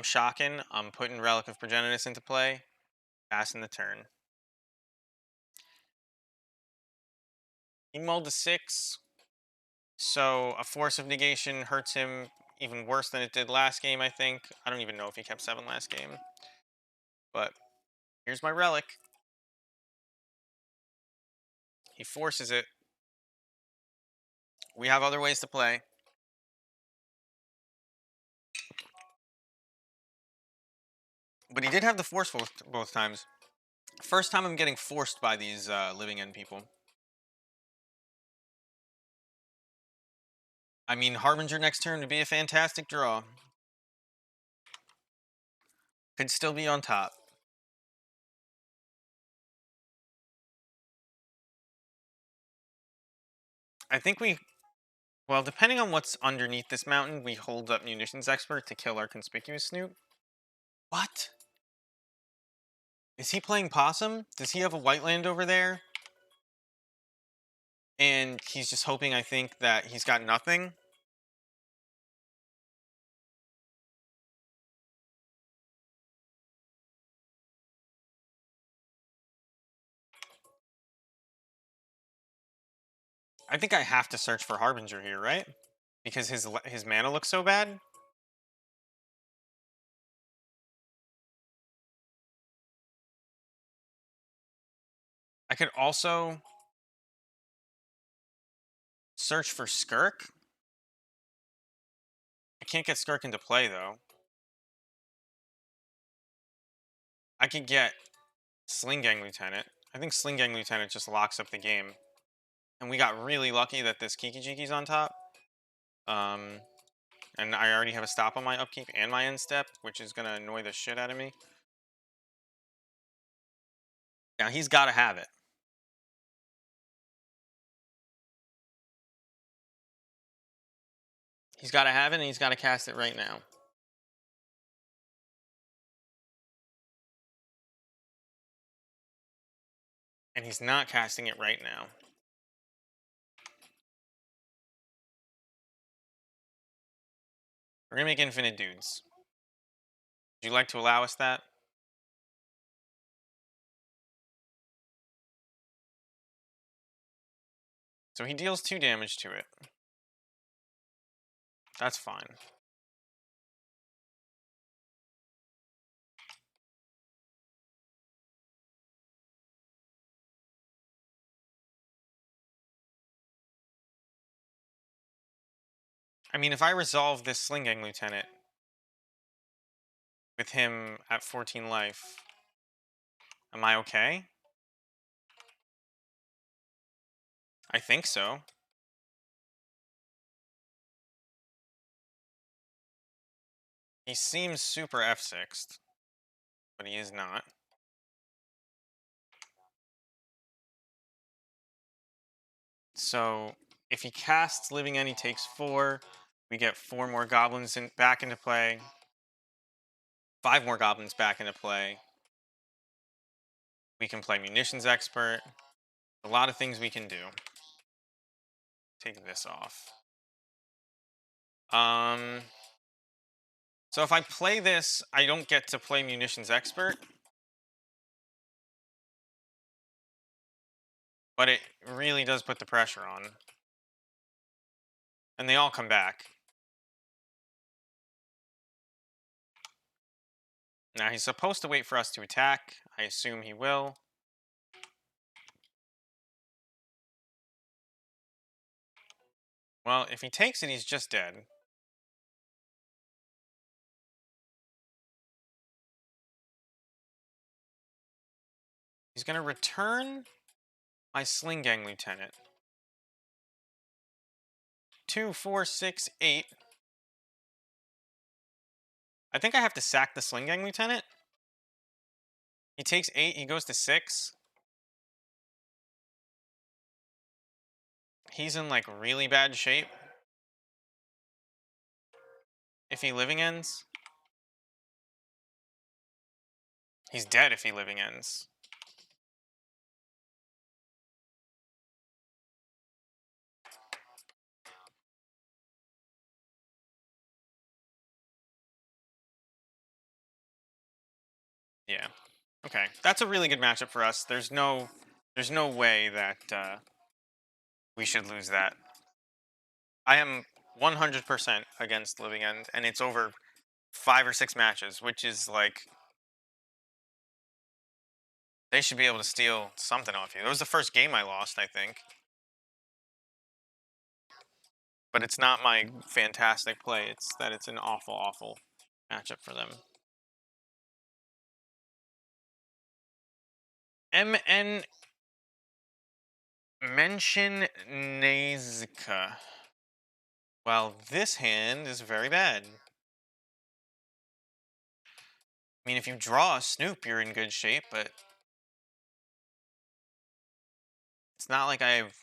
Speaker 1: shocking. I'm putting Relic of Progenitus into play, passing the turn. He mulled to 6, so a Force of Negation hurts him even worse than it did last game, I think. I don't even know if he kept 7 last game. But here's my Relic. He forces it. We have other ways to play. But he did have the Force both times. First time I'm getting forced by these living end people. I mean, Harbinger next turn would be a fantastic draw. Could still be on top. I think well, depending on what's underneath this mountain, we hold up Munitions Expert to kill our Conspicuous Snoop. What? Is he playing Possum? Does he have a white land over there? And he's just hoping, I think, that he's got nothing? I think I have to search for Harbinger here, right? Because his mana looks so bad? I could also search for Skirk. I can't get Skirk into play, though. I could get Sling Gang Lieutenant. I think Sling Gang Lieutenant just locks up the game. And we got really lucky that this Kiki Jiki's on top. And I already have a stop on my upkeep and my end step, which is going to annoy the shit out of me. Now, he's got to have it. He's got to have it, and he's got to cast it right now. And he's not casting it right now. We're going to make infinite dudes. Would you like to allow us that? So he deals 2 damage to it. That's fine. I mean, if I resolve this Sling Gang Lieutenant with him at 14 life, am I okay? I think so. He seems super F6'd, but he is not. So if he casts Living End, he takes 4. We get 4 more goblins back into play. 5 more goblins back into play. We can play Munitions Expert. A lot of things we can do. Take this off. So if I play this, I don't get to play Munitions Expert. But it really does put the pressure on. And they all come back. Now he's supposed to wait for us to attack. I assume he will. Well, if he takes it, he's just dead. He's going to return my Sling Gang Lieutenant. 2, 4, 6, 8. I think I have to sack the Sling Gang Lieutenant. He takes 8, he goes to 6. He's in like really bad shape. If he living ends, he's dead if he living ends. Yeah. Okay. That's a really good matchup for us. There's no way that we should lose that. I am 100% against living end, and it's over 5 or 6 matches, which is like they should be able to steal something off you. It was the first game I lost, I think. But it's not my fantastic play. It's that it's an awful, awful matchup for them. MN Mention Nazca. Well, this hand is very bad. I mean, if you draw a Snoop, you're in good shape, but it's not like I've...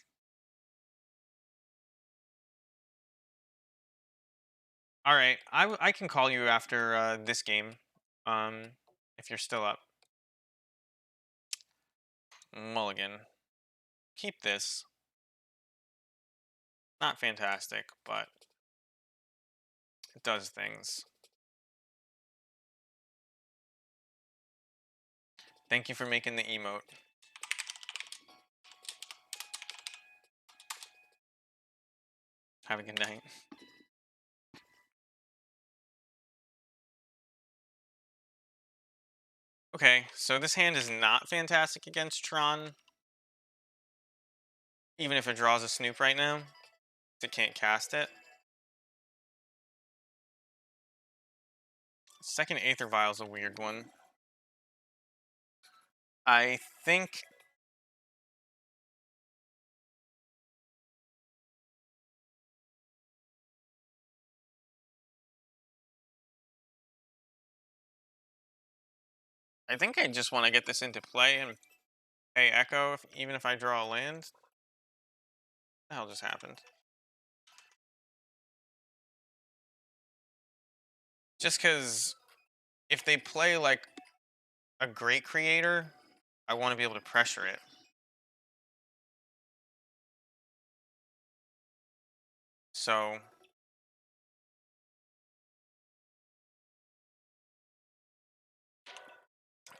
Speaker 1: All right, I can call you after this game, if you're still up. Mulligan. Keep this. Not fantastic, but it does things. Thank you for making the emote. Have a good night. Okay, so this hand is not fantastic against Tron. Even if it draws a Snoop right now, it can't cast it. Second Aether Vial is a weird one. I think... I just want to get this into play and pay Echo, even if I draw a land. What the hell just happened? Just because if they play like a great creator, I want to be able to pressure it. So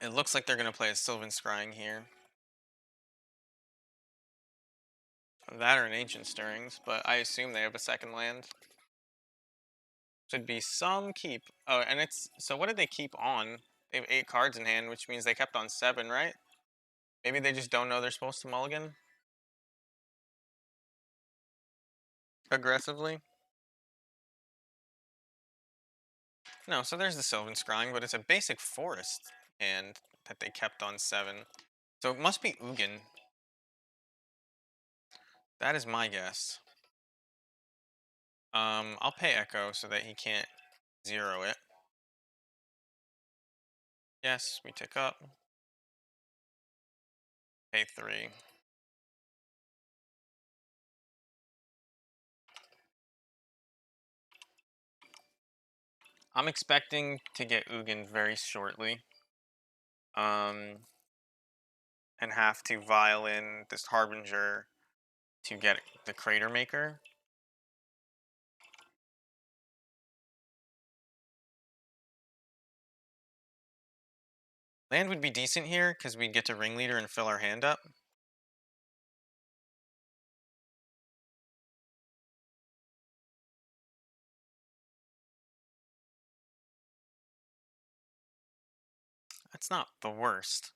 Speaker 1: it looks like they're going to play a Sylvan Scrying here. That or an Ancient Stirrings, but I assume they have a second land. Should be some keep. Oh, and it's... So what did they keep on? They have 8 cards in hand, which means they kept on 7, right? Maybe they just don't know they're supposed to mulligan? Aggressively? No, so there's the Sylvan Scrying, but it's a basic forest hand that they kept on 7. So it must be Ugin. That is my guess. I'll pay Echo so that he can't 0 it. Yes, we tick up. Pay 3. I'm expecting to get Ugin very shortly. And have to violin this Harbinger to get the Crater Maker. Land would be decent here because we'd get to Ringleader and fill our hand up. That's not the worst.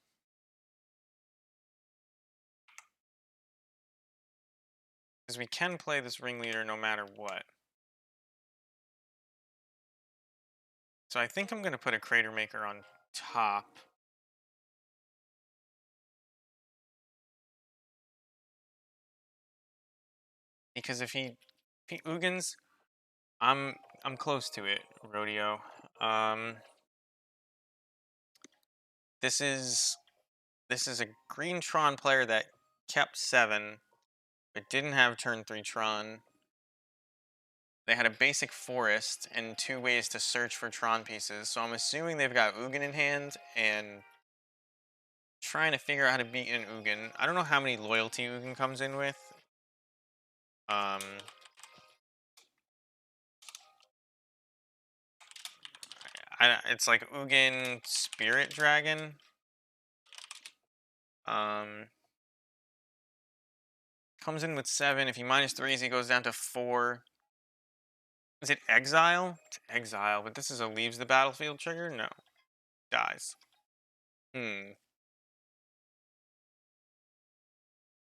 Speaker 1: Because we can play this Ringleader no matter what. So I think I'm going to put a Crater Maker on top. Because if he Ugins, I'm close to it, Rodeo. This is a green Tron player that kept 7, but didn't have turn 3 Tron. They had a basic forest and 2 ways to search for Tron pieces, so I'm assuming they've got Ugin in hand and trying to figure out how to beat an Ugin. I don't know how many loyalty Ugin comes in with. Um, it's like Ugin Spirit Dragon. Comes in with 7. If he -3s, he goes down to 4. Is it Exile? It's Exile, but this is a leaves the battlefield trigger? No. Dies.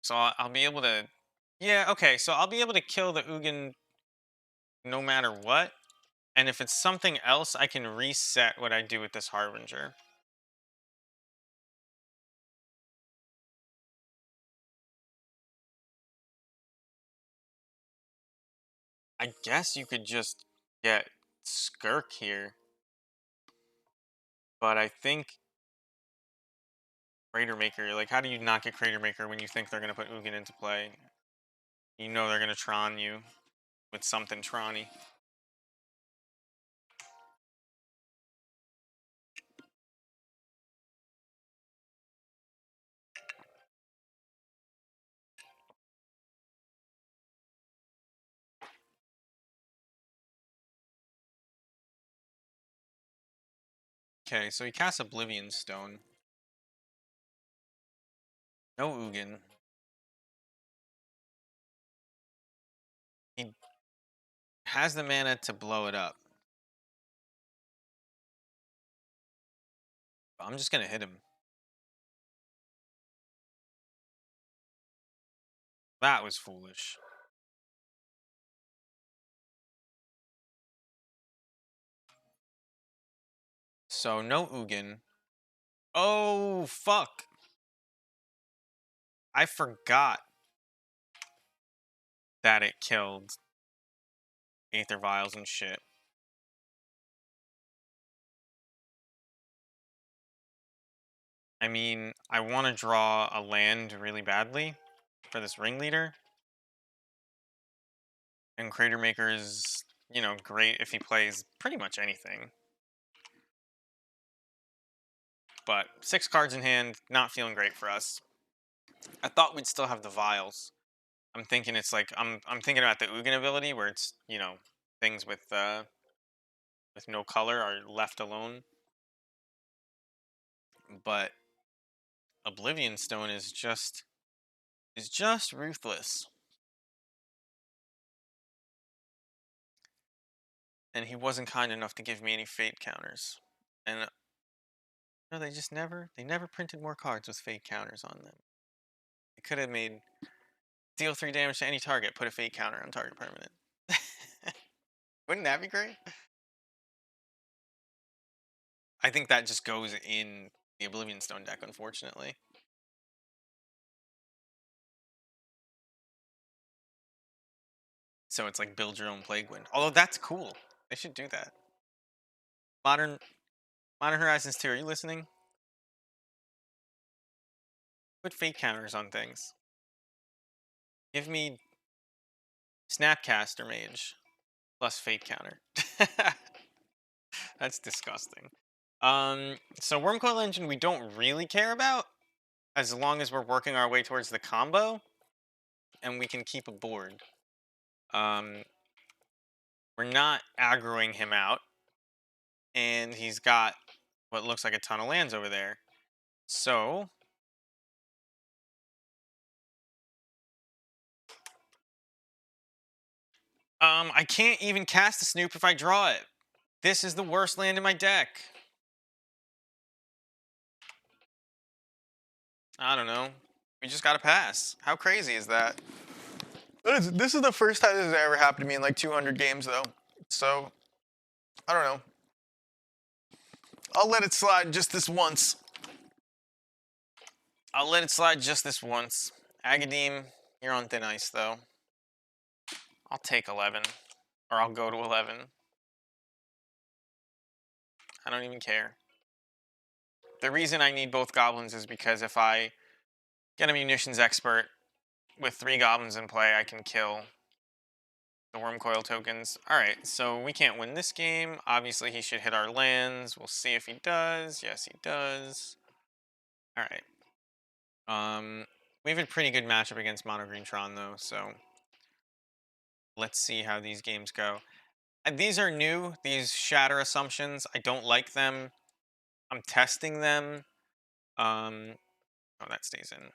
Speaker 1: So I'll be able to... Yeah, okay, so I'll be able to kill the Ugin no matter what. And if it's something else, I can reset what I do with this Harbinger. I guess you could just get Skirk here. But I think Crater Maker, like, how do you not get Crater Maker when you think they're going to put Ugin into play? You know they're going to Tron you with something Tron-y. Okay, so he casts Oblivion Stone. No Ugin. He has the mana to blow it up. I'm just going to hit him. That was foolish. So, no Ugin. Oh, fuck. I forgot that it killed Aether Vials and shit. I mean, I want to draw a land really badly for this Ringleader. And Crater Maker is, you know, great if he plays pretty much anything. But 6 cards in hand, not feeling great for us. I thought we'd still have the Vials. I'm thinking it's like, I'm thinking about the Ugin ability where it's, you know, things with no color are left alone. But Oblivion Stone is just ruthless. And he wasn't kind enough to give me any fate counters. And no, they never printed more cards with fate counters on them. They could have made deal 3 damage to any target, put a fate counter on target permanent. Wouldn't that be great? I think that just goes in the Oblivion Stone deck, unfortunately. So it's like build your own Plague Wind. Although that's cool. They should do that. Modern Horizons 2, are you listening? Put fate counters on things. Give me Snapcaster Mage plus fate counter. That's disgusting. So Wormcoil Engine we don't really care about as long as we're working our way towards the combo and we can keep a board. We're not aggroing him out, and he's got what looks like a ton of lands over there. So I can't even cast the Snoop if I draw it. This is the worst land in my deck. I don't know. We just got to pass. How crazy is that? This is the first time this has ever happened to me in like 200 games, though. So, I don't know. I'll let it slide just this once. Agadim, you're on thin ice, though. I'll take 11. Or I'll go to 11. I don't even care. The reason I need both goblins is because if I get a munitions expert with 3 goblins in play, I can kill the worm coil tokens. All right, so we can't win this game. Obviously, he should hit our lands. We'll see if he does. Yes, he does. All right. We have a pretty good matchup against Mono Green Tron though, so let's see how these games go. And these are new. These shatter assumptions. I don't like them. I'm testing them. Oh, that stays in.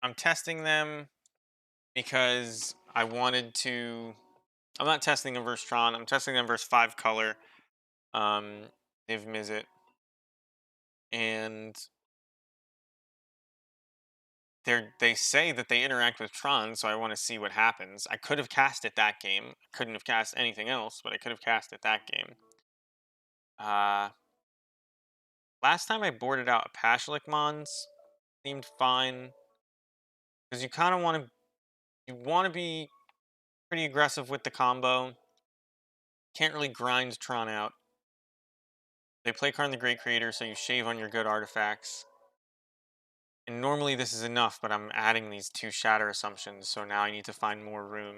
Speaker 1: I'm testing them because I wanted to. I'm not testing them versus Tron. I'm testing them versus 5 color. Niv Mizzet. And they say that they interact with Tron, so I want to see what happens. I could have cast it that game. Couldn't have cast anything else, but I could have cast it that game. Last time I boarded out a Pashlik Mons, seemed fine. Because you want to be pretty aggressive with the combo. Can't really grind Tron out. They play Karn the Great Creator, so you shave on your good artifacts. And normally this is enough, but I'm adding these 2 shatter assumptions, so now I need to find more room.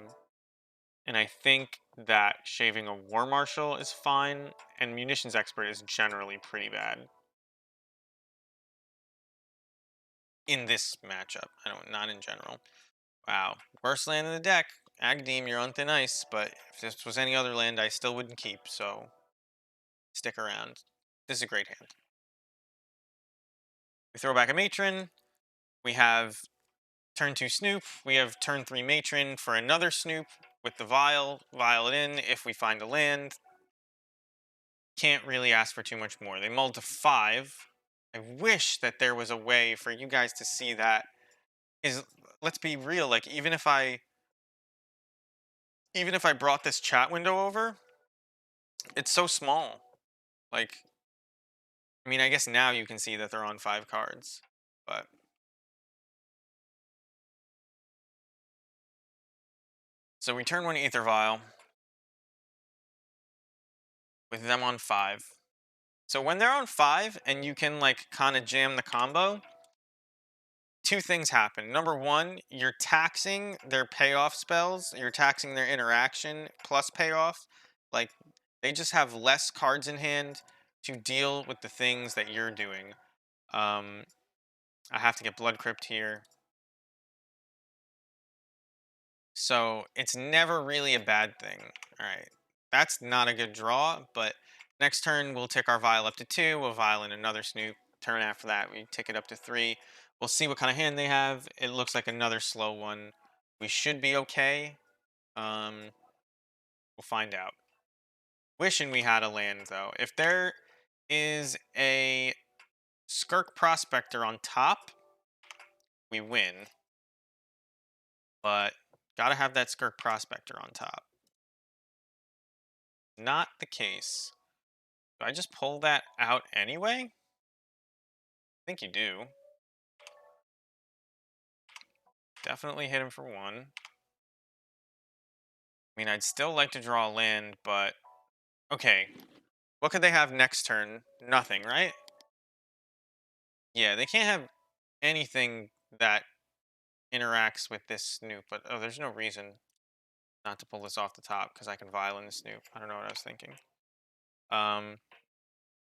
Speaker 1: And I think that shaving a War Marshal is fine, and Munitions Expert is generally pretty bad. In this matchup. Not in general. Wow. Worst land in the deck. Agdeem, you're on thin ice, but if this was any other land, I still wouldn't keep, so stick around. This is a great hand. We throw back a Matron. We have turn 2 Snoop. We have turn 3 Matron for another Snoop with the Vial. Vial it in if we find a land. Can't really ask for too much more. They mulled to 5. I wish that there was a way for you guys to see that. Let's be real, like even if I brought this chat window over, it's so small. Like, I mean, I guess now you can see that they're on 5 cards, but so we turn 1 Aether Vial with them on 5. So when they're on 5 and you can like kind of jam the combo, 2 things happen. Number 1, you're taxing their payoff spells, you're taxing their interaction plus payoff. Like, they just have less cards in hand to deal with the things that you're doing. I have to get Blood Crypt here. So it's never really a bad thing. All right, that's not a good draw, but next turn we'll tick our Vial up to 2, we'll Vial in another Snoop. Turn after that, we tick it up to 3. We'll see what kind of hand they have. It looks like another slow one. We should be okay. We'll find out. Wishing we had a land, though. If there is a Skirk Prospector on top, we win. But gotta have that Skirk Prospector on top. Not the case. Do I just pull that out anyway? I think you do. Definitely hit him for 1. I mean, I'd still like to draw a land, but... Okay. What could they have next turn? Nothing, right? Yeah, they can't have anything that interacts with this Snoop, but oh, there's no reason not to pull this off the top because I can Violin the Snoop. I don't know what I was thinking.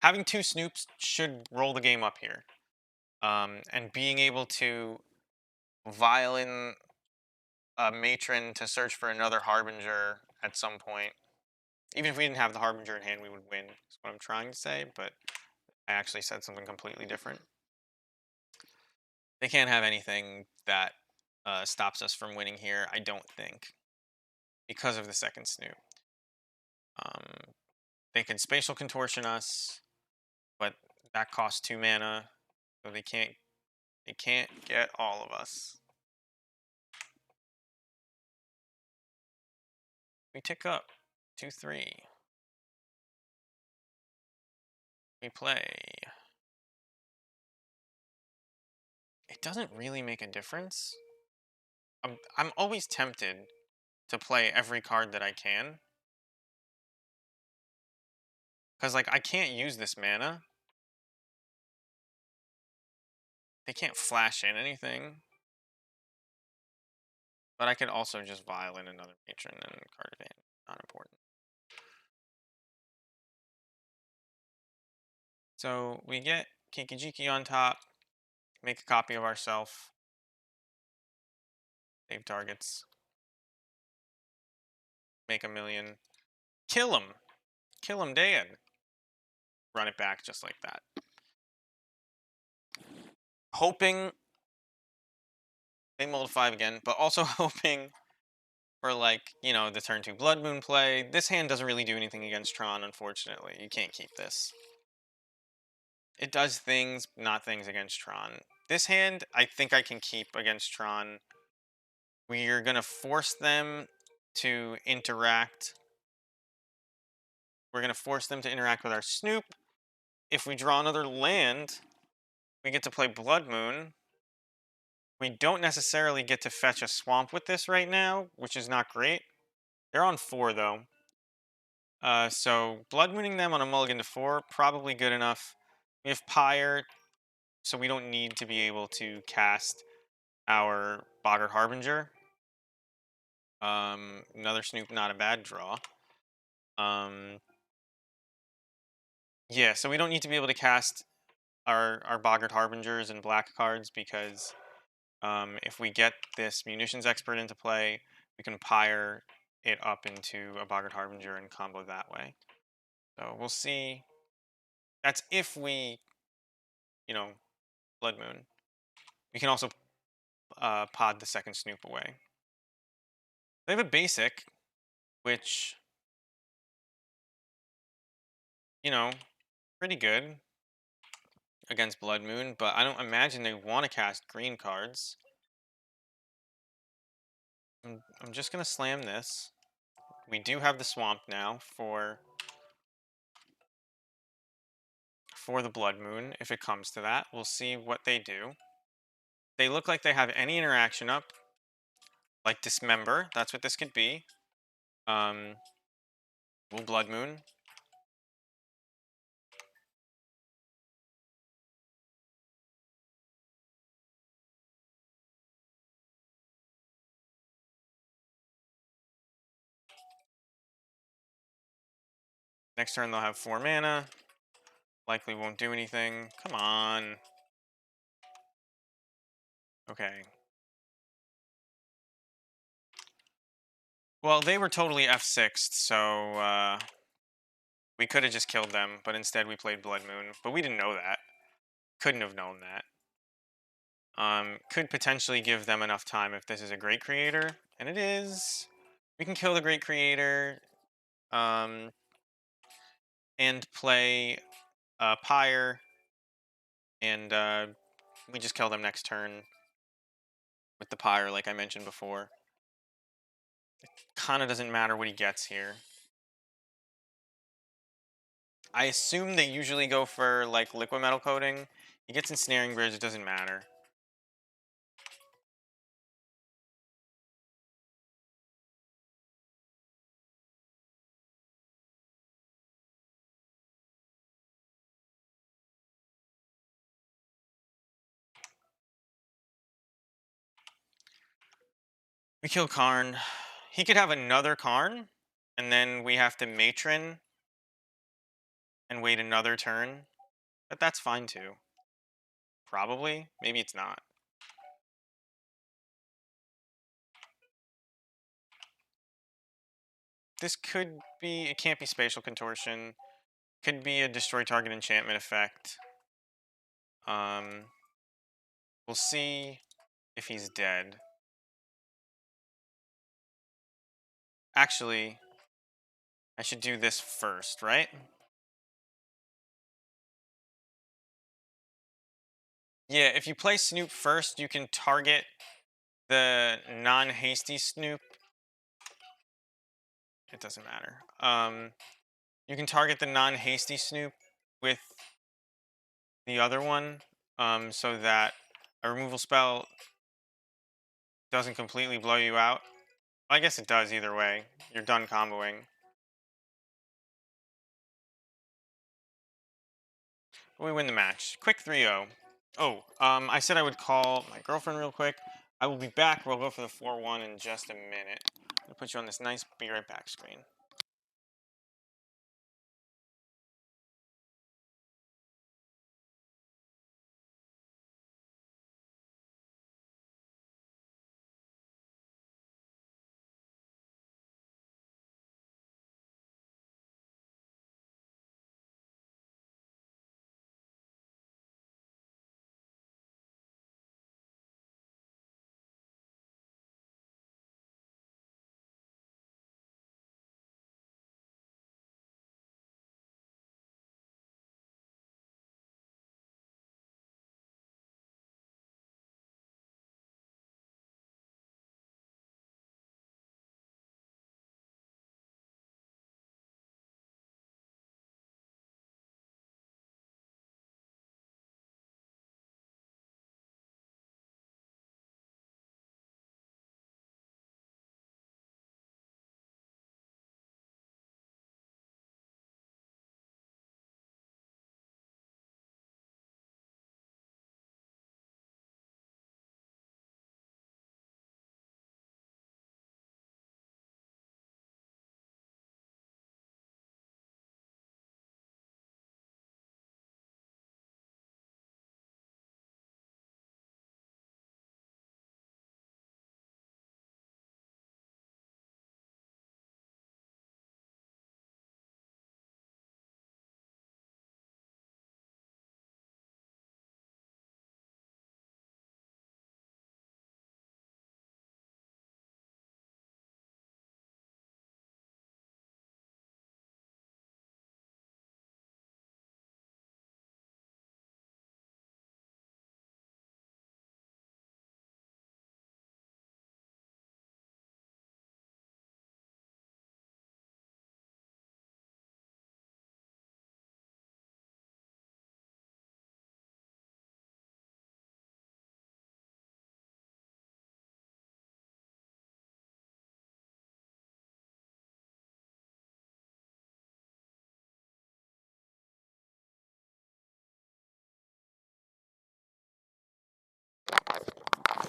Speaker 1: Having 2 Snoops should roll the game up here. And being able to Violin a Matron to search for another Harbinger at some point. Even if we didn't have the Harbinger in hand, we would win, is what I'm trying to say, but I actually said something completely different. They can't have anything that stops us from winning here, I don't think, because of the second Snoop. They can Spatial Contortion us, but that costs 2 mana, so they can't get all of us. We tick up 2-3. We play. It doesn't really make a difference. I'm always tempted to play every card that I can. Because, like, I can't use this mana. They can't flash in anything. But I could also just violin another patron and card advantage. Not important. So we get Kikijiki on top. Make a copy of ourself. Save targets. Make a million. Kill him. Kill him dead. Run it back just like that. Hoping they mulled 5 again, but also hoping for, like, you know, the turn 2 Blood Moon play. This hand doesn't really do anything against Tron, unfortunately. You can't keep this. It does things, not things against Tron. This hand, I think I can keep against Tron. We're going to force them to interact. We're going to force them to interact with our Snoop. If we draw another land, we get to play Blood Moon. We don't necessarily get to fetch a swamp with this right now, which is not great. They're on 4, though. So Blood Mooning them on a mulligan to 4, probably good enough. We have Pyre, so we don't need to be able to cast our Boggart Harbinger. Another Snoop, not a bad draw. Yeah, so we don't need to be able to cast our Boggart Harbingers and black cards because if we get this Munitions Expert into play, we can Pyre it up into a Boggart Harbinger and combo that way. So we'll see. That's if we, you know, Blood Moon. We can also pod the second Snoop away. They have a basic, which, you know, pretty good against Blood Moon, but I don't imagine they want to cast green cards. I'm just going to slam this. We do have the Swamp now for the Blood Moon, if it comes to that. We'll see what they do. They look like they have any interaction up, like Dismember. That's what this could be. We'll Blood Moon. Next turn they'll have 4 mana. Likely won't do anything. Come on. Okay. Well, they were totally F6'd, so we could have just killed them, but instead we played Blood Moon. But we didn't know that. Couldn't have known that. Could potentially give them enough time if this is a Great Creator, and it is. We can kill the Great Creator, and play Pyre, and we just kill them next turn with the Pyre, like I mentioned before. It kind of doesn't matter what he gets here. I assume they usually go for, like, Liquid Metal Coating. He gets Ensnaring Bridge, it doesn't matter. We kill Karn. He could have another Karn, and then we have to Matron and wait another turn. But that's fine too. Probably. Maybe it's not. This could be... It can't be Spatial Contortion. Could be a Destroy Target Enchantment effect. We'll see if he's dead. Actually, I should do this first, right? Yeah, if you play Snoop first, you can target the non-hasty Snoop. It doesn't matter. You can target the non-hasty Snoop with the other one, so that a removal spell doesn't completely blow you out. I guess it does either way. You're done comboing. We win the match. Quick 3-0. Oh, I said I would call my girlfriend real quick. I will be back. We'll go for the 4-1 in just a minute. I'll put you on this nice be right back screen.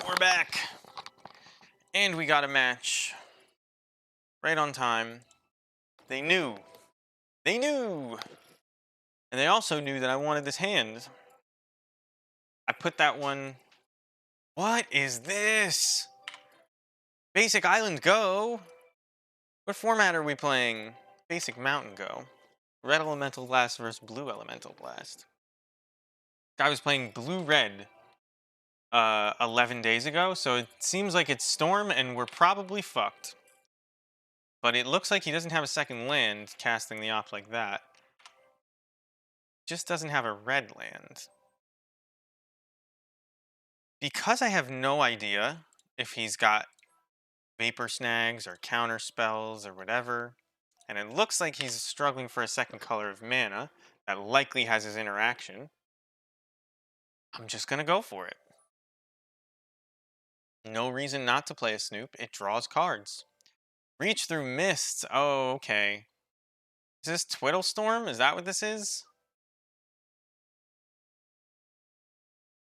Speaker 1: We're back. And we got a match. Right on time. They knew. They knew. And they also knew that I wanted this hand. I put that one. What is this? Basic Island Go? What format are we playing? Basic Mountain Go. Red Elemental Blast versus Blue Elemental Blast. Guy was playing Blue-Red 11 days ago, so it seems like it's Storm and we're probably fucked. But it looks like he doesn't have a second land casting the op like that. Just doesn't have a red land. Because I have no idea if he's got Vapor Snags or Counter Spells or whatever, and it looks like he's struggling for a second color of mana that likely has his interaction, I'm just going to go for it. No reason not to play a Snoop. It draws cards. Reach through mists. Oh, okay. Is this Twiddle Storm? Is that what this is?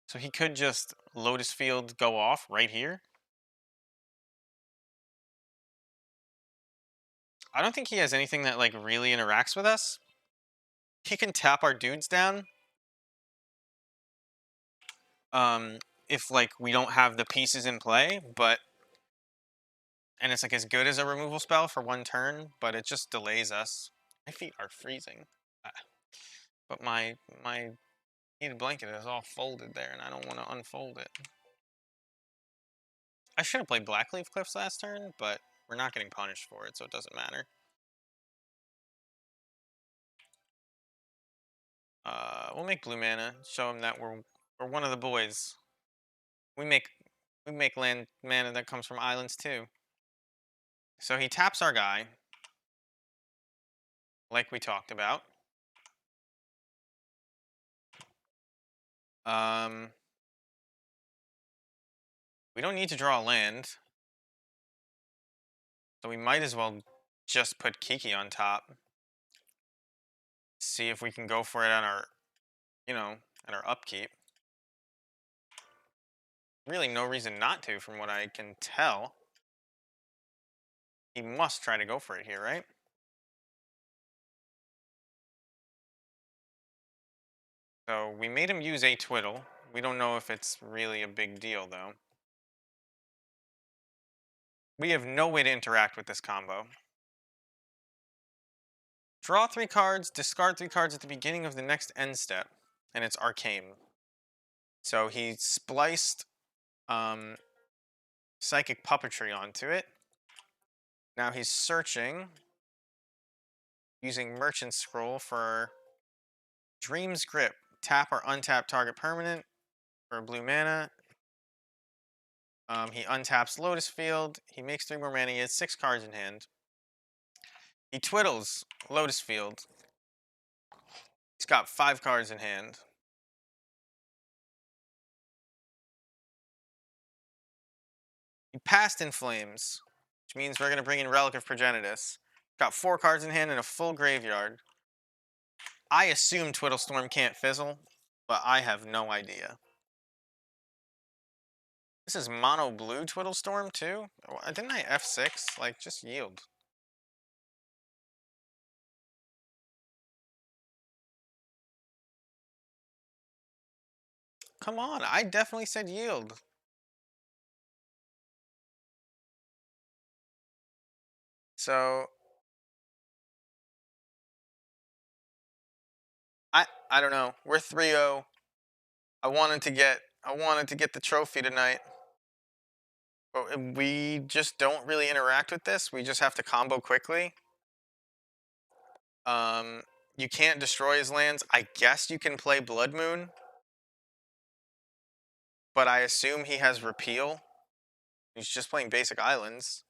Speaker 1: So he could just Lotus Field go off right here? I don't think he has anything that like really interacts with us. He can tap our dudes down. Um, if like we don't have the pieces in play, but and it's like as good as a removal spell for one turn, but it just delays us. My feet are freezing. Ah, but my heated blanket is all folded there and I don't want to unfold it. I should have played Blackleaf Cliffs last turn, but we're not getting punished for it, so it doesn't matter. We'll make blue mana, show him that we're one of the boys. We make land mana that comes from islands too. So he taps our guy, like we talked about. We don't need to draw a land, so we might as well just put Kiki on top. See if we can go for it on our, at our upkeep. Really no reason not to, from what I can tell. He must try to go for it here, right? So we made him use a Twiddle. We don't know if it's really a big deal, though. We have no way to interact with this combo. Draw 3 cards, discard 3 cards at the beginning of the next end step, and it's Arcane. So he spliced Psychic Puppetry onto it. Now he's searching, using Merchant Scroll for Dream's Grip. Tap or untap target permanent for blue mana. He untaps Lotus Field. He makes 3 more mana. He has 6 cards in hand. He twiddles Lotus Field. He's got 5 cards in hand. He passed in Flames, which means we're going to bring in Relic of Progenitus. Got 4 cards in hand and a full graveyard. I assume Twiddle Storm can't fizzle, but I have no idea. This is mono blue Twiddle Storm too? Didn't I F6? Like, just yield. Come on, I definitely said yield. So I don't know. We're 3-0. I wanted to get the trophy tonight. But we just don't really interact with this. We just have to combo quickly. You can't destroy his lands. I guess you can play Blood Moon. But I assume he has Repeal. He's just playing basic islands.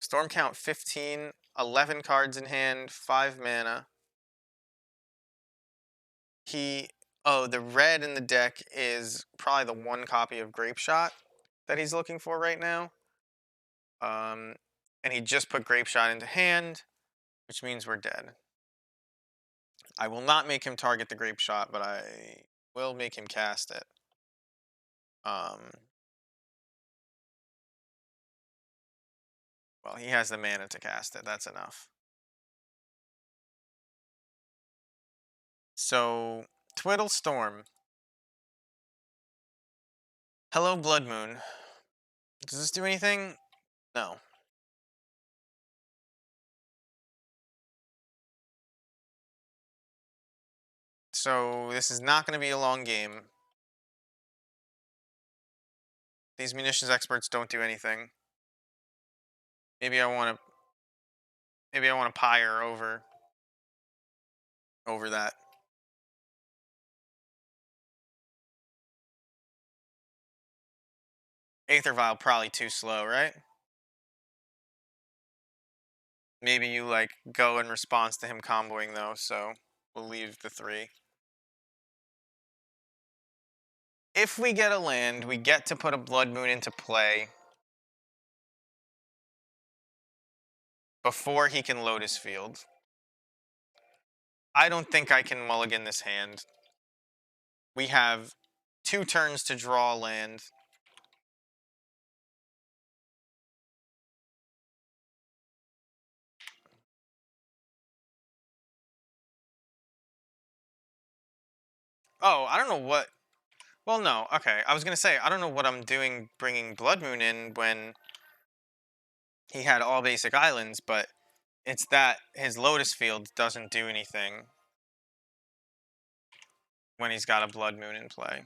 Speaker 1: Storm count 15, 11 cards in hand, 5 mana. The red in the deck is probably the 1 copy of Grape Shot that he's looking for right now. And he just put Grape Shot into hand, which means we're dead. I will not make him target the Grape Shot, but I will make him cast it. Well, he has the mana to cast it. That's enough. So, Twiddle Storm. Hello, Blood Moon. Does this do anything? No. So, this is not going to be a long game. These munitions experts don't do anything. Maybe I want to pyre over that. Aether Vial probably too slow, right? Maybe you like go in response to him comboing though, so we'll leave the 3. If we get a land, we get to put a Blood Moon into play before he can Lotus Field. I don't think I can mulligan this hand. We have 2 turns to draw land. Oh, I don't know what... Well, no. Okay, I was going to say, I don't know what I'm doing bringing Blood Moon in when he had all basic islands, but it's that his Lotus Field doesn't do anything when he's got a Blood Moon in play.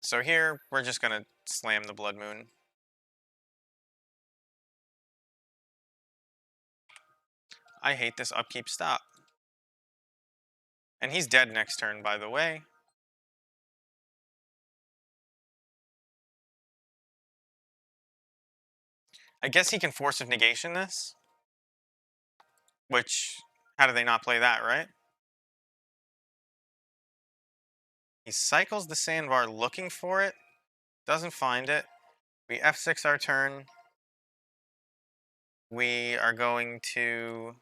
Speaker 1: So here, we're just going to slam the Blood Moon. I hate this upkeep stop. And he's dead next turn, by the way. I guess he can Force of Negation this. Which, how do they not play that, right? He cycles the Sandbar looking for it. Doesn't find it. We F6 our turn. We are going to...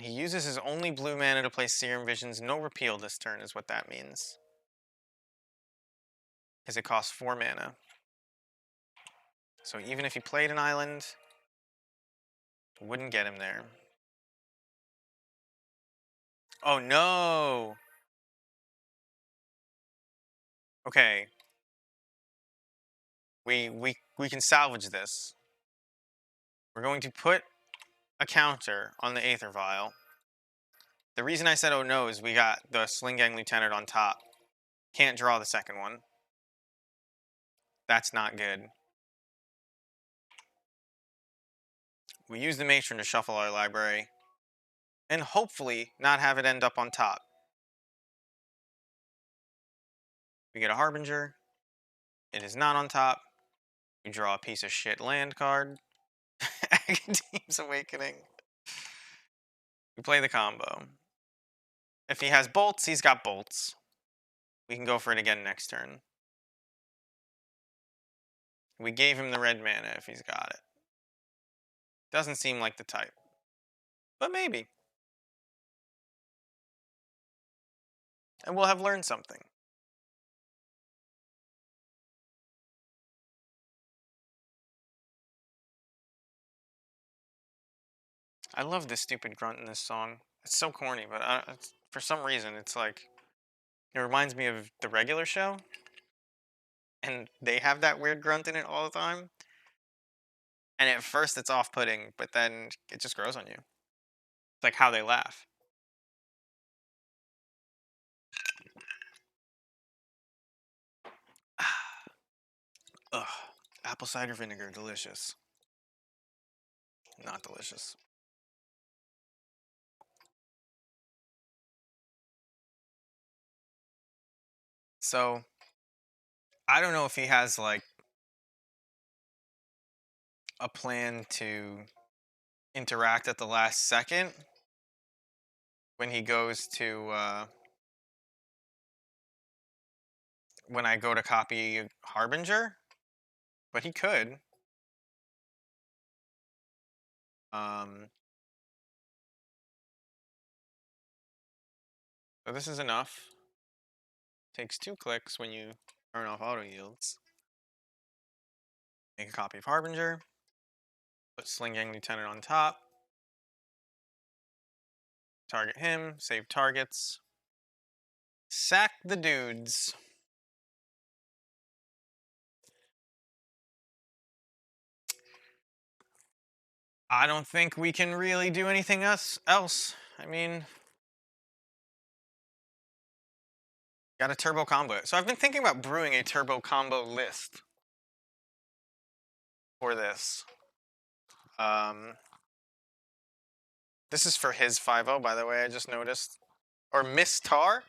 Speaker 1: he uses his only blue mana to play Serum Visions. No repeal this turn is what that means. because it costs 4 mana. So even if he played an island, it wouldn't get him there. Oh no! Okay. We can salvage this. We're going to put a counter on the Aether Vial. The reason I said oh no is we got the Sling Gang Lieutenant on top. Can't draw the second one. That's not good. We use the Matron to shuffle our library. And hopefully not have it end up on top. We get a Harbinger. It is not on top. We draw a piece of shit land card. Team's Awakening. We play the combo. If he has bolts, he's got bolts. We can go for it again next turn. We gave him the red mana if he's got it. Doesn't seem like the type. But maybe. And we'll have learned something. I love this stupid grunt in this song. It's so corny, but for some reason, it's like... It reminds me of the regular show. And they have that weird grunt in it all the time. And at first it's off-putting, but then it just grows on you. It's like how they laugh. Ugh. Apple cider vinegar, delicious. Not delicious. So, I don't know if he has, like, a plan to interact at the last second when he goes to, when I go to copy Harbinger, but he could. So this is enough. Takes 2 clicks when you turn off auto yields. Make a copy of Harbinger. Put Sling Gang Lieutenant on top. Target him. Save targets. Sack the dudes. I don't think we can really do anything else. I mean, got a turbo combo. So I've been thinking about brewing a turbo combo list for this. This is for his 5-0, by the way, I just noticed. Or Miss Tar?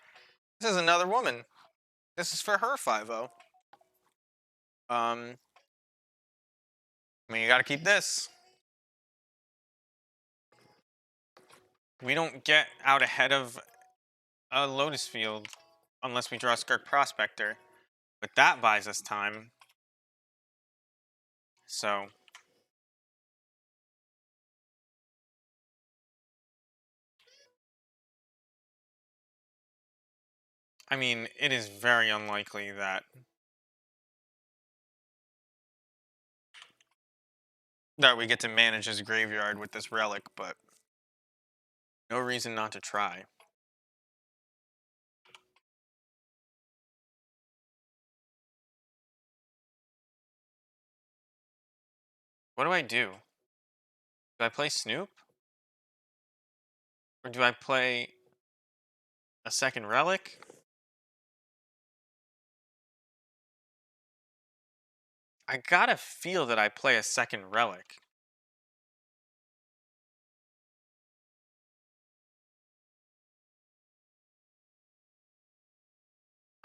Speaker 1: This is another woman. This is for her 5-0. I mean, you gotta keep this. We don't get out ahead of a Lotus Field unless we draw a Skirk Prospector. But that buys us time. So... I mean, it is very unlikely that we get to manage his graveyard with this relic, but no reason not to try. What do I do? Do I play Snoop? Or do I play a second relic? I gotta feel that I play a second relic.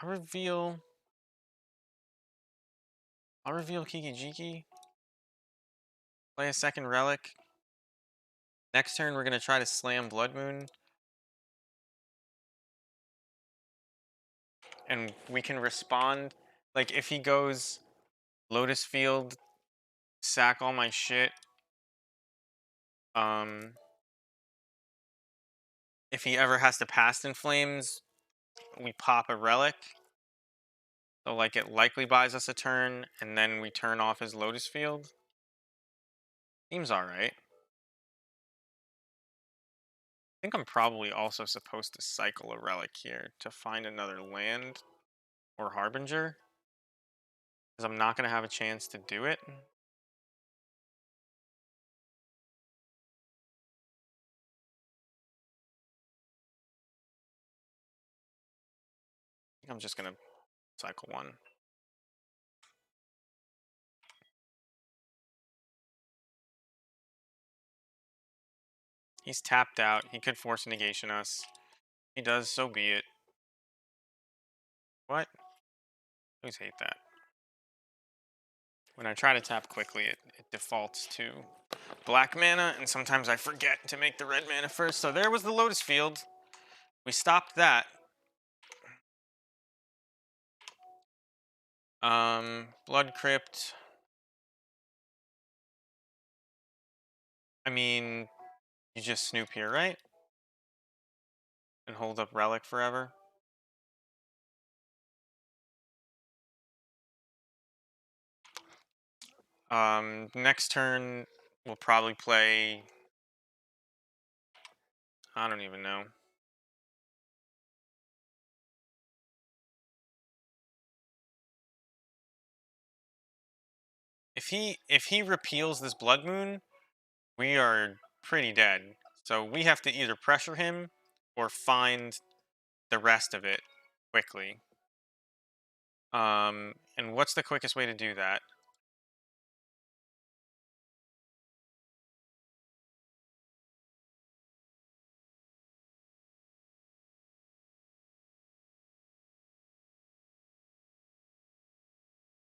Speaker 1: I'll reveal Kiki Jiki. Play a second relic. Next turn, we're gonna try to slam Blood Moon. And we can respond. Like, if he goes Lotus Field, sack all my shit. If he ever has to Past in Flames, we pop a relic. So, like, it likely buys us a turn, and then we turn off his Lotus Field. Seems alright. I think I'm probably also supposed to cycle a relic here to find another land or Harbinger, because I'm not going to have a chance to do it. I think I'm just going to cycle one. He's tapped out. He could force negation us. He does, so be it. What? Always hate that. When I try to tap quickly, it defaults to black mana, and sometimes I forget to make the red mana first. So there was the Lotus Field. We stopped that. Blood Crypt. I mean, you just snoop here, right? And hold up Relic forever. Next turn, we'll probably play... I don't even know. If he repeals this Blood Moon, we are pretty dead. So we have to either pressure him or find the rest of it quickly. And what's the quickest way to do that?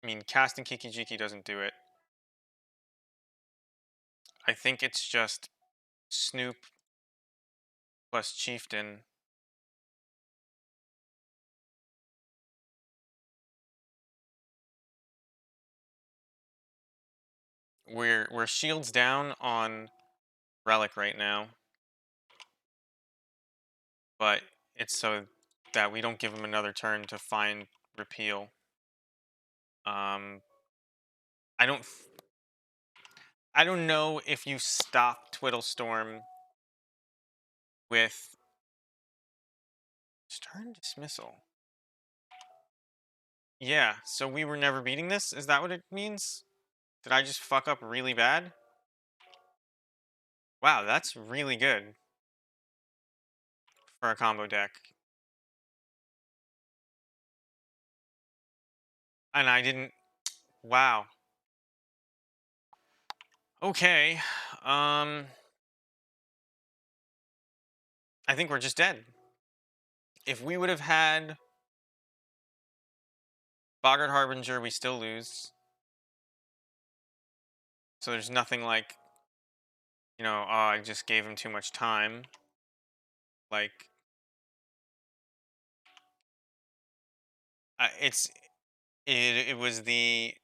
Speaker 1: I mean, casting Kiki Jiki doesn't do it. I think it's just Snoop plus Chieftain. We're shields down on Relic right now, but it's so that we don't give him another turn to find repeal. I don't know if you stop Twiddle Storm with Stern Dismissal. Yeah, so we were never beating this? Is that what it means? Did I just fuck up really bad? Wow, that's really good for a combo deck. And I didn't... Wow. Okay. I think we're just dead. If we would have had Boggart Harbinger, we still lose. So there's nothing like, you know, oh, I just gave him too much time. Like, it was the...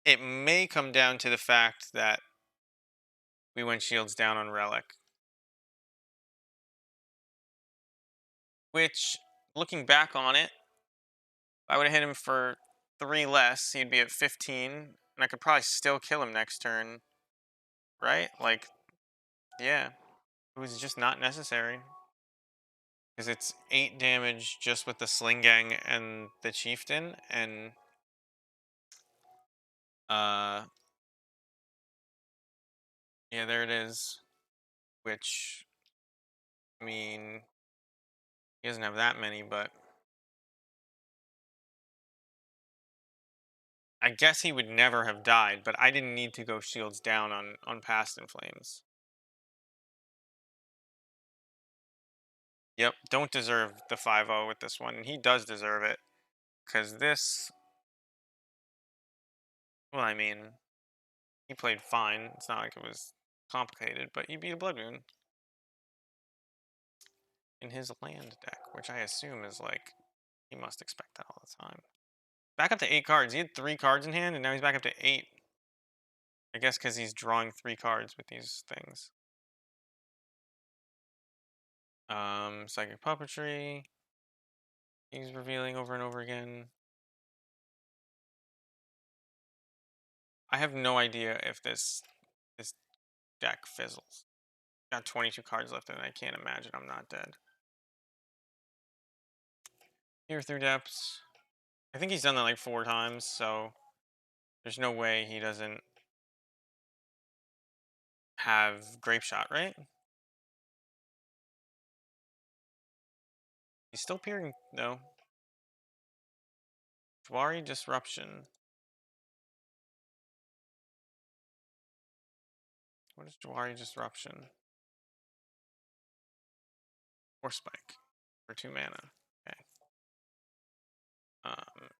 Speaker 1: It may come down to the fact that we went shields down on Relic. Which, looking back on it, if I would have hit him for 3 less, he'd be at 15, and I could probably still kill him next turn. Right? Like, yeah. It was just not necessary. Because it's 8 damage just with the Sling Gang and the Chieftain, and... Yeah, there it is. Which, I mean... He doesn't have that many, but... I guess he would never have died, but I didn't need to go shields down on Past in Flames. Yep, don't deserve the 5-0 with this one. He does deserve it. Because this... Well, I mean... He played fine. It's not like it was complicated, but he beat a Blood Moon. In his land deck, which I assume is like... He must expect that all the time. Back up to 8 cards. He had 3 cards in hand, and now he's back up to 8. I guess because he's drawing 3 cards with these things. Psychic Puppetry. He's revealing over and over again. I have no idea if this deck fizzles. Got 22 cards left, and I can't imagine I'm not dead. Here through depths. I think he's done that like 4 times, so there's no way he doesn't have grape shot, right? He's still peering though. Jwari disruption. What is Jwari disruption? Force spike for 2 mana. Okay. Um,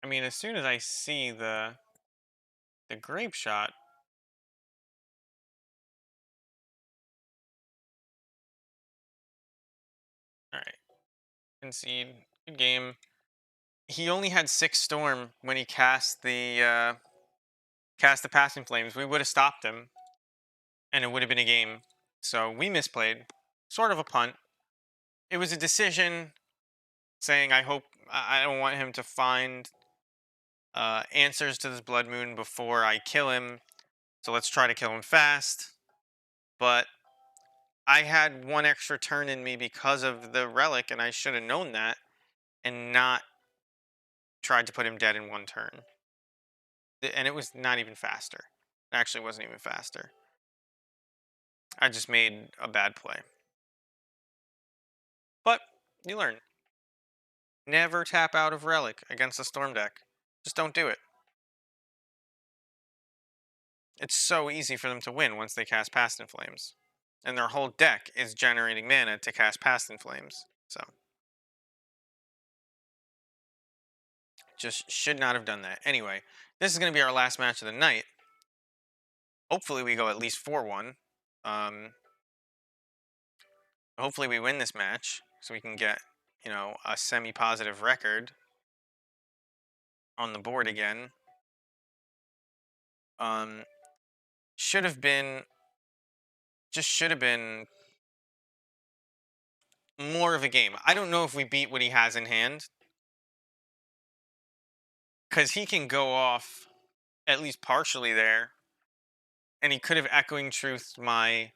Speaker 1: I mean, as soon as I see the grape shot, all right, concede. Good game. He only had 6 storm when he cast the passing flames. We would have stopped him, and it would have been a game. So we misplayed, sort of a punt. It was a decision saying I don't want him to find answers to this blood moon before I kill him. So let's try to kill him fast. But I had 1 extra turn in me because of the relic, and I should have known that and not tried to put him dead in 1 turn. And it was not even faster. It actually wasn't even faster. I just made a bad play. But you learn. Never tap out of relic against a storm deck. Just don't do it. It's so easy for them to win once they cast Past in Flames. And their whole deck is generating mana to cast Past in Flames. So just should not have done that. Anyway, this is going to be our last match of the night. Hopefully we go at least 4-1. Hopefully we win this match so we can get, a semi-positive record on the board again. Should have been more of a game. I don't know if we beat what he has in hand, because he can go off at least partially there, and he could have echoing truth my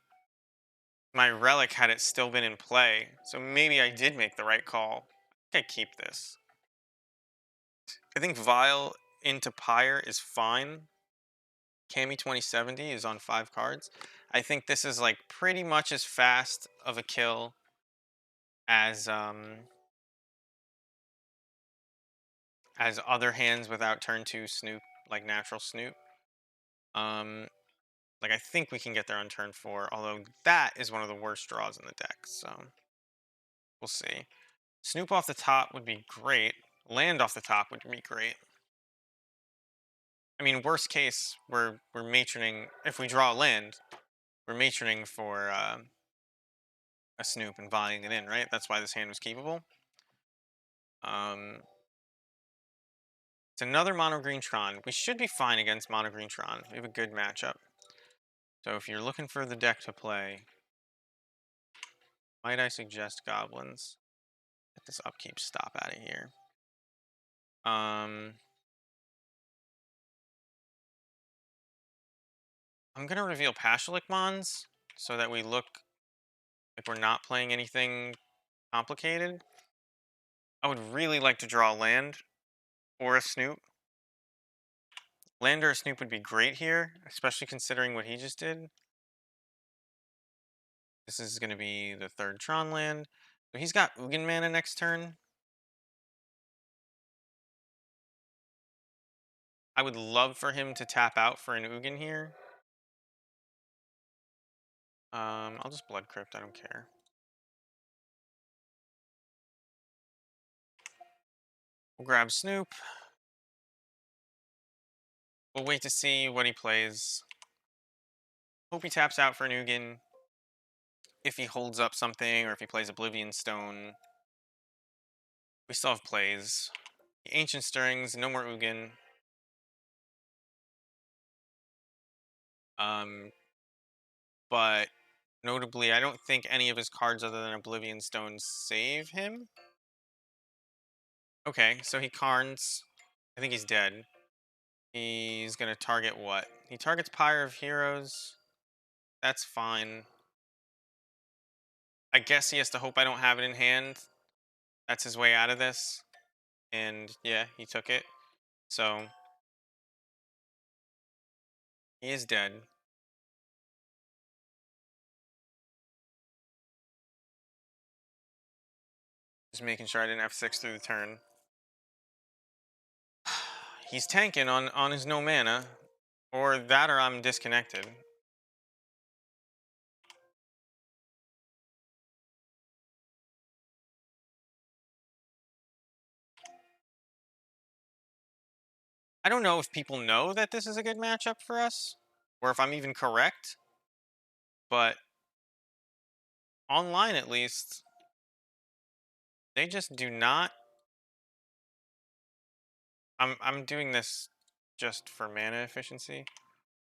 Speaker 1: relic had it still been in play. So maybe I did make the right call. I keep this. I think Vile into Pyre is fine. Cami 2070 is on 5 cards. I think this is like pretty much as fast of a kill as other hands without turn 2 Snoop, like natural Snoop. Like I think we can get there on turn 4, although that is one of the worst draws in the deck, so we'll see. Snoop off the top would be great. Land off the top would be great. I mean, worst case, we're matroning. If we draw land, we're matroning for a Snoop and volleying it in, right? That's why this hand was keepable. It's another mono green Tron. We should be fine against mono green Tron. We have a good matchup. So if you're looking for the deck to play, might I suggest Goblins? Get this upkeep stop out of here. I'm gonna reveal Pashalik Mons so that we look like we're not playing anything complicated. I would really like to draw land or a Snoop. Land or a Snoop would be great here, especially considering what he just did. This is going to be the 3rd Tron land. So he's got Ugin mana next turn. I would love for him to tap out for an Ugin here. I'll just Blood Crypt, I don't care. We'll grab Snoop. We'll wait to see what he plays. Hope he taps out for an Ugin. If he holds up something or if he plays Oblivion Stone. We still have plays. Ancient Stirrings, no more Ugin. But Notably, I don't think any of his cards other than Oblivion Stone save him. Okay, so he Karns. I think he's dead. He's gonna target what? He targets Pyre of Heroes. That's fine. I guess he has to hope I don't have it in hand. That's his way out of this. And yeah, he took it. So he is dead. Just making sure I didn't F6 through the turn. He's tanking on his no mana. Or that or I'm disconnected. I don't know if people know that this is a good matchup for us. Or if I'm even correct. But online at least, they just do not. I'm doing this just for mana efficiency.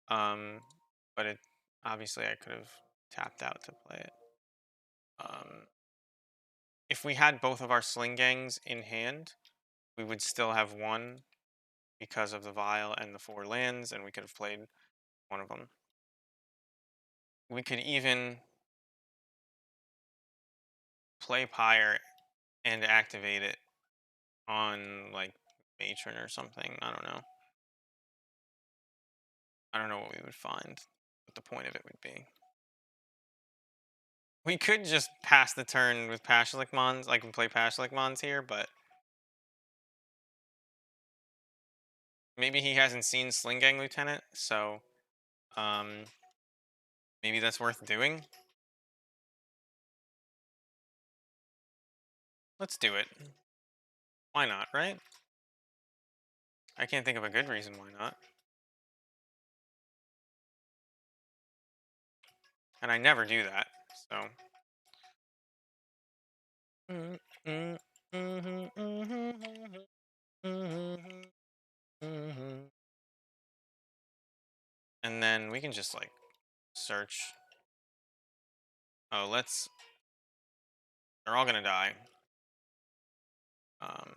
Speaker 1: But it obviously I could have tapped out to play it. If we had both of our sling gangs in hand, we would still have one because of the vial and the 4 lands, and we could have played one of them. We could even play Pyre and activate it on like Matron or something. I don't know. I don't know what we would find, what the point of it would be. We could just pass the turn with Pashalik Mons. I can play Pashalik Mons here, but maybe he hasn't seen Sling Gang Lieutenant, so um, maybe that's worth doing. Let's do it. Why not, right? I can't think of a good reason why not. And I never do that, so. And then we can just like search. Oh, let's. They're all gonna die. Um,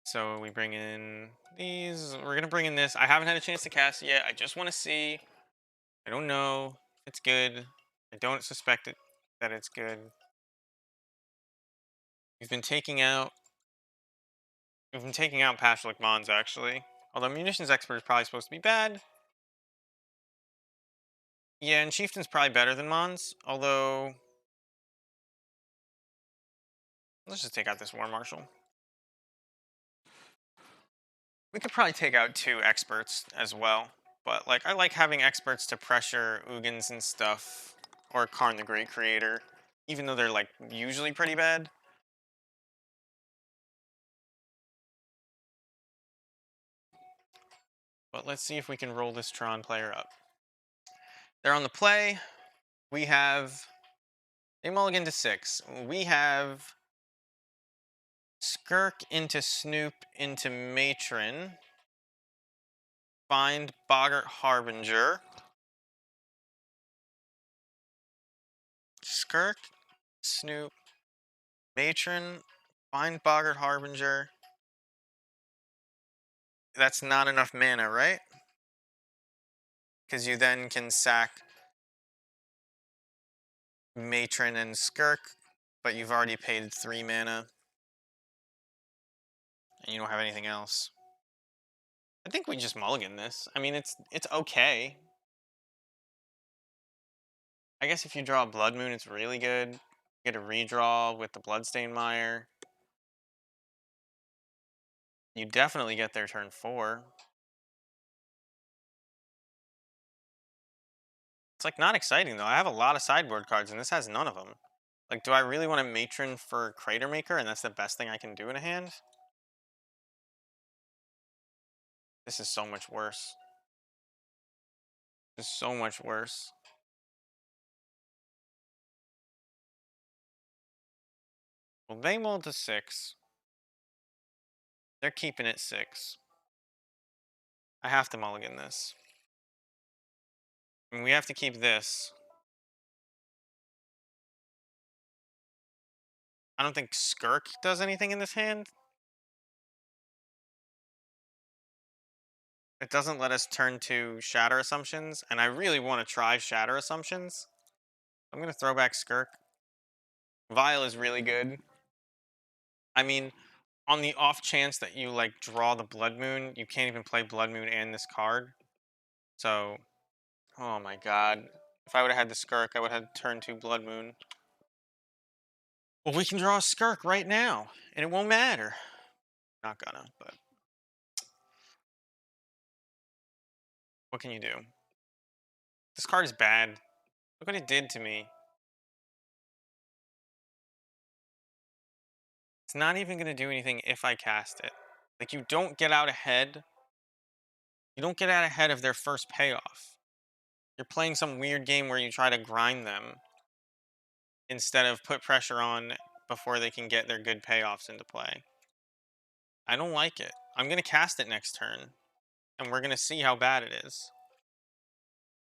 Speaker 1: so we bring in these. We're gonna bring in this. I haven't had a chance to cast it yet. I just want to see. I don't know if it's good. I don't suspect it that it's good. We've been taking out. We've been taking out Pashalik Mons actually. Although Munitions Expert is probably supposed to be bad. Yeah, and Chieftain's probably better than Mons. Although, let's just take out this War Marshal. We could probably take out 2 experts as well. But like, I like having experts to pressure Ugins and stuff, or Karn the Great Creator, even though they're like usually pretty bad. But let's see if we can roll this Tron player up. They're on the play. We have they mulligan to 6. We have Skirk into Snoop into Matron. Find Boggart Harbinger. Skirk, Snoop, Matron, find Boggart Harbinger. That's not enough mana, right? Because you then can sack Matron and Skirk, but you've already paid 3 mana. And you don't have anything else. I think we just mulligan this. I mean, it's okay. I guess if you draw a Blood Moon, it's really good. Get a redraw with the Bloodstained Mire. You definitely get their turn 4. It's like not exciting though. I have a lot of sideboard cards and this has none of them. Like, do I really want a Matron for Crater Maker and that's the best thing I can do in a hand? This is so much worse. This is so much worse. Well, they mulled to 6. They're keeping it 6. I have to mulligan this. I mean, we have to keep this. I don't think Skirk does anything in this hand. It doesn't let us turn to Shatter Assumptions, and I really want to try Shatter Assumptions. I'm going to throw back Skirk. Vile is really good. I mean, on the off chance that you like draw the Blood Moon, you can't even play Blood Moon and this card. So, oh my god. If I would have had the Skirk, I would have turned to Blood Moon. Well, we can draw a Skirk right now, and it won't matter. Not gonna, but what can you do? This card is bad. Look what it did to me. It's not even gonna do anything if I cast it. Like, you don't get out ahead. You don't get out ahead of their first payoff. You're playing some weird game where you try to grind them instead of put pressure on before they can get their good payoffs into play. I don't like it. I'm going to cast it next turn, and we're going to see how bad it is.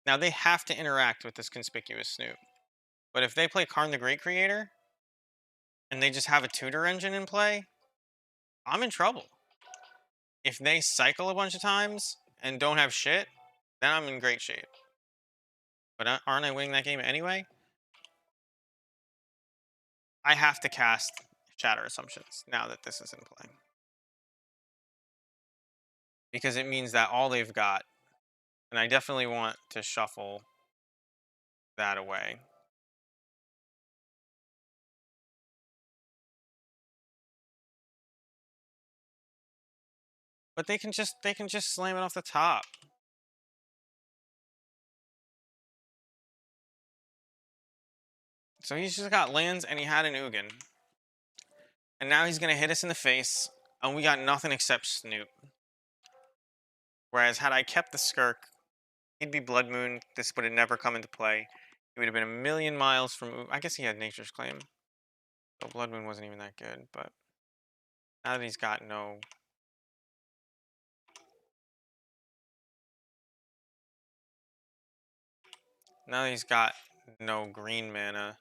Speaker 1: Now, they have to interact with this Conspicuous Snoop. But if they play Karn the Great Creator, and they just have a tutor engine in play, I'm in trouble. If they cycle a bunch of times and don't have shit, then I'm in great shape. But aren't I winning that game anyway? I have to cast Shatter Assumptions now that this is in play. Because it means that all they've got, and I definitely want to shuffle that away. But they can just slam it off the top. So he's just got lands and he had an Ugin. And now he's gonna hit us in the face, and we got nothing except Snoop. Whereas had I kept the Skirk, he'd be Blood Moon. This would have never come into play. He would have been a million miles from. I guess he had Nature's Claim. So Blood Moon wasn't even that good. But now that he's got no. Now that he's got no green mana,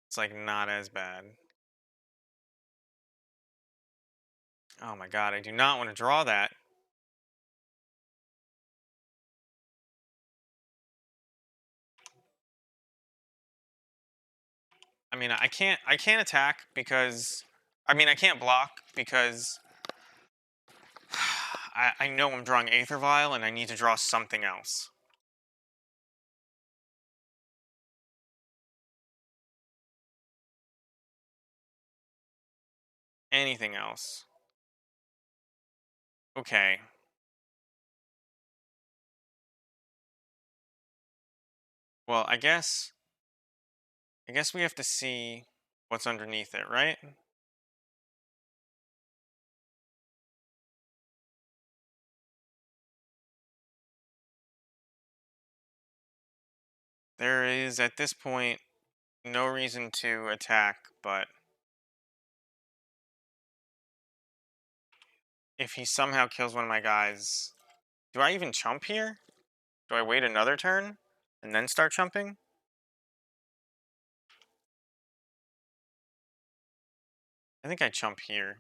Speaker 1: it's like not as bad. Oh my god, I do not want to draw that. I mean, I can't attack because I can't block because I know I'm drawing Aether Vial and I need to draw something else. Anything else. Okay. Well, I guess we have to see what's underneath it, right? There is at this point no reason to attack, but if he somehow kills one of my guys, do I even chump here? Do I wait another turn and then start chumping? I think I chump here.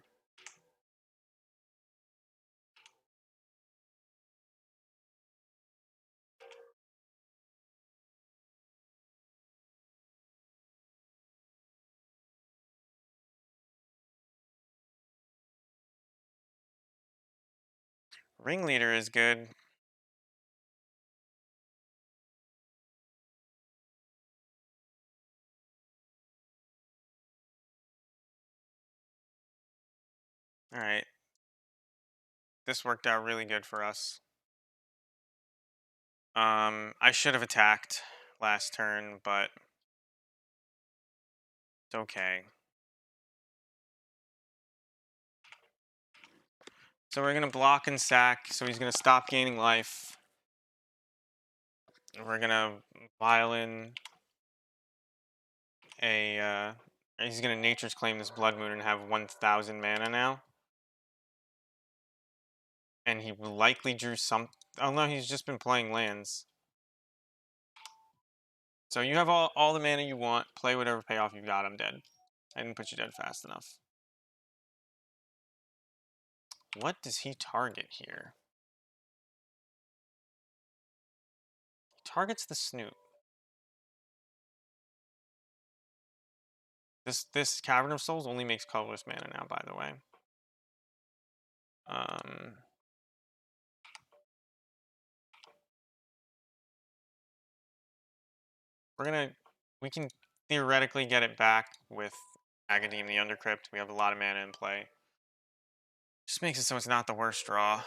Speaker 1: Ringleader is good. All right. This worked out really good for us. I should have attacked last turn, but it's okay. So we're gonna block and sack, so he's gonna stop gaining life. We're gonna violin a he's gonna Nature's Claim this Blood Moon and have 1,000 mana now. And he likely drew some. Oh no, he's just been playing lands. So you have all the mana you want. Play whatever payoff you've got. I'm dead. I didn't put you dead fast enough. What does he target here? He targets the Snoop. This Cavern of Souls only makes colorless mana now, by the way. We can theoretically get it back with Agadim the Undercrypt. We have a lot of mana in play. Just makes it so it's not the worst draw.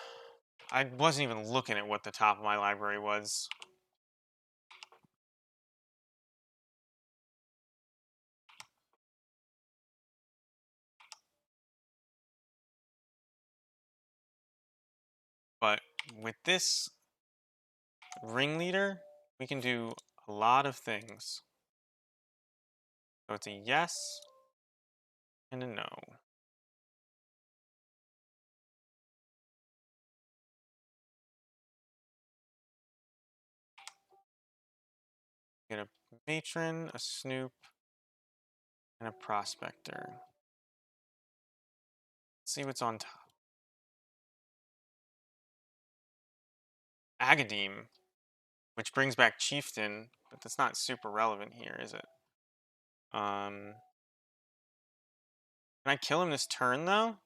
Speaker 1: I wasn't even looking at what the top of my library was. But with this Ringleader, we can do a lot of things. So it's a yes and a no. Get a Matron, a Snoop, and a Prospector. Let's see what's on top. Agadim, which brings back Chieftain, but that's not super relevant here, is it? Can I kill him this turn, though?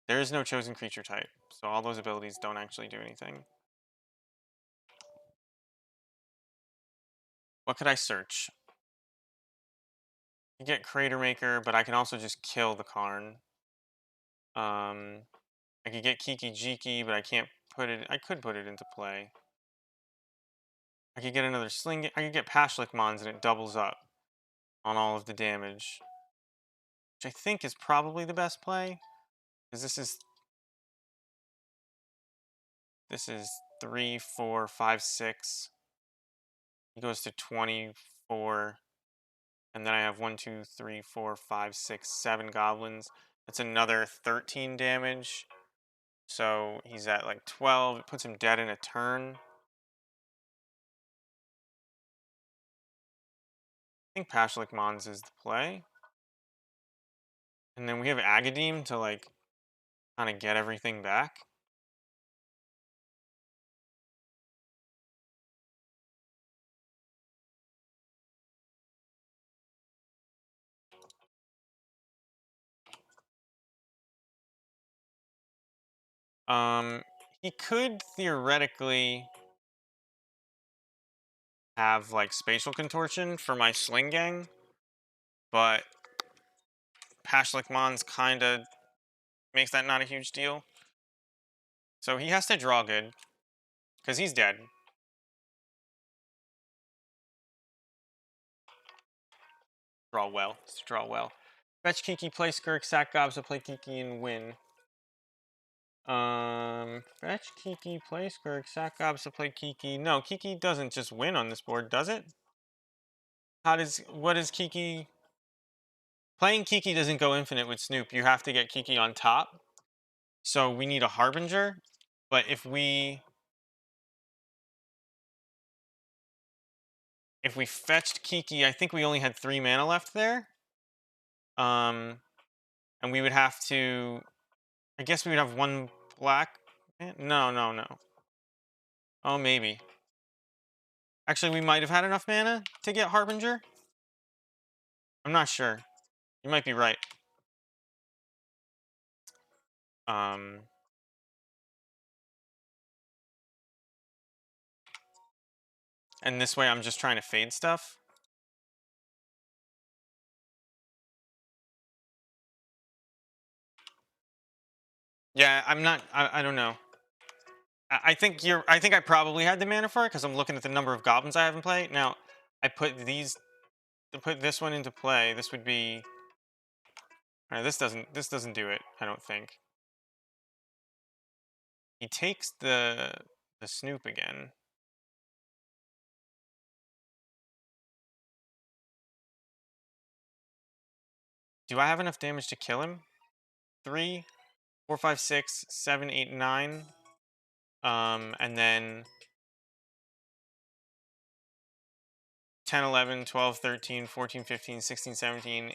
Speaker 1: There is no chosen creature type, so all those abilities don't actually do anything. What could I search? I get Crater Maker, but I can also just kill the Karn. I could get Kiki Jiki, but I can't put it. I could put it into play. I could get another Sling. I could get Pashlik Mons, and it doubles up on all of the damage, which I think is probably the best play, because this is 3, 4, 5, 6. He goes to 24. And then I have 1, 2, 3, 4, 5, 6, 7 goblins. That's another 13 damage. So he's at like 12. It puts him dead in a turn. I think Pashlik Mons is the play. And then we have Agadim to like kind of get everything back. He could theoretically have like spatial contortion for my Sling Gang, but Pashlik Mons kind of makes that not a huge deal. So he has to draw good, because he's dead. Draw well. Draw well. Fetch Kiki, play Skirk, sack Gobs, play Kiki, and win. Fetch Kiki, play Skirk, sack Gobs, play Kiki. No, Kiki doesn't just win on this board, does it? What is Kiki? Playing Kiki doesn't go infinite with Snoop. You have to get Kiki on top. So we need a Harbinger. But if we fetched Kiki, I think we only had 3 mana left there. And we would have to, I guess we would have 1 black. No. Oh, maybe. Actually, we might have had enough mana to get Harbinger. I'm not sure. You might be right. And this way I'm just trying to fade stuff. Yeah, I'm not, I don't know. I think I probably had the mana for it because I'm looking at the number of goblins I have in play. Now, I put to put this one into play, this would be, this doesn't do it, I don't think. He takes the Snoop again. Do I have enough damage to kill him? 3, 4, 5, 6, 7, 8, 9. And then 10, 11, 12, 13, 14, 15, 16, 17,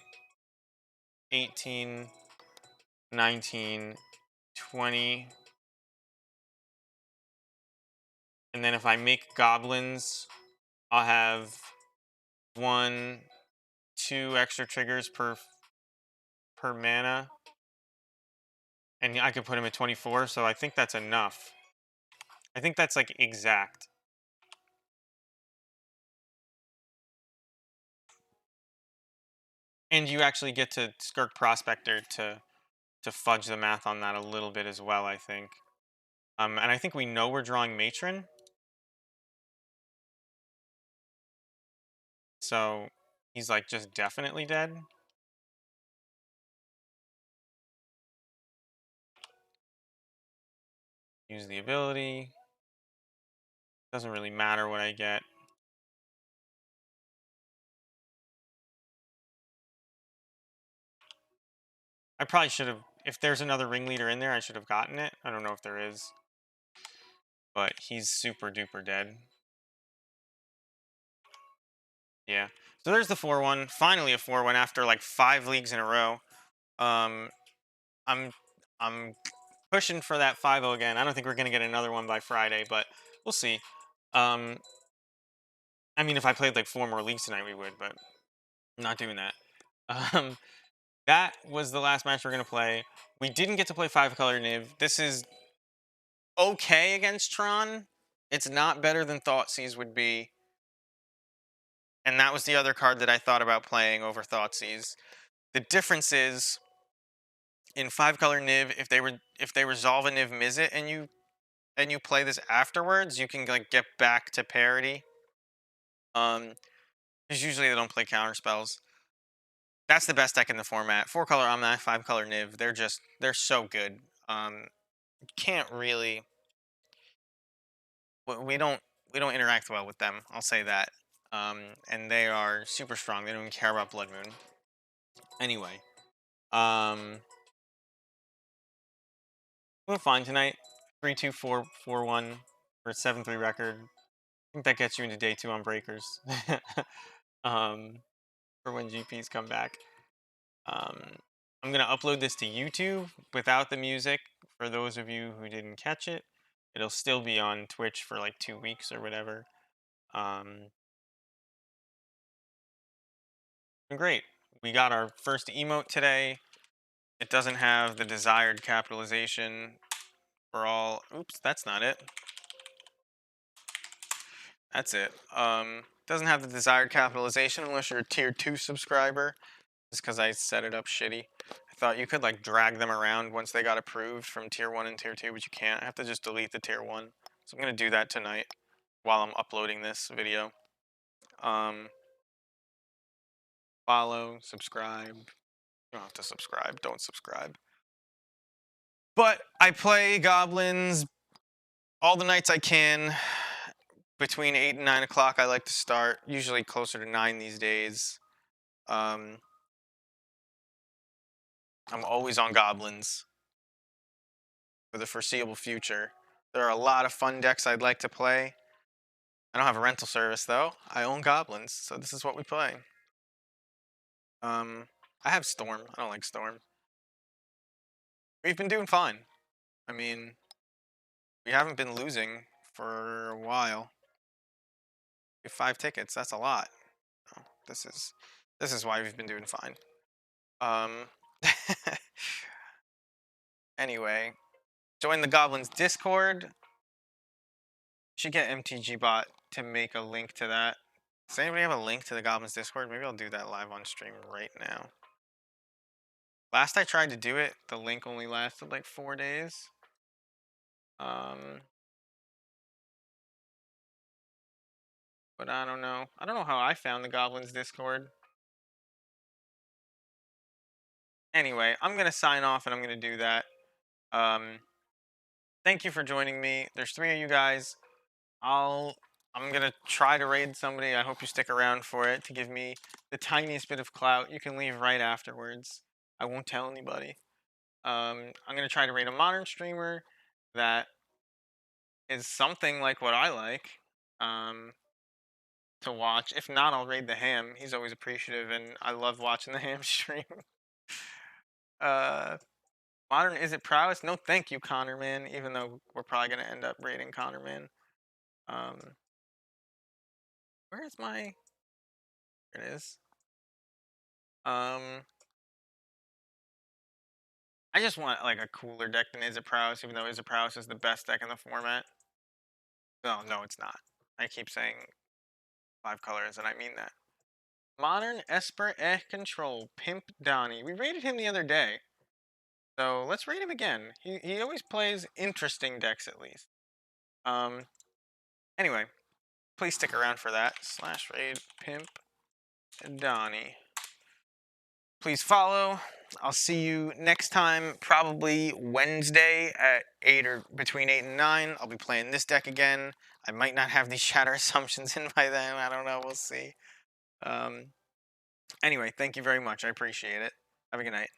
Speaker 1: 18, 19, 20. And then if I make goblins, I'll have 1, 2 extra triggers per mana. And I could put him at 24, so I think that's enough. I think that's like exact. And you actually get to Skirk Prospector to fudge the math on that a little bit as well, I think. And I think we know we're drawing Matron. So he's like just definitely dead. Use the ability. Doesn't really matter what I get. I probably should have, if there's another ringleader in there, I should have gotten it. I don't know if there is. But he's super duper dead. Yeah. So there's the 4-1. Finally a 4-1 after like 5 leagues in a row. I'm I'm pushing for that 5-0 again. I don't think we're gonna get another one by Friday, but we'll see. I mean, if I played like 4 more leagues tonight, we would, but I'm not doing that. Um, that was the last match we're gonna play. We didn't get to play 5-color Niv. This is okay against Tron. It's not better than Thoughtseize would be. And that was the other card that I thought about playing over Thoughtseize. The difference is in 5-color Niv, if they resolve a Niv Mizzet and you play this afterwards, you can like get back to parity. Because usually they don't play counter spells. That's the best deck in the format. 4-color Omnath, 5-color Niv. They're so good. Can't really. We don't interact well with them. I'll say that. And they are super strong. They don't even care about Blood Moon. Anyway, we're fine tonight. 3-2, 4-1 for a 7-3 record. I think that gets you into day 2 on Breakers. For when GPs come back. I'm gonna upload this to YouTube without the music. For those of you who didn't catch it, it'll still be on Twitch for like 2 weeks or whatever. Great. We got our first emote today. It doesn't have the desired capitalization for all. Oops, that's not it. That's it. Doesn't have the desired capitalization unless you're a tier 2 subscriber. Just because I set it up shitty. I thought you could like drag them around once they got approved from tier 1 and tier 2, but you can't. I have to just delete the tier 1. So I'm going to do that tonight while I'm uploading this video. Follow, subscribe. You don't have to subscribe. Don't subscribe. But I play goblins all the nights I can. Between 8 and 9 o'clock I like to start. Usually closer to 9 these days. I'm always on goblins for the foreseeable future. There are a lot of fun decks I'd like to play. I don't have a rental service though. I own goblins, so this is what we play. I have Storm. I don't like Storm. We've been doing fine. I mean, we haven't been losing for a while. We have 5 tickets. That's a lot. Oh, this is why we've been doing fine. Anyway, join the Goblins Discord. Should get MTG Bot to make a link to that. Does anybody have a link to the Goblins Discord? Maybe I'll do that live on stream right now. Last I tried to do it, the link only lasted like 4 days. But I don't know. I don't know how I found the Goblins Discord. Anyway, I'm going to sign off and I'm going to do that. Thank you for joining me. There's 3 of you guys. I'm going to try to raid somebody. I hope you stick around for it to give me the tiniest bit of clout. You can leave right afterwards. I won't tell anybody. I'm going to try to raid a modern streamer that is something like what I like. to watch. If not, I'll raid the ham. He's always appreciative, and I love watching the ham stream. uh, Modern is it prowess? No, thank you, Connor, man. Even though we're probably gonna end up raiding Connor, man. Where is my? There it is. I just want like a cooler deck than Is It Prowess, even though Is It Prowess is the best deck in the format. No, it's not. I keep saying 5 colors, and I mean that. Modern Esper Control Pimp Donnie. We rated him the other day, so let's rate him again. He always plays interesting decks at least. Anyway, please stick around for that. / raid Pimp Donnie. Please follow. I'll see you next time, probably Wednesday at 8 or between 8 and 9. I'll be playing this deck again. I might not have these shatter assumptions in by then. I don't know. We'll see. Anyway, thank you very much. I appreciate it. Have a good night.